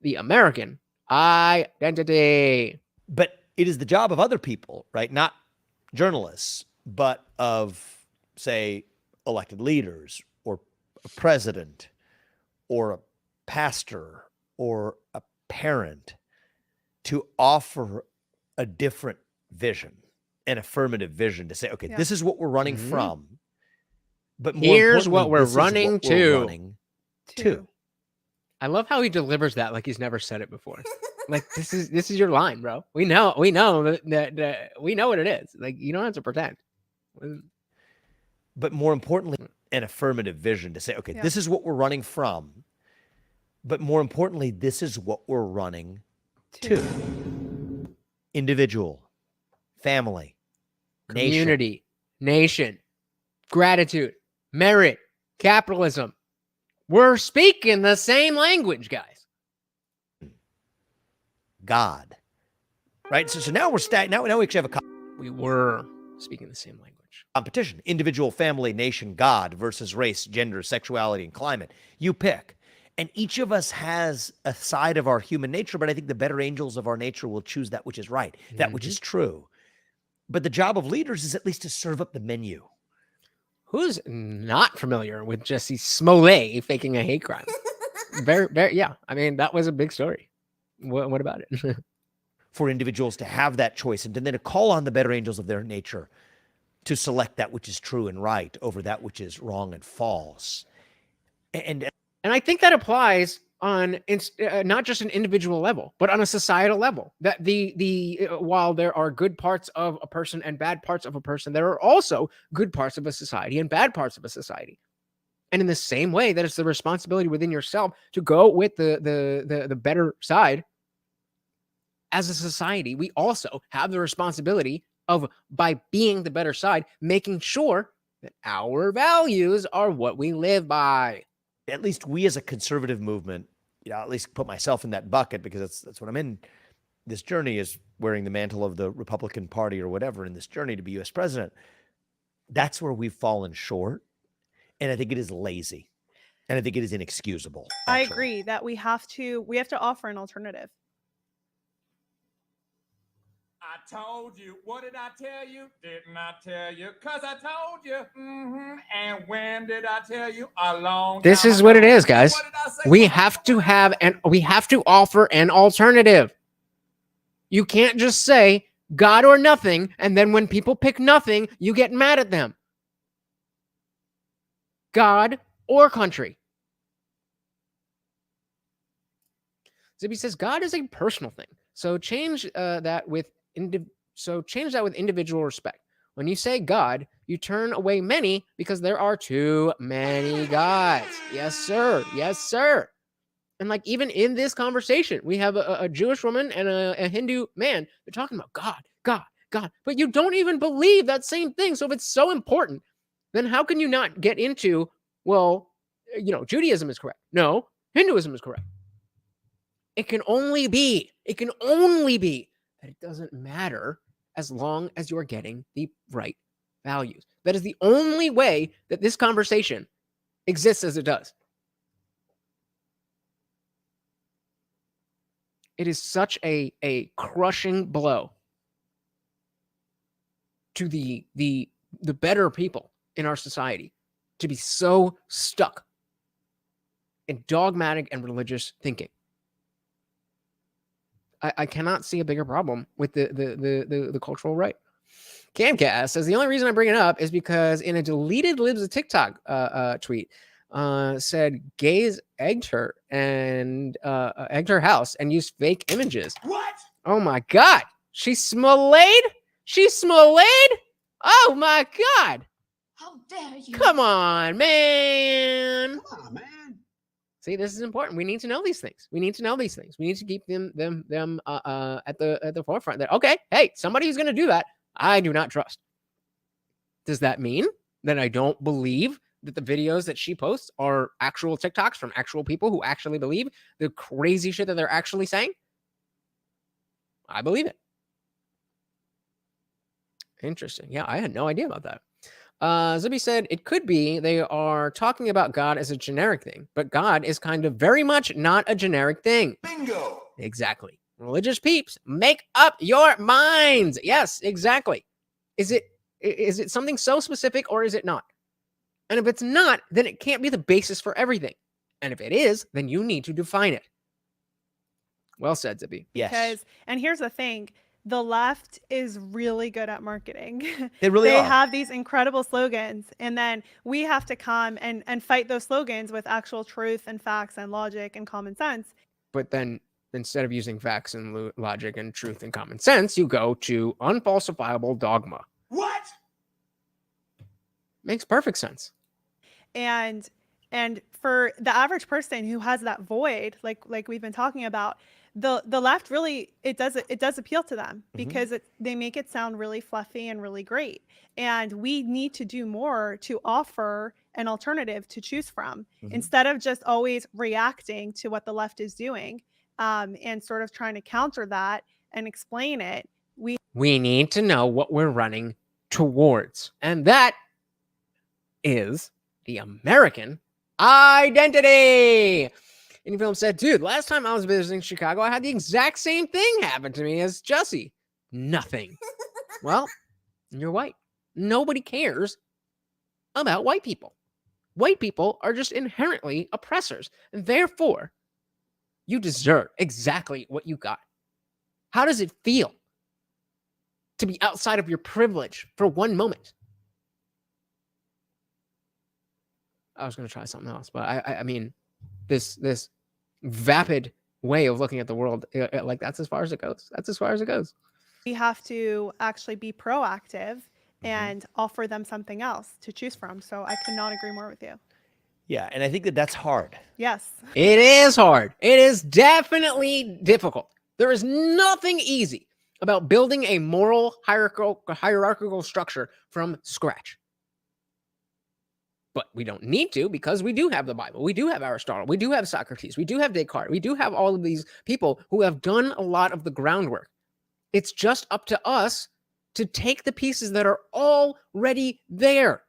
The American identity. But it is the job of other people, right? Not journalists, but of, say, elected leaders or a president or a pastor or a parent to offer a different vision, an affirmative vision to say, okay, this is what we're running from. But more here's what we're this running is what we're to. running to. I love how he delivers that like he's never said it before. Like this is your line, bro. We know that we know what it is. Like you don't have to pretend. But more importantly, an affirmative vision to say, okay, this is what we're running from. But more importantly, this is what we're running to. Individual, family, community, nation, gratitude, merit, capitalism. We're speaking the same language, guys. God, right? So now we're now we actually have a we were speaking the same language. Competition: individual, family, nation, God versus race, gender, sexuality, and climate. You pick. And each of us has a side of our human nature, but I think the better angels of our nature will choose that which is right, that which is true. But the job of leaders is at least to serve up the menu. Who's not familiar with Jesse Smollett faking a hate crime? very, yeah. I mean, that was a big story. What about it? For individuals to have that choice and then to call on the better angels of their nature to select that which is true and right over that which is wrong and false. And I think that applies on not just an individual level, but on a societal level. That while there are good parts of a person and bad parts of a person, there are also good parts of a society and bad parts of a society. And in the same way that it's the responsibility within yourself to go with the better side, as a society, we also have the responsibility of, by being the better side, making sure that our values are what we live by. At least we as a conservative movement, at least put myself in that bucket because that's what I'm in. This journey is wearing the mantle of the Republican Party or whatever in this journey to be U.S. president. That's where we've fallen short. And I think it is lazy. And I think it is inexcusable. I agree that we have to offer an alternative. I told you. What did I tell you? Didn't I tell you? Because I told you. And when did I tell you? A long time This is ago. what it is, guys. What did I say? We have to offer an alternative. You can't just say God or nothing, and then when people pick nothing, you get mad at them. God or country. Zibby says God is a personal thing. So change that with individual respect. When you say God, you turn away many because there are too many gods. Yes, sir. Yes, sir. And like even in this conversation, we have a Jewish woman and a Hindu man. They're talking about God, God, God. But you don't even believe that same thing. So if it's so important, then how can you not get into, well, Judaism is correct. No, Hinduism is correct. It can only be that it doesn't matter as long as you're getting the right values. That is the only way that this conversation exists as it does. It is such a crushing blow to the better people in our society to be so stuck in dogmatic and religious thinking. I cannot see a bigger problem with the cultural right. Camcast says the only reason I bring it up is because in a deleted Libs TikTok tweet said gays egged her and egged her house and used fake images. What? Oh my God. She Smollett? She's Smollett? Oh my God. How dare you? Come on, man. Come on, man. See, this is important. We need to know these things. We need to know these things. We need to keep them at the forefront. That okay, hey, somebody who's going to do that, I do not trust. Does that mean that I don't believe that the videos that she posts are actual TikToks from actual people who actually believe the crazy shit that they're actually saying? I believe it. Interesting. Yeah, I had no idea about that. Zibby said it could be they are talking about God as a generic thing, but God is kind of very much not a generic thing. Bingo. Exactly. Religious peeps, make up your minds. Yes, exactly. Is it something so specific or is it not? And if it's not, then it can't be the basis for everything. And if it is, then you need to define it. Well said, Zippy. Yes. And here's the thing. The left is really good at marketing. They really They are. have these incredible slogans, and then we have to come and fight those slogans with actual truth and facts and logic and common sense. But then instead of using facts and logic and truth and common sense, you go to unfalsifiable dogma. What? Makes perfect sense. And for the average person who has that void, like we've been talking about, the left really it does appeal to them because they make it sound really fluffy and really great. And we need to do more to offer an alternative to choose from instead of just always reacting to what the left is doing and sort of trying to counter that and explain it. We need to know what we're running towards. And that is the American identity. Indie Film said, dude, last time I was visiting Chicago, I had the exact same thing happen to me as Jesse. Nothing. Well, you're white. Nobody cares about white people. White people are just inherently oppressors. And therefore, you deserve exactly what you got. How does it feel to be outside of your privilege for one moment? I was going to try something else, but I mean, this vapid way of looking at the world, like that's as far as it goes. That's as far as it goes. We have to actually be proactive and offer them something else to choose from. So I could not agree more with you. Yeah, and I think that that's hard. Yes. It is hard. It is definitely difficult. There is nothing easy about building a moral hierarchical structure from scratch. But we don't need to because we do have the Bible. We do have Aristotle. We do have Socrates. We do have Descartes. We do have all of these people who have done a lot of the groundwork. It's just up to us to take the pieces that are already there.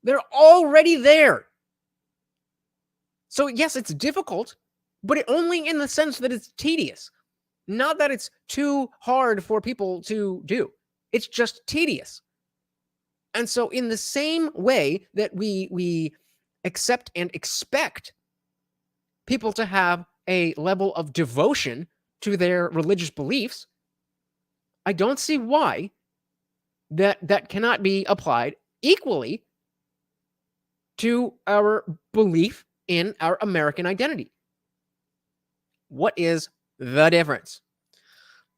They're already there. So yes, it's difficult, but only in the sense that it's tedious. Not that it's too hard for people to do. It's just tedious. And so in the same way that we accept and expect people to have a level of devotion to their religious beliefs, I don't see why that cannot be applied equally to our belief in our American identity. What is the difference?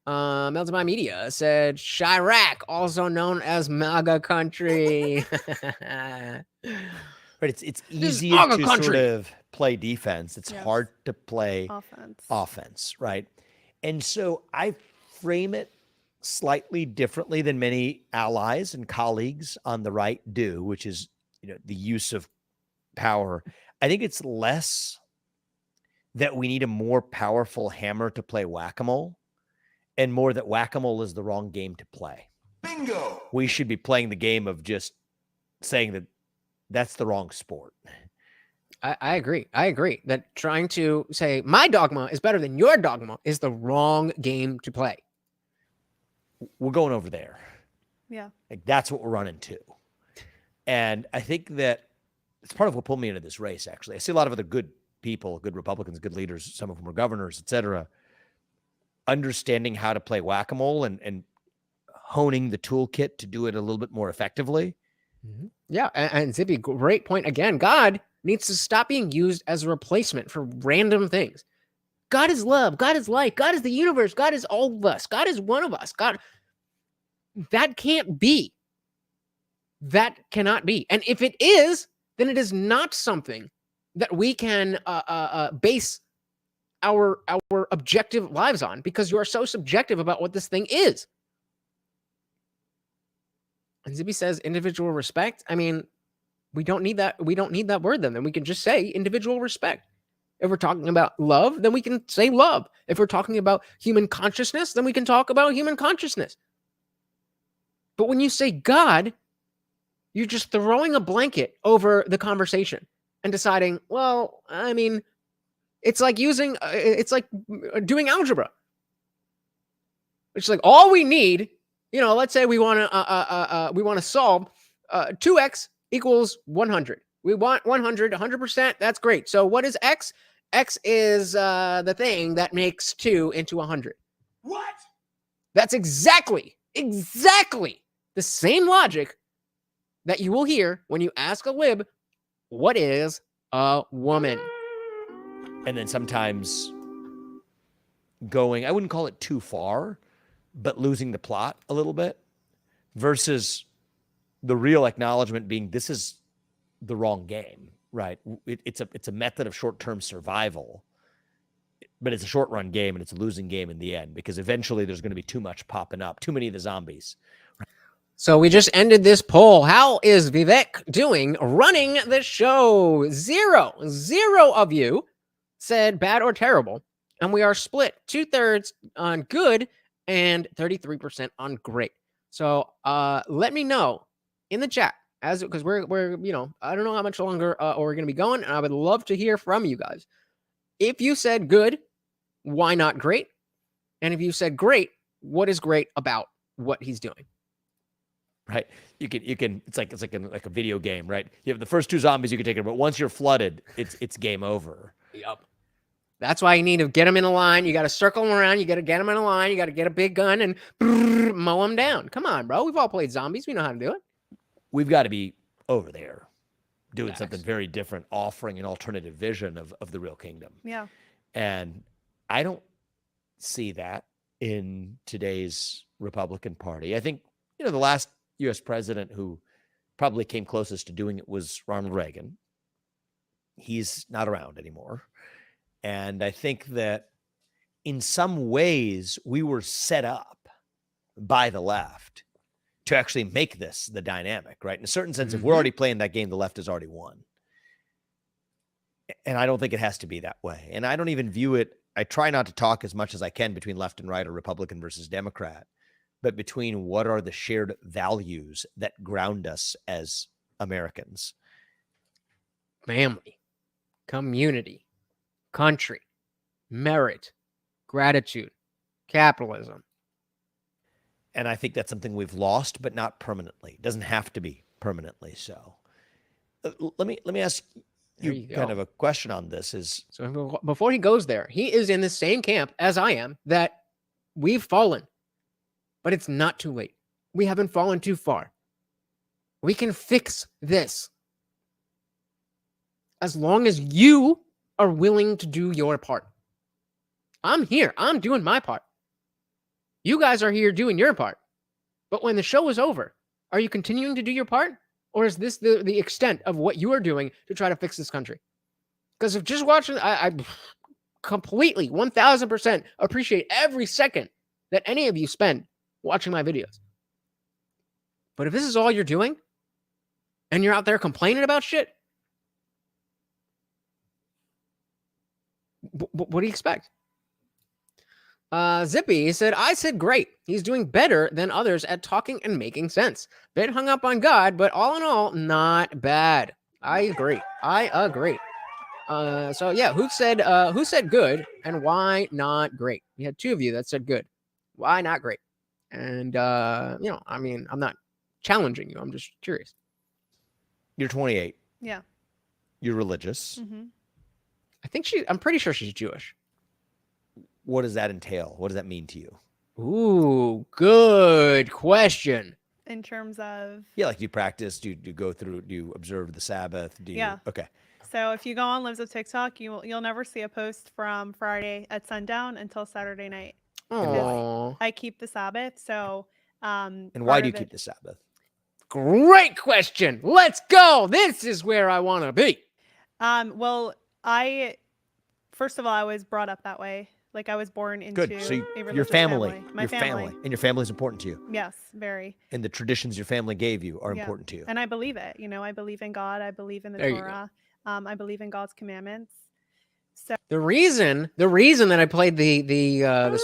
Melted by Media said Chirac, also known as MAGA country. Right, it's easier to sort of play defense. It's hard to play offense, right? And so I frame it slightly differently than many allies and colleagues on the right do, which is, the use of power. I think it's less that we need a more powerful hammer to play whack-a-mole, and more that whack-a-mole is the wrong game to play. Bingo. We should be playing the game of just saying that that's the wrong sport. I agree. I agree that trying to say my dogma is better than your dogma is the wrong game to play. We're going over there. Yeah. Like that's what we're running to. And I think that it's part of what pulled me into this race, actually. I see a lot of other good people, good Republicans, good leaders, some of them are governors, et cetera, understanding how to play whack-a-mole and honing the toolkit to do it a little bit more effectively. Yeah, and Zippy, great point again. God needs to stop being used as a replacement for random things. God is love. God is light. God is the universe. God is all of us. God is one of us. God, That can't be. That cannot be. And if it is, then it is not something that we can base our objective lives on, because you are so subjective about what this thing is. And Zippy says individual respect. I mean, we don't need that. We don't need that word then. Then we can just say individual respect. If we're talking about love, then we can say love. If we're talking about human consciousness, then we can talk about human consciousness. But when you say God, you're just throwing a blanket over the conversation and deciding, well, I mean, it's like doing algebra. It's like all we need, let's say we want to solve 2x equals 100. We want 100%. That's great. So what is x? X is the thing that makes 2 into 100. What? That's exactly the same logic that you will hear when you ask a lib, what is a woman? And then sometimes going, I wouldn't call it too far, but losing the plot a little bit, versus the real acknowledgement being this is the wrong game, right? It's a method of short-term survival, but it's a short-run game and it's a losing game in the end, because eventually there's going to be too much popping up, too many of the zombies. So we just ended this poll. How is Vivek doing running the show? Zero of you said bad or terrible. And we are split 2/3 on good and 33% on great. So let me know in the chat, because we're I don't know how much longer we're going to be going, and I would love to hear from you guys. If you said good, why not great? And if you said great, what is great about what he's doing? Right. You can, it's like a video game, right? You have the first 2 zombies you can take it, but once you're flooded, it's game over. Yep. That's why you need to get them in a line. You got to circle them around. You got to get them in a line. You got to get a big gun and mow them down. Come on, bro. We've all played zombies. We know how to do it. We've got to be over there doing Facts. something very different, offering an alternative vision of the real kingdom. Yeah. And I don't see that in today's Republican Party. I think, the last U.S. president who probably came closest to doing it was Ronald Reagan. He's not around anymore. And I think that in some ways we were set up by the left to actually make this the dynamic, right? In a certain sense, if we're already playing that game, the left has already won. And I don't think it has to be that way. And I don't even view it, I try not to talk as much as I can between left and right or Republican versus Democrat, but between what are the shared values that ground us as Americans. Family, community, country, merit, gratitude, capitalism. And I think that's something we've lost, but not permanently. It doesn't have to be permanently so. Let me ask you kind of a question on this. So before he goes there, he is in the same camp as I am, that we've fallen. But it's not too late. We haven't fallen too far. We can fix this. As long as you are willing to do your part. I'm here. I'm doing my part. You guys are here doing your part. But when the show is over, are you continuing to do your part? Or is this the extent of what you are doing to try to fix this country? Because if just watching, I completely 1000% appreciate every second that any of you spend watching my videos. But if this is all you're doing and you're out there complaining about shit, what do you expect? Zippy said, I said great. He's doing better than others at talking and making sense. Bit hung up on God, but all in all, not bad. I agree. So yeah, who said good and why not great? We had 2 of you that said good. Why not great? And, I mean, I'm not challenging you. I'm just curious. You're 28. Yeah. You're religious. Mm-hmm. I'm pretty sure she's Jewish. What does that entail? What does that mean to you? Ooh, good question. In terms of? Yeah, like you practice, do you go through, do you observe the Sabbath? Yeah. Okay. So if you go on Libs of TikTok, you'll never see a post from Friday at sundown until Saturday night. Oh, I keep the Sabbath, so And why do you keep the Sabbath? Great question. Let's go. This is where I want to be. Well, first of all, I was brought up that way. Like I was born into Good. So a your religious family, My family. and your family is important to you. Yes, very. And the traditions your family gave you are Yeah. important to you. And I believe it. You know, I believe in God. I believe in the There you go. Torah. I believe in God's commandments. So The reason that I played the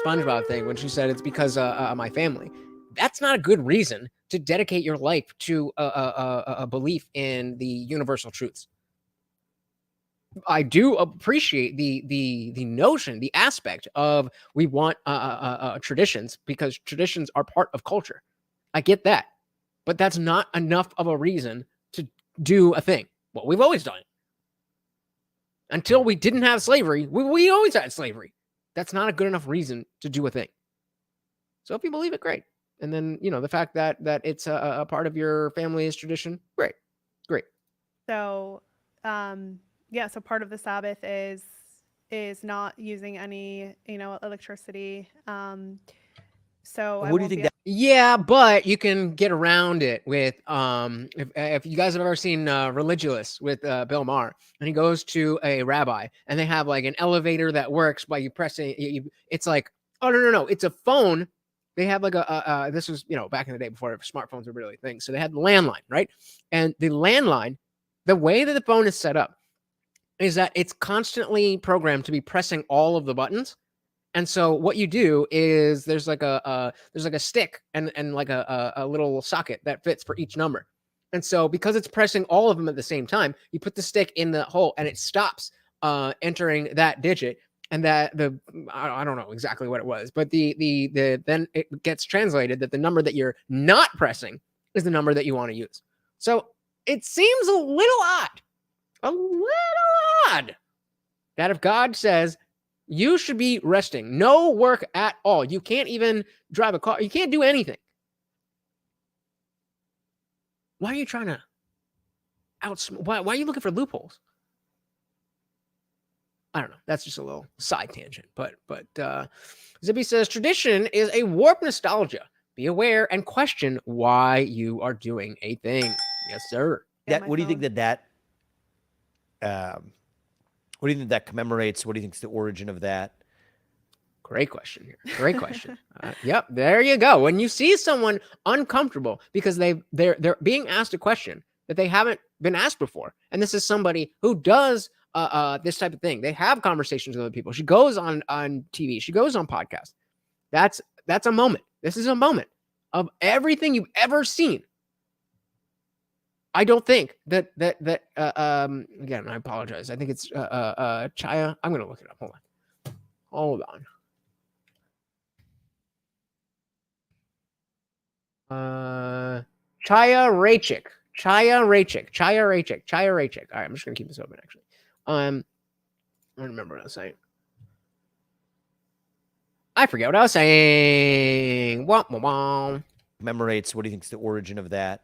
SpongeBob thing when she said it's because my family, that's not a good reason to dedicate your life to a belief in the universal truths. I do appreciate the notion, the aspect of we want traditions because traditions are part of culture. I get that, but that's not enough of a reason to do a thing. Well, we've always done it. Until we didn't have slavery, we always had slavery. That's not a good enough reason to do a thing. So if you believe it, great. And then, the fact that it's a part of your family's tradition, great. So, so part of the Sabbath is not using any, electricity. So What do you think that? Yeah, but you can get around it with if you guys have ever seen Religulous with Bill Maher, and he goes to a rabbi and they have like an elevator that works by you pressing it's like, oh no, it's a phone. They have like this was back in the day before smartphones were really a thing. So they had the landline, right? And the landline, the way that the phone is set up is that it's constantly programmed to be pressing all of the buttons. And so what you do is there's like a stick and like a little socket that fits for each number. And so because it's pressing all of them at the same time, you put the stick in the hole and it stops entering that digit. And that I don't know exactly what it was, but the then it gets translated that the number that you're not pressing is the number that you want to use. So it seems a little odd that if God says you should be resting, no work at all, you can't even drive a car, you can't do anything. Why are you trying to why are you looking for loopholes? I don't know. That's just a little side tangent. But Zippy says tradition is a warped nostalgia. Be aware and question why you are doing a thing. Yes, sir. What do you think that what do you think that commemorates? What do you think is the origin of that? Great question here. Great question. Yep, there you go. When you see someone uncomfortable because they're being asked a question that they haven't been asked before, and this is somebody who does this type of thing. They have conversations with other people. She goes on TV. She goes on podcasts. That's a moment. This is a moment of everything you've ever seen. I don't think that again, I apologize. I think it's Chaya. I'm gonna look it up. Hold on. Chaya Rachik. All right, I'm just gonna keep this open actually. I don't remember what I was saying. I forget what I was saying. Commemorates. What do you think is the origin of that?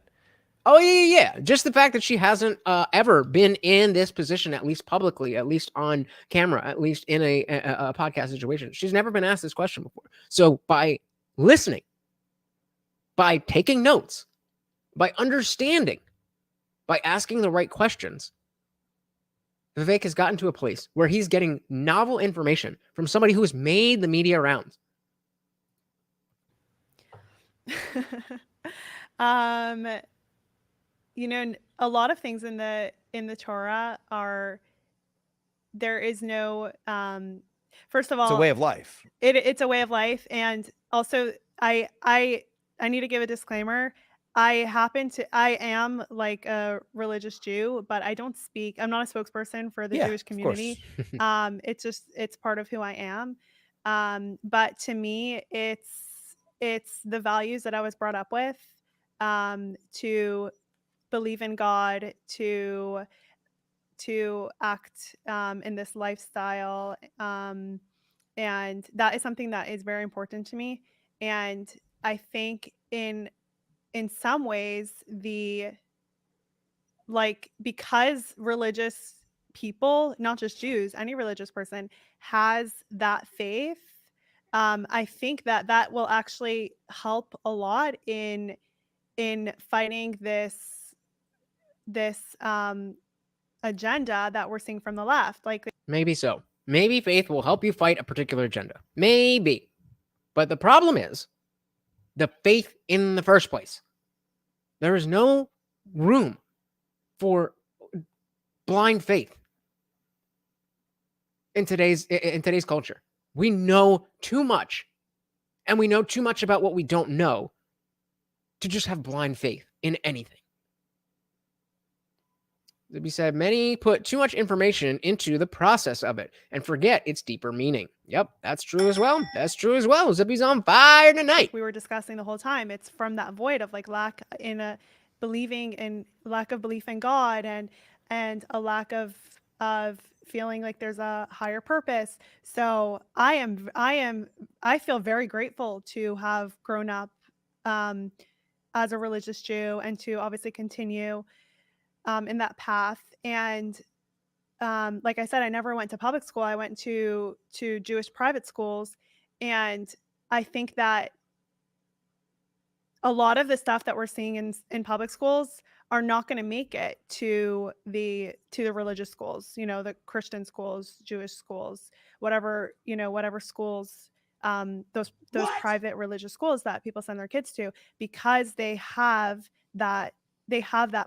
Oh, yeah. Just the fact that she hasn't ever been in this position, at least publicly, at least on camera, at least in a podcast situation. She's never been asked this question before. So by listening, by taking notes, by understanding, by asking the right questions, Vivek has gotten to a place where he's getting novel information from somebody who has made the media rounds. A lot of things in the Torah are, there is no, first of all, It's a way of life. It's a way of life. And also I need to give a disclaimer. I am like a religious Jew, but I'm not a spokesperson for the Jewish community. It's part of who I am. But to me, it's the values that I was brought up with, to believe in God, to act in this lifestyle, and that is something that is very important to me. And I think in some ways, because religious people, not just Jews, any religious person has that faith, I think that will actually help a lot in fighting this agenda that we're seeing from the left. Like, Maybe so. Maybe faith will help you fight a particular agenda. Maybe. But the problem is the faith in the first place. There is no room for blind faith in today's culture. We know too much, and we know too much about what we don't know to just have blind faith in anything. Libby said, many put too much information into the process of it and forget its deeper meaning. Yep, that's true as well. That's true as well. Zippy's on fire tonight. we were discussing the whole time, it's from that void of like lack in a believing and lack of belief in God, and a lack of feeling like there's a higher purpose. So I feel very grateful to have grown up as a religious Jew, and to obviously continue in that path. And like I said, I never went to public school. I went to Jewish private schools, and I think that a lot of the stuff that we're seeing in public schools are not going to make it to the religious schools, the Christian schools, Jewish schools, whatever schools, those private religious schools that people send their kids to, because they have that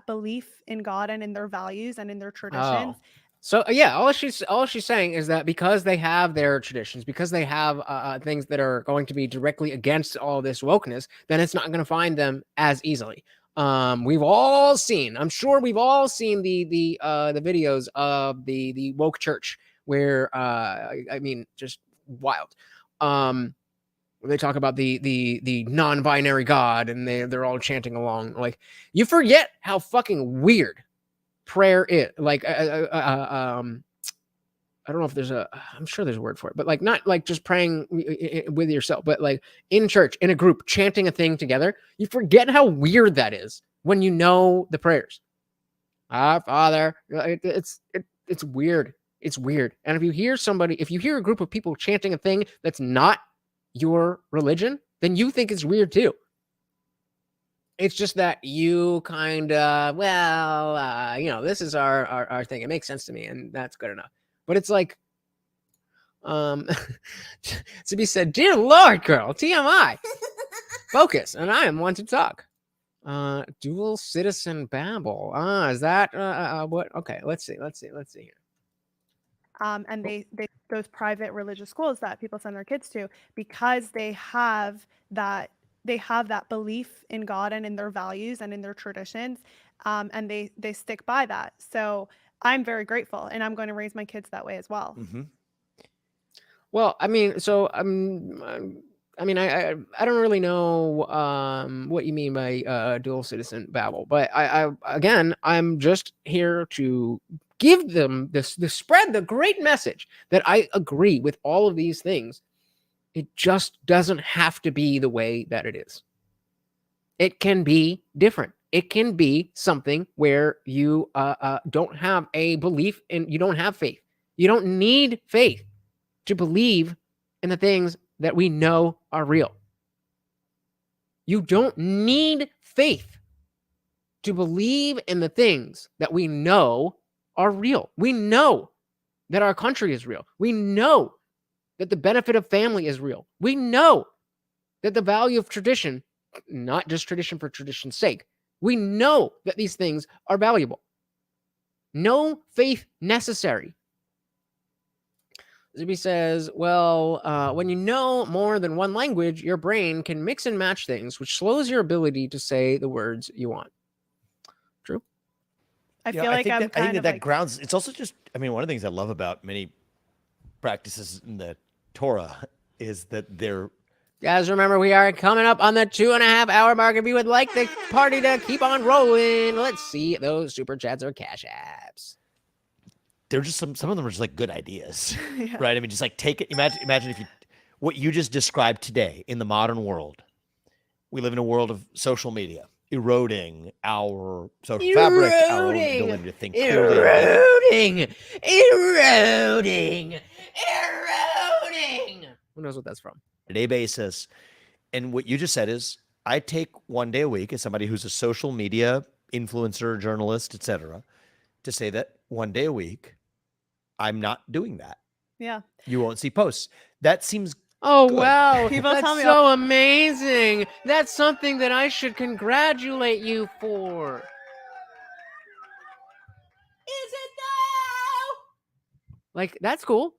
belief in God and in their values and in their traditions. Oh. So yeah, all she's saying is that because they have their traditions, because they have things that are going to be directly against all this wokeness, then it's not going to find them as easily. We've all seen, I'm sure we've all seen the videos of the woke church where I mean, just wild. They talk about the non-binary God, and they're all chanting along. Like, you forget how fucking weird prayer is. Like, I don't know if there's I'm sure there's a word for it, but like, not like just praying with yourself, but like in church, in a group, chanting a thing together. You forget how weird that is when you know the prayers. Our Father, it's weird. It's weird. And if you hear a group of people chanting a thing that's not your religion, then you think it's weird too. It's just that you kind of, this is our thing. It makes sense to me, and that's good enough. But it's like, Sibi said, "Dear Lord, girl, TMI, focus, and I am one to talk." Dual citizen babble. Is that what? Okay, let's see here. And they those private religious schools that people send their kids to, because they have that belief in God and in their values and in their traditions, and they stick by that. So I'm very grateful, and I'm going to raise my kids that way as well. Mm-hmm. Well, I mean, so I don't really know what you mean by dual citizen babble, but I'm just here to give them spread the great message that I agree with all of these things. It just doesn't have to be the way that it is. It can be different. It can be something where you don't have a belief and you don't have faith. You don't need faith to believe in the things that we know are real. You don't need faith to believe in the things that we know are real. We know that our country is real. We know that the benefit of family is real. We know that the value of tradition, not just tradition for tradition's sake, we know that these things are valuable. No faith necessary. Zuby says, well, when you know more than one language, your brain can mix and match things, which slows your ability to say the words you want. True. I feel like I think that grounds. It's also just, one of the things I love about many practices in the Torah is that they're. Guys, remember, we are coming up on the 2.5 hour mark. If you would like the party to keep on rolling, let's see those super chats or cash apps. They're just some of them are just like good ideas, Yeah. right? Just like take it. Imagine if what you just described today in the modern world. We live in a world of social media, eroding our social fabric, our own ability to think clearly. Eroding. Who knows what that's from? Day basis. And what you just said is, I take one day a week as somebody who's a social media influencer, journalist, etc., to say that one day a week, I'm not doing that. Yeah. You won't see posts. That seems Oh, good. wow. People That's tell me so amazing. That's something that I should congratulate you for. Is it though? Like, that's cool.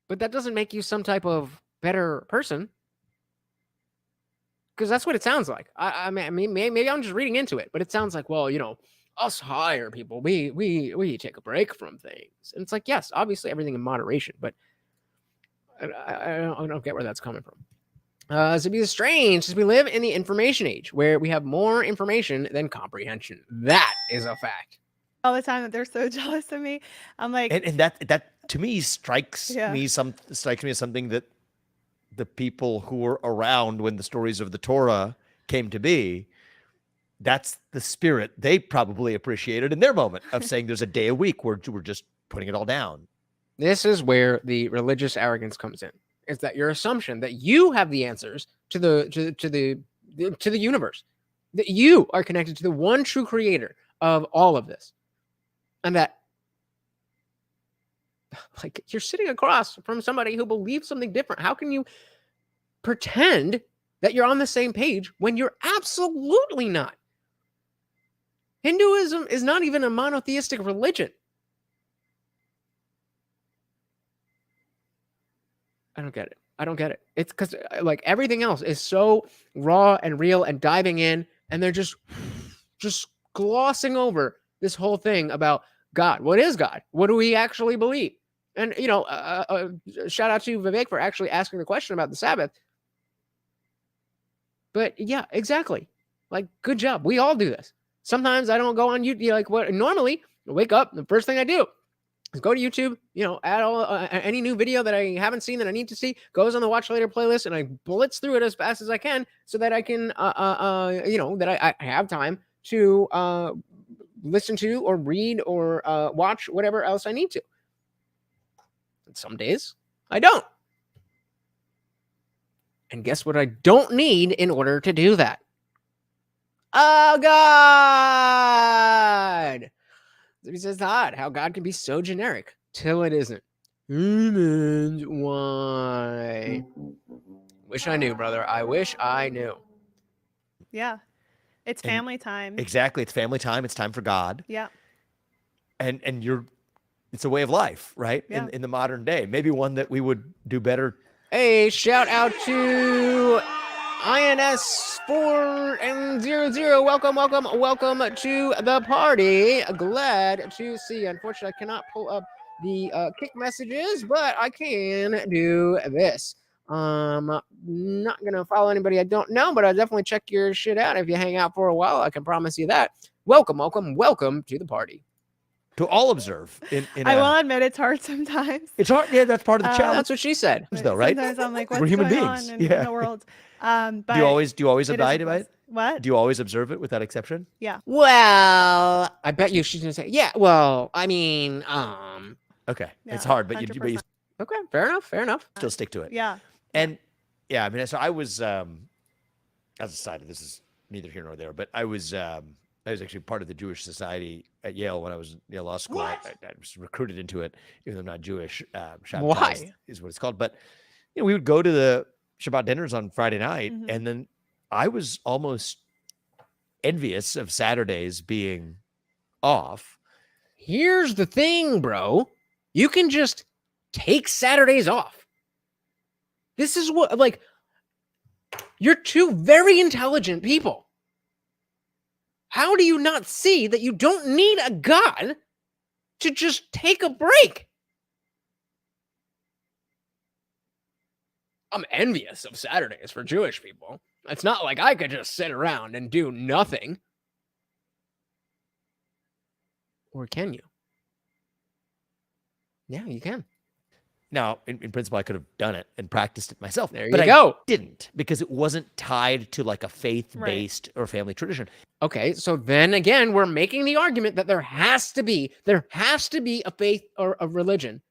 But that doesn't make you some type of better person. Because that's what it sounds like. I mean, maybe I'm just reading into it, but it sounds like, well, us higher people, we take a break from things. And it's like, yes, obviously everything in moderation, but I don't get where that's coming from. So it'd be strange, as we live in the information age, where we have more information than comprehension. That is a fact. all the time that they're so jealous of me. I'm like, And that to me strikes Yeah. me as something that the people who were around when the stories of the Torah came to be, that's the spirit they probably appreciated in their moment of saying there's a day a week where we're just putting it all down. This is where the religious arrogance comes in. It's that your assumption that you have the answers to the universe, that you are connected to the one true creator of all of this, and that like you're sitting across from somebody who believes something different. How can you pretend that you're on the same page when you're absolutely not? Hinduism is not even a monotheistic religion. I don't get it. I don't get it. It's because like everything else is so raw and real and diving in, and they're just glossing over this whole thing about God. What is God? What do we actually believe? And shout out to Vivek for actually asking the question about the Sabbath. But yeah, exactly. Like, good job. We all do this. Sometimes I don't go on YouTube. Like, what? Normally, I wake up. The first thing I do is go to YouTube. Add all any new video that I haven't seen that I need to see goes on the watch later playlist, and I blitz through it as fast as I can so that I can, that I have time to listen to or read or watch whatever else I need to. And some days I don't. And guess what I don't need in order to do that? Oh, God! He says, odd how God can be so generic till it isn't. And why? Wish I knew, brother. I wish I knew. yeah, it's And- family time. Exactly. It's family time. It's time for God. Yeah. And it's a way of life, right? Yeah. In the modern day, maybe one that we would do better. Hey, shout out to INS400. Welcome to the party. Glad to see you. Unfortunately, I cannot pull up the kick messages, but I can do this. Not gonna follow anybody I don't know, but I'll definitely check your shit out if you hang out for a while. I can promise you that. Welcome to the party. To all observe. I will admit it's hard sometimes. It's hard. Yeah, that's part of the challenge. That's what she said. though, right? Sometimes I'm like, 'Cause what's we're human going beings. on in Yeah. the world? But Do you always it is abide a by plus. it? What? Do you always observe it without exception? Yeah. Well, I bet you she's gonna say, yeah. Well, I mean, Okay. Yeah, It's hard, but you 100%. okay, fair enough. still stick to it. Yeah. And yeah, I mean, so I was, as a side of this is neither here nor there, but I was actually part of the Jewish Society at Yale when I was in Yale Law School. I was recruited into it, even though I'm not Jewish. Shabbat Why? is what it's called. But we would go to the Shabbat dinners on Friday night, Mhm. and then I was almost envious of Saturdays being off. Here's the thing, bro. You can just take Saturdays off. This is what, like, you're two very intelligent people. How do you not see that you don't need a God to just take a break? I'm envious of Saturdays for Jewish people. It's not like I could just sit around and do nothing. Or can you? Yeah, you can. Now, in principle, I could have done it and practiced it myself. There but you I go. didn't, because it wasn't tied to like a faith-based or family tradition. Okay, so then again, we're making the argument that there has to be a faith or a religion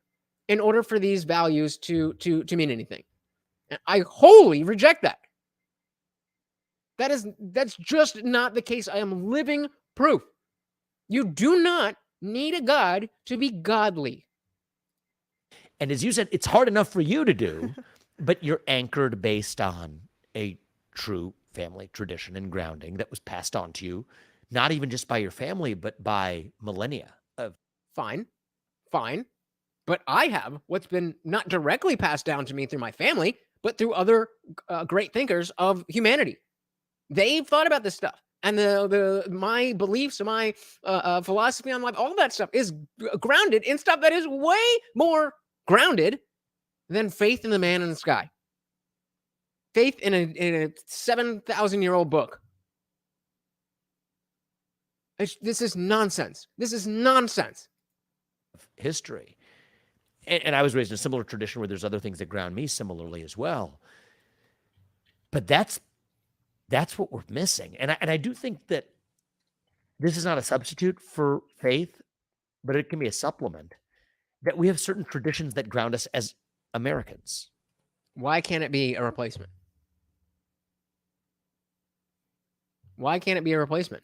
in order for these values to mean anything. And I wholly reject that. That's just not the case. I am living proof. You do not need a God to be godly. And as you said, it's hard enough for you to do, but you're anchored based on a true family tradition and grounding that was passed on to you, not even just by your family, but by millennia of. Fine. But I have what's been not directly passed down to me through my family, but through other great thinkers of humanity. They've thought about this stuff. And my beliefs, my philosophy on life, all that stuff is grounded in stuff that is way more grounded than faith in the man in the sky. Faith in a 7,000-year-old book. This is nonsense. This is nonsense. History. And I was raised in a similar tradition where there's other things that ground me similarly as well. But that's what we're missing. And I do think that this is not a substitute for faith, but it can be a supplement. That we have certain traditions that ground us as Americans. Why can't it be a replacement? Why can't it be a replacement?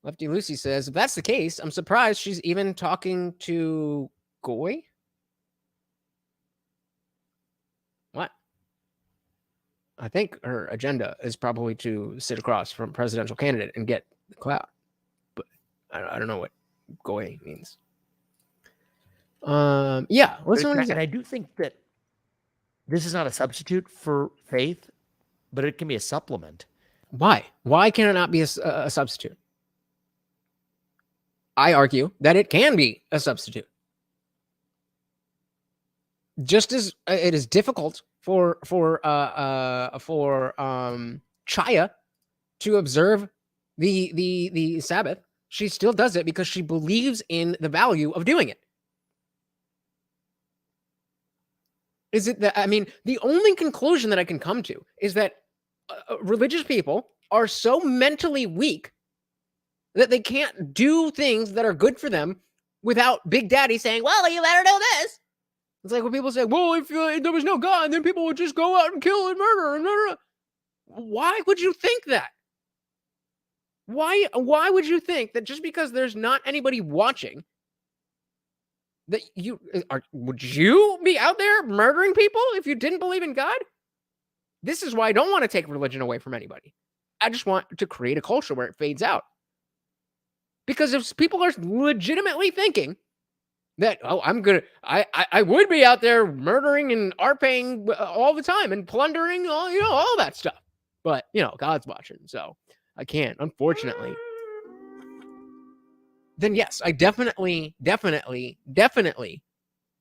Lefty Lucy says, if that's the case, I'm surprised she's even talking to Goy. What? I think her agenda is probably to sit across from presidential candidate and get the clout. But I don't know what Goy means. Yeah, listen to what he said. And I do think that this is not a substitute for faith, but it can be a supplement. Why? Why can it not be a substitute? I argue that it can be a substitute. Just as it is difficult for Chaya to observe the Sabbath, she still does it because she believes in the value of doing it. Is it that, I mean, the only conclusion that I can come to is that religious people are so mentally weak that they can't do things that are good for them without Big Daddy saying, well, you better do this. It's like when people say, well, if there was no God, then people would just go out and kill and murder. And why would you think that? Why would you think that just because there's not anybody watching, that would you be out there murdering people if you didn't believe in God? This is why I don't want to take religion away from anybody. I just want to create a culture where it fades out. Because if people are legitimately thinking that, oh, I would be out there murdering and ARPing all the time and plundering, all that stuff. But, God's watching, so I can't, unfortunately. Then yes, I definitely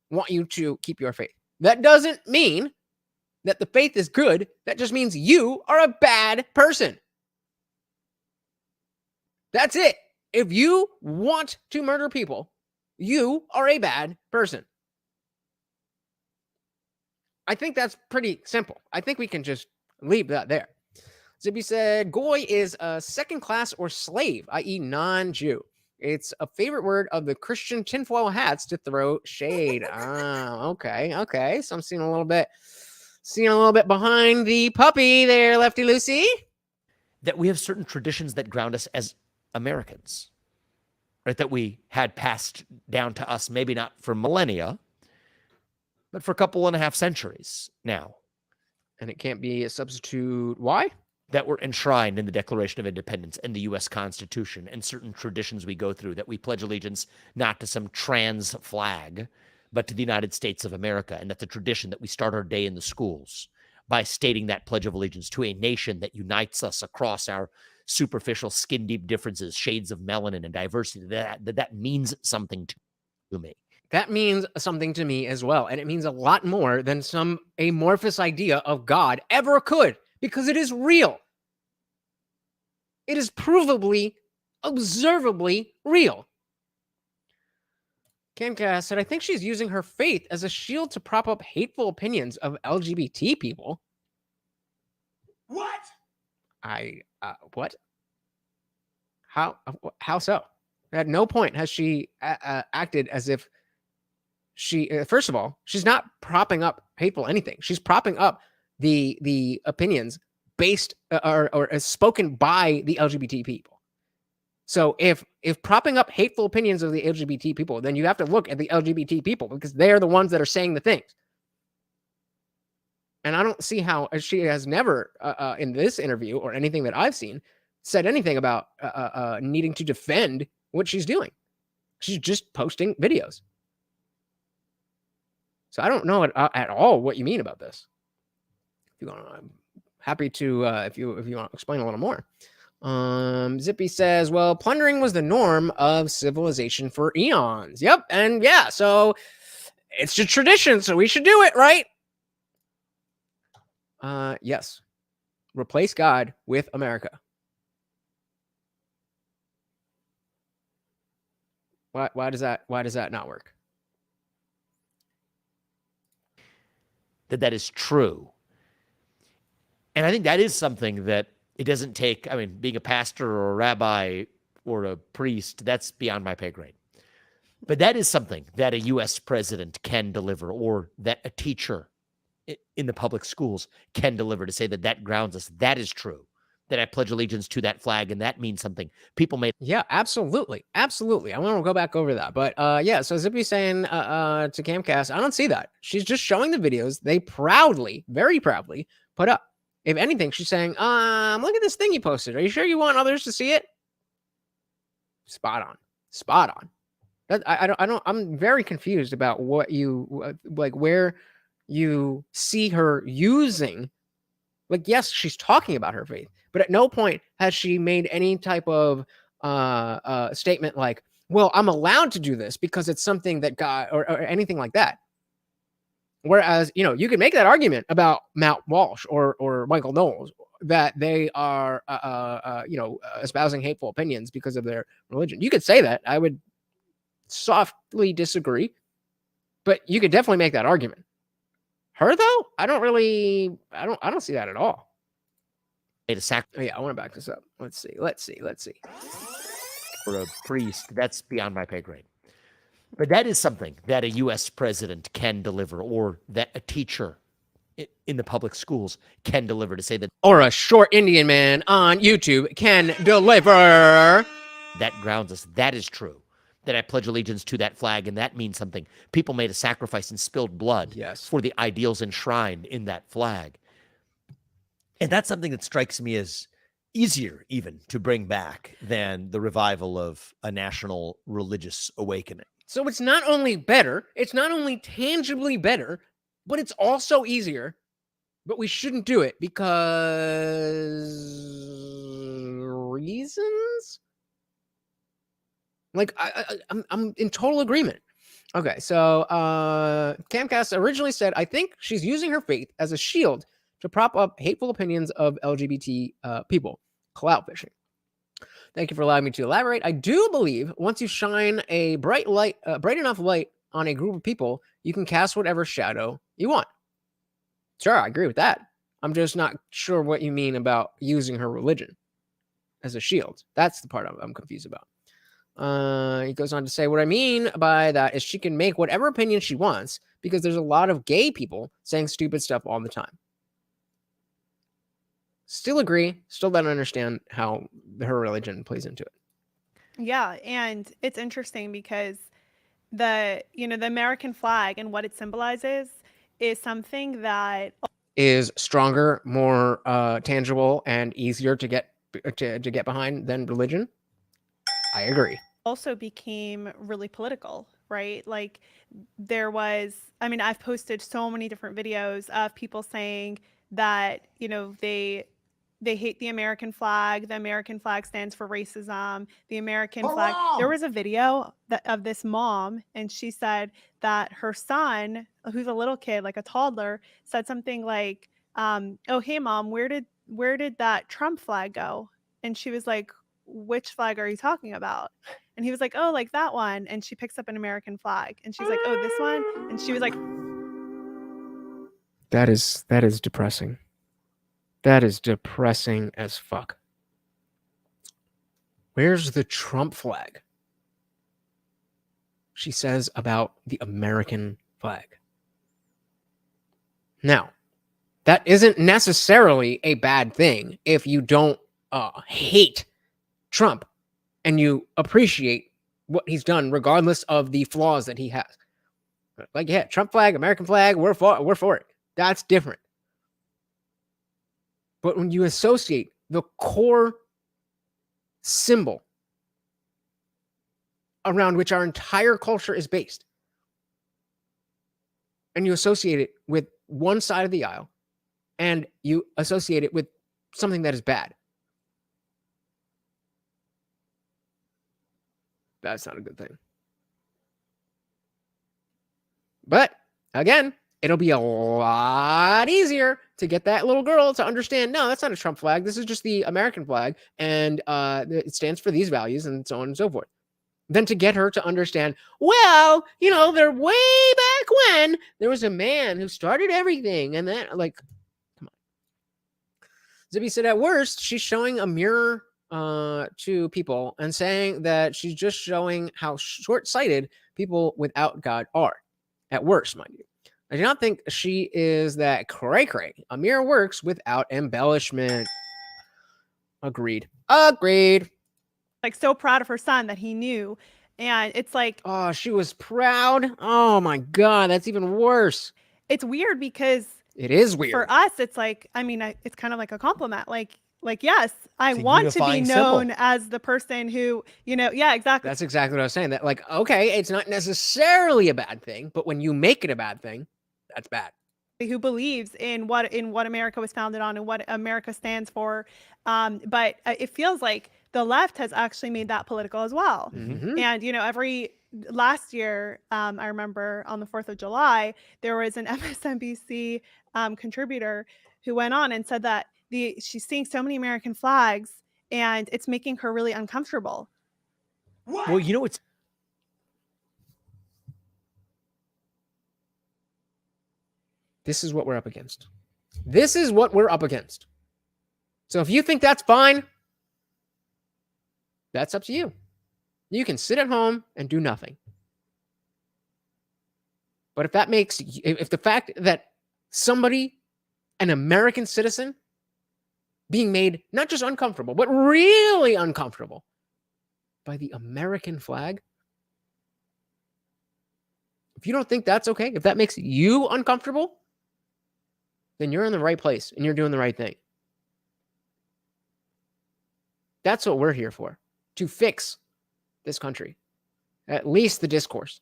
want you to keep your faith. That doesn't mean that the faith is good. That just means you are a bad person. That's it. If you want to murder people, you are a bad person. I think that's pretty simple. I think we can just leave that there. Zippy said, Goy is a second class or slave, i.e. non-Jew. It's a favorite word of the Christian tinfoil hats to throw shade. Okay. So I'm seeing a little bit behind the puppy there, Lefty Lucy. That we have certain traditions that ground us as Americans, right? That we had passed down to us, maybe not for millennia, but for a couple and a half centuries now. And it can't be a substitute. Why? That were enshrined in the Declaration of Independence and the U.S. Constitution and certain traditions we go through, that we pledge allegiance not to some trans flag, but to the United States of America, and that the tradition that we start our day in the schools by stating that Pledge of Allegiance to a nation that unites us across our superficial skin-deep differences, shades of melanin and diversity, that means something to me. That means something to me as well. And it means a lot more than some amorphous idea of God ever could, because it is real. It is provably, observably real. Camcast said, I think she's using her faith as a shield to prop up hateful opinions of LGBT people. What? What? How so? At no point has she acted as if she first of all, she's not propping up hateful anything. She's propping up the opinions based or spoken by the LGBT people. So if propping up hateful opinions of the LGBT people, then you have to look at the LGBT people because they're the ones that are saying the things. And I don't see how she has never in this interview or anything that I've seen said anything about needing to defend what she's doing. She's just posting videos. So I don't know at all what you mean about this. If you want, I'm happy to if you want to explain a little more. Zippy says, well, plundering was the norm of civilization for eons. Yep. And yeah, so it's a tradition, so we should do it, right? Yes. Replace God with America. Why does that not work? That is true. And I think that is something that it doesn't take. I mean, being a pastor or a rabbi or a priest, that's beyond my pay grade. But that is something that a U.S. president can deliver, or that a teacher in the public schools can deliver, to say that grounds us. That is true. That I pledge allegiance to that flag, and that means something. People may. Yeah, absolutely. Absolutely. I want to go back over that. But yeah, so Zippy's saying to Camcast, I don't see that. She's just showing the videos they proudly, very proudly put up. If anything, she's saying, look at this thing you posted. Are you sure you want others to see it? Spot on. Spot on. I'm very confused about what you like, where you see her using. Like, yes, she's talking about her faith, but at no point has she made any type of statement like, well, I'm allowed to do this because it's something that God or anything like that. Whereas, you could make that argument about Matt Walsh or Michael Knowles, that they are, espousing hateful opinions because of their religion. You could say that. I would softly disagree, but you could definitely make that argument. Her though, I don't see that at all. Made a Oh, yeah, I want to back this up. Let's see. For a priest, that's beyond my pay grade. But that is something that a U.S. president can deliver, or that a teacher in the public schools can deliver, to say that. Or a short Indian man on YouTube can deliver. That grounds us. That is true. That I pledge allegiance to that flag, and that means something. People made a sacrifice and spilled blood for the ideals enshrined in that flag. And that's something that strikes me as easier even to bring back than the revival of a national religious awakening. So it's not only better, it's not only tangibly better, but it's also easier. But we shouldn't do it because reasons? Like, I'm in total agreement. Okay, so Camcast originally said, I think she's using her faith as a shield to prop up hateful opinions of LGBT people. Clout fishing. Thank you for allowing me to elaborate. I do believe once you shine a bright enough light on a group of people, you can cast whatever shadow you want. Sure, I agree with that. I'm just not sure what you mean about using her religion as a shield. That's the part I'm confused about. He goes on to say, what I mean by that is she can make whatever opinion she wants because there's a lot of gay people saying stupid stuff all the time. Still agree. Still don't understand how her religion plays into it. Yeah, and it's interesting because the American flag and what it symbolizes is something that is stronger, more tangible, and easier to get behind than religion. I agree. Also became really political, right? Like I've posted so many different videos of people saying that, they hate the American flag. The American flag stands for racism. The American flag. There was a video of this mom, and she said that her son, who's a little kid, like a toddler, said something like, "Oh, hey, mom, where did that Trump flag go?" And she was like, "Which flag are you talking about?" And he was like, "Oh, like that one." And she picks up an American flag, and she's like, "Oh, this one." And she was like, "That is depressing. That is depressing as fuck. Where's the Trump flag?" she says about the American flag. Now, that isn't necessarily a bad thing if you don't hate Trump and you appreciate what he's done, regardless of the flaws that he has. Like, yeah, Trump flag, American flag, we're for it. That's different. But when you associate the core symbol around which our entire culture is based, and you associate it with one side of the aisle, and you associate it with something that is bad, that's not a good thing. But again, it'll be a lot easier to get that little girl to understand, no, that's not a Trump flag. This is just the American flag, and it stands for these values, and so on and so forth. Than to get her to understand, well, you know, they're way back when there was a man who started everything, and then, like, come on. Zibby said, at worst, she's showing a mirror to people and saying that she's just showing how short-sighted people without God are. At worst, mind you. I do not think she is that cray-cray. A mirror works without embellishment. Agreed. Like, so proud of her son that he knew. And it's like, oh, she was proud. Oh my God, that's even worse. It's weird because it is weird. For us, it's like, I mean, it's kind of like a compliment. Like, yes, I want to be known as the person who, you know, yeah, exactly. That's exactly what I was saying. That, like, okay, it's not necessarily a bad thing, but when you make it a bad thing, that's bad. Who believes in what America was founded on and what America stands for. But it feels like the left has actually made that political as well. Mm-hmm. And, you know, last year, I remember on the 4th of July, there was an MSNBC contributor who went on and said that she's seeing so many American flags and it's making her really uncomfortable. What? Well, you know, this is what we're up against. This is what we're up against. So if you think that's fine, that's up to you. You can sit at home and do nothing. But if the fact that somebody, an American citizen, being made not just uncomfortable, but really uncomfortable by the American flag, if you don't think that's okay, if that makes you uncomfortable, then you're in the right place and you're doing the right thing. That's what we're here for, to fix this country, at least the discourse.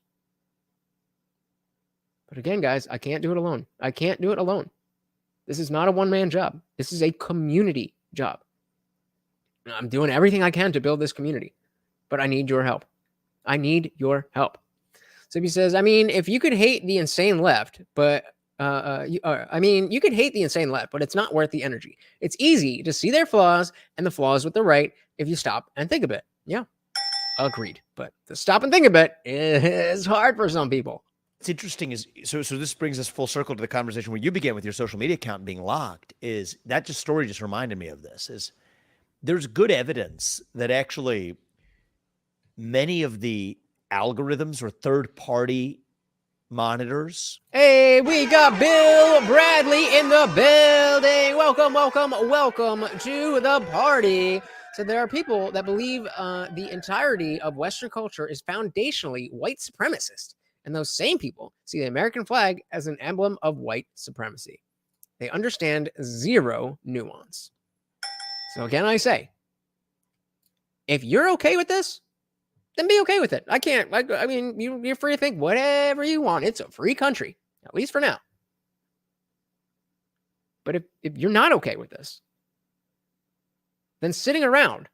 But again, guys, I can't do it alone. I can't do it alone. This is not a one-man job. This is a community job. I'm doing everything I can to build this community, but I need your help. I need your help. Sippy says, I mean, if you could hate the insane left, but you could hate the insane left, but it's not worth the energy. It's easy to see their flaws and the flaws with the right if you stop and think a bit. Yeah, agreed. But to stop and think a bit is hard for some people. It's interesting so this brings us full circle to the conversation where you began with your social media account being locked. Is that story just reminded me of this? Is there's good evidence that actually many of the algorithms or third-party monitors. Hey, we got Bill Bradley in the building. Welcome to the party. So there are people that believe the entirety of Western culture is foundationally white supremacist. And those same people see the American flag as an emblem of white supremacy. They understand zero nuance. So again, I say, if you're okay with this, then be okay with it. I mean, you're free to think whatever you want. It's a free country, at least for now. But if you're not okay with this, then sitting around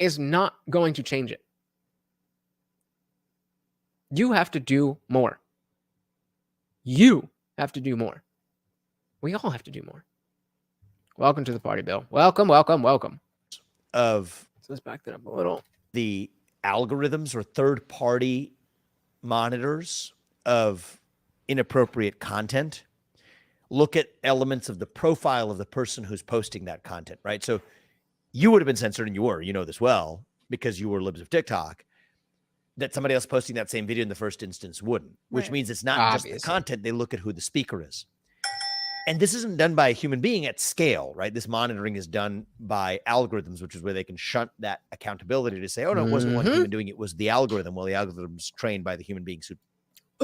is not going to change it. You have to do more. You have to do more. We all have to do more. Welcome to the party, Bill. Welcome. So let's back that up a little. The algorithms or third-party monitors of inappropriate content look at elements of the profile of the person who's posting that content, right? So you would have been censored, and you know this well, because you were Libs of TikTok. that somebody else posting that same video in the first instance wouldn't, which Right. means it's not just Obviously. the content. They look at who the speaker is. And this isn't done by a human being at scale, right? This monitoring is done by algorithms, which is where they can shunt that accountability to say, oh, no, it wasn't one human doing it. It was the algorithm. Well, the algorithm's trained by the human beings who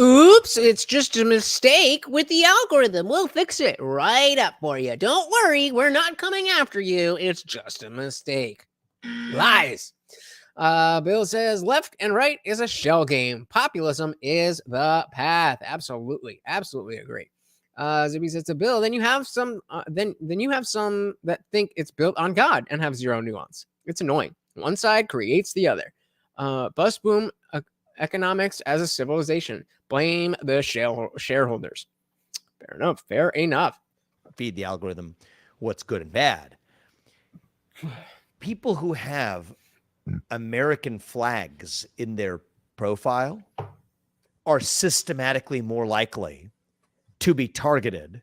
Oops, it's just a mistake with the algorithm. We'll fix it right up for you. Don't worry, we're not coming after you. It's just a mistake. Lies. Bill says left and right is a shell game. Populism is the path. Absolutely agree. Zibby says to Bill, then you have some then you have some that think it's built on God and have zero nuance. It's annoying. One side creates the other. Bust boom economics as a civilization. Blame the shareholders. Fair enough. feed the algorithm what's good and bad. People who have American flags in their profile are systematically more likely to be targeted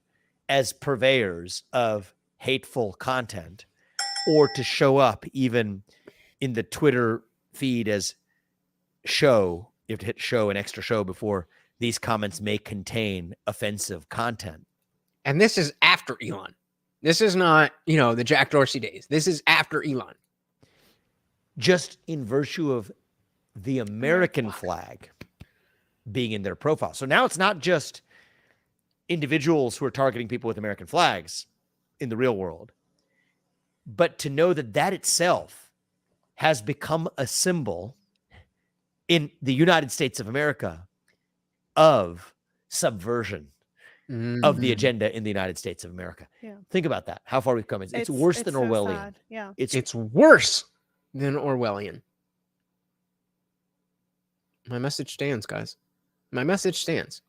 as purveyors of hateful content, or to show up even in the Twitter feed as show. You have to hit show, an extra show, before these comments may contain offensive content. And this is after Elon. This is not, the Jack Dorsey days. This is after Elon. Just in virtue of the American flag being in their profile. So now it's not just individuals who are targeting people with American flags in the real world, but to know that that itself has become a symbol in the United States of America of subversion of the agenda in the United States of America. Yeah. Think about that. How far we've come. It's worse than so Orwellian. sad. Yeah. It's worse than Orwellian. My message stands, guys. My message stands.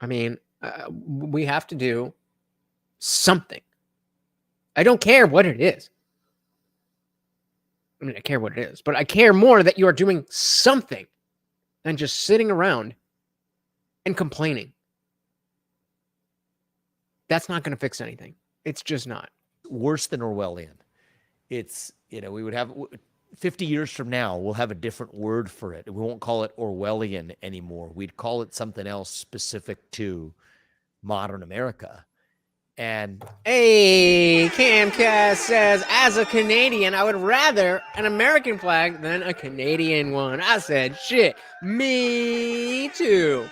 I mean, we have to do something. I don't care what it is. I mean, I care what it is, but I care more that you are doing something than just sitting around and complaining. That's not going to fix anything. It's just not. Worse than Orwellian. It's, we would have 50 years from now, we'll have a different word for it. We won't call it Orwellian anymore. We'd call it something else specific to modern America. And hey, Camcast says, as a Canadian, I would rather an American flag than a Canadian one. I said, shit, me too.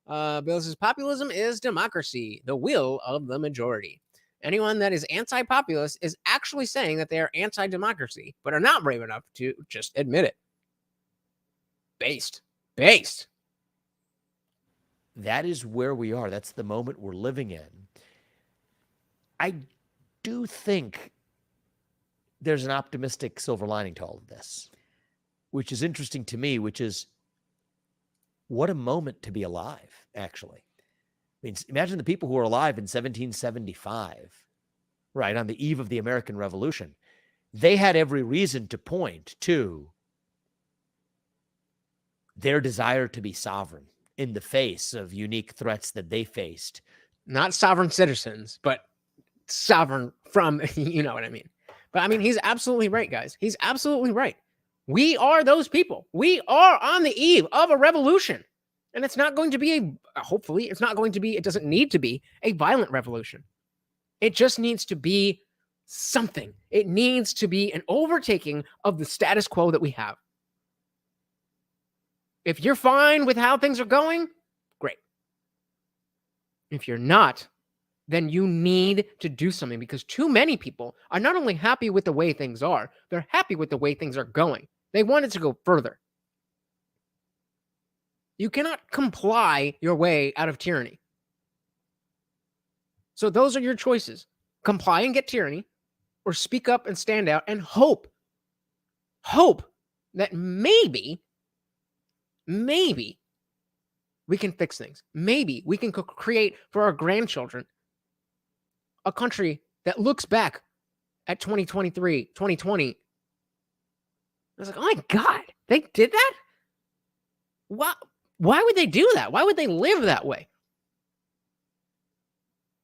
Bill says, populism is democracy, the will of the majority. Anyone that is anti-populist is actually saying that they are anti-democracy, but are not brave enough to just admit it. Based. That is where we are. That's the moment we're living in. I do think there's an optimistic silver lining to all of this, which is interesting to me, which is what a moment to be alive, actually. I mean, imagine the people who were alive in 1775, right, on the eve of the American Revolution. They had every reason to point to their desire to be sovereign in the face of unique threats that they faced. Not sovereign citizens, but sovereign from, you know what I mean. But I mean, he's absolutely right, guys. He's absolutely right. We are those people. We are on the eve of a revolution. And it's not going to be hopefully, it doesn't need to be a violent revolution. It just needs to be something. It needs to be an overtaking of the status quo that we have. If you're fine with how things are going, great. If you're not, then you need to do something, because too many people are not only happy with the way things are, they're happy with the way things are going. They want it to go further. You cannot comply your way out of tyranny. So those are your choices. Comply and get tyranny, or speak up and stand out and hope that maybe we can fix things. Maybe we can create for our grandchildren a country that looks back at 2023, 2020. I was like, oh my God, they did that? Why would they do that? Why would they live that way?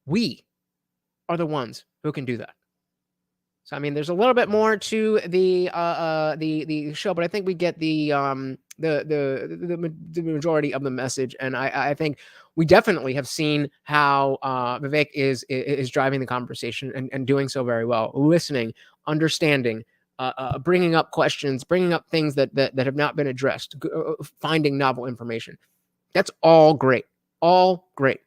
We are the ones who can do that. So I mean, there's a little bit more to the show, but I think we get the majority of the message, and I think we definitely have seen how Vivek is driving the conversation and doing so very well, listening, understanding, bringing up questions, bringing up things that have not been addressed, finding novel information. That's all great, all great.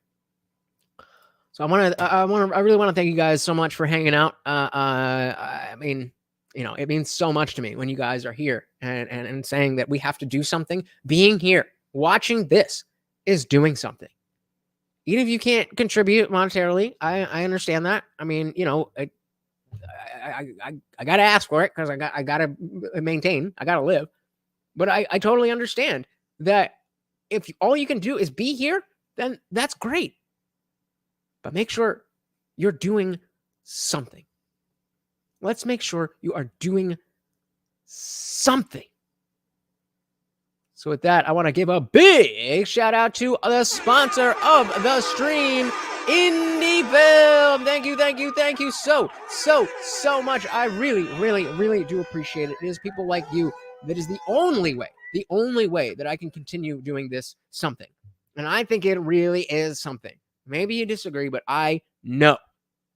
So I really want to thank you guys so much for hanging out. I mean, you know, it means so much to me when you guys are here and saying that we have to do something. Being here, watching this is doing something. Even if you can't contribute monetarily, I understand that. I mean, you know, I gotta ask for it because I gotta maintain, I gotta live. But I totally understand that if all you can do is be here, then that's great. But make sure you're doing something. Let's make sure you are doing something. So with that, I want to give a big shout out to the sponsor of the stream, Indie Film. Thank you so much. I really do appreciate it. It is people like you that is the only way that I can continue doing this something. And I think it really is something. Maybe you disagree, but I know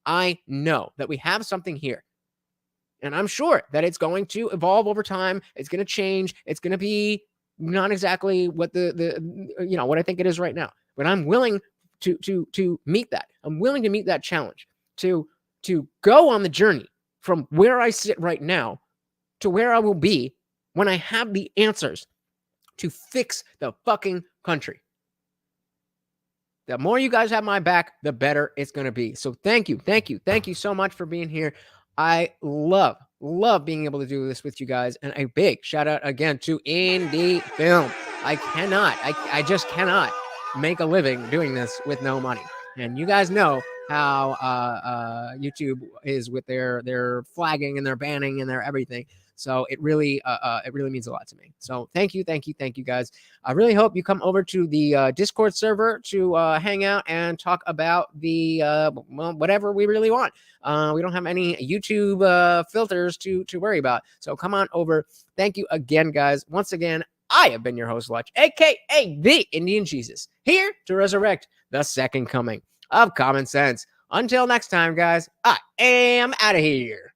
that we have something here. And I'm sure that it's going to evolve over time. It's going to change. It's going to be not exactly what what I think it is right now. But I'm willing to meet that. I'm willing to meet that challenge, to go on the journey from where I sit right now to where I will be when I have the answers to fix the fucking country. The more you guys have my back, the better it's going to be. So thank you so much for being here. I love being able to do this with you guys. And a big shout out again to Indie Film. I just cannot make a living doing this with no money. And you guys know how YouTube is with their flagging and their banning and their everything. So it really means a lot to me. So thank you guys. I really hope you come over to the Discord server to hang out and talk about the whatever we really want. We don't have any YouTube filters to worry about. So come on over. Thank you again, guys. Once again, I have been your host, Lutch, aka the Indian Jesus, here to resurrect the second coming of common sense. Until next time, guys, I am out of here.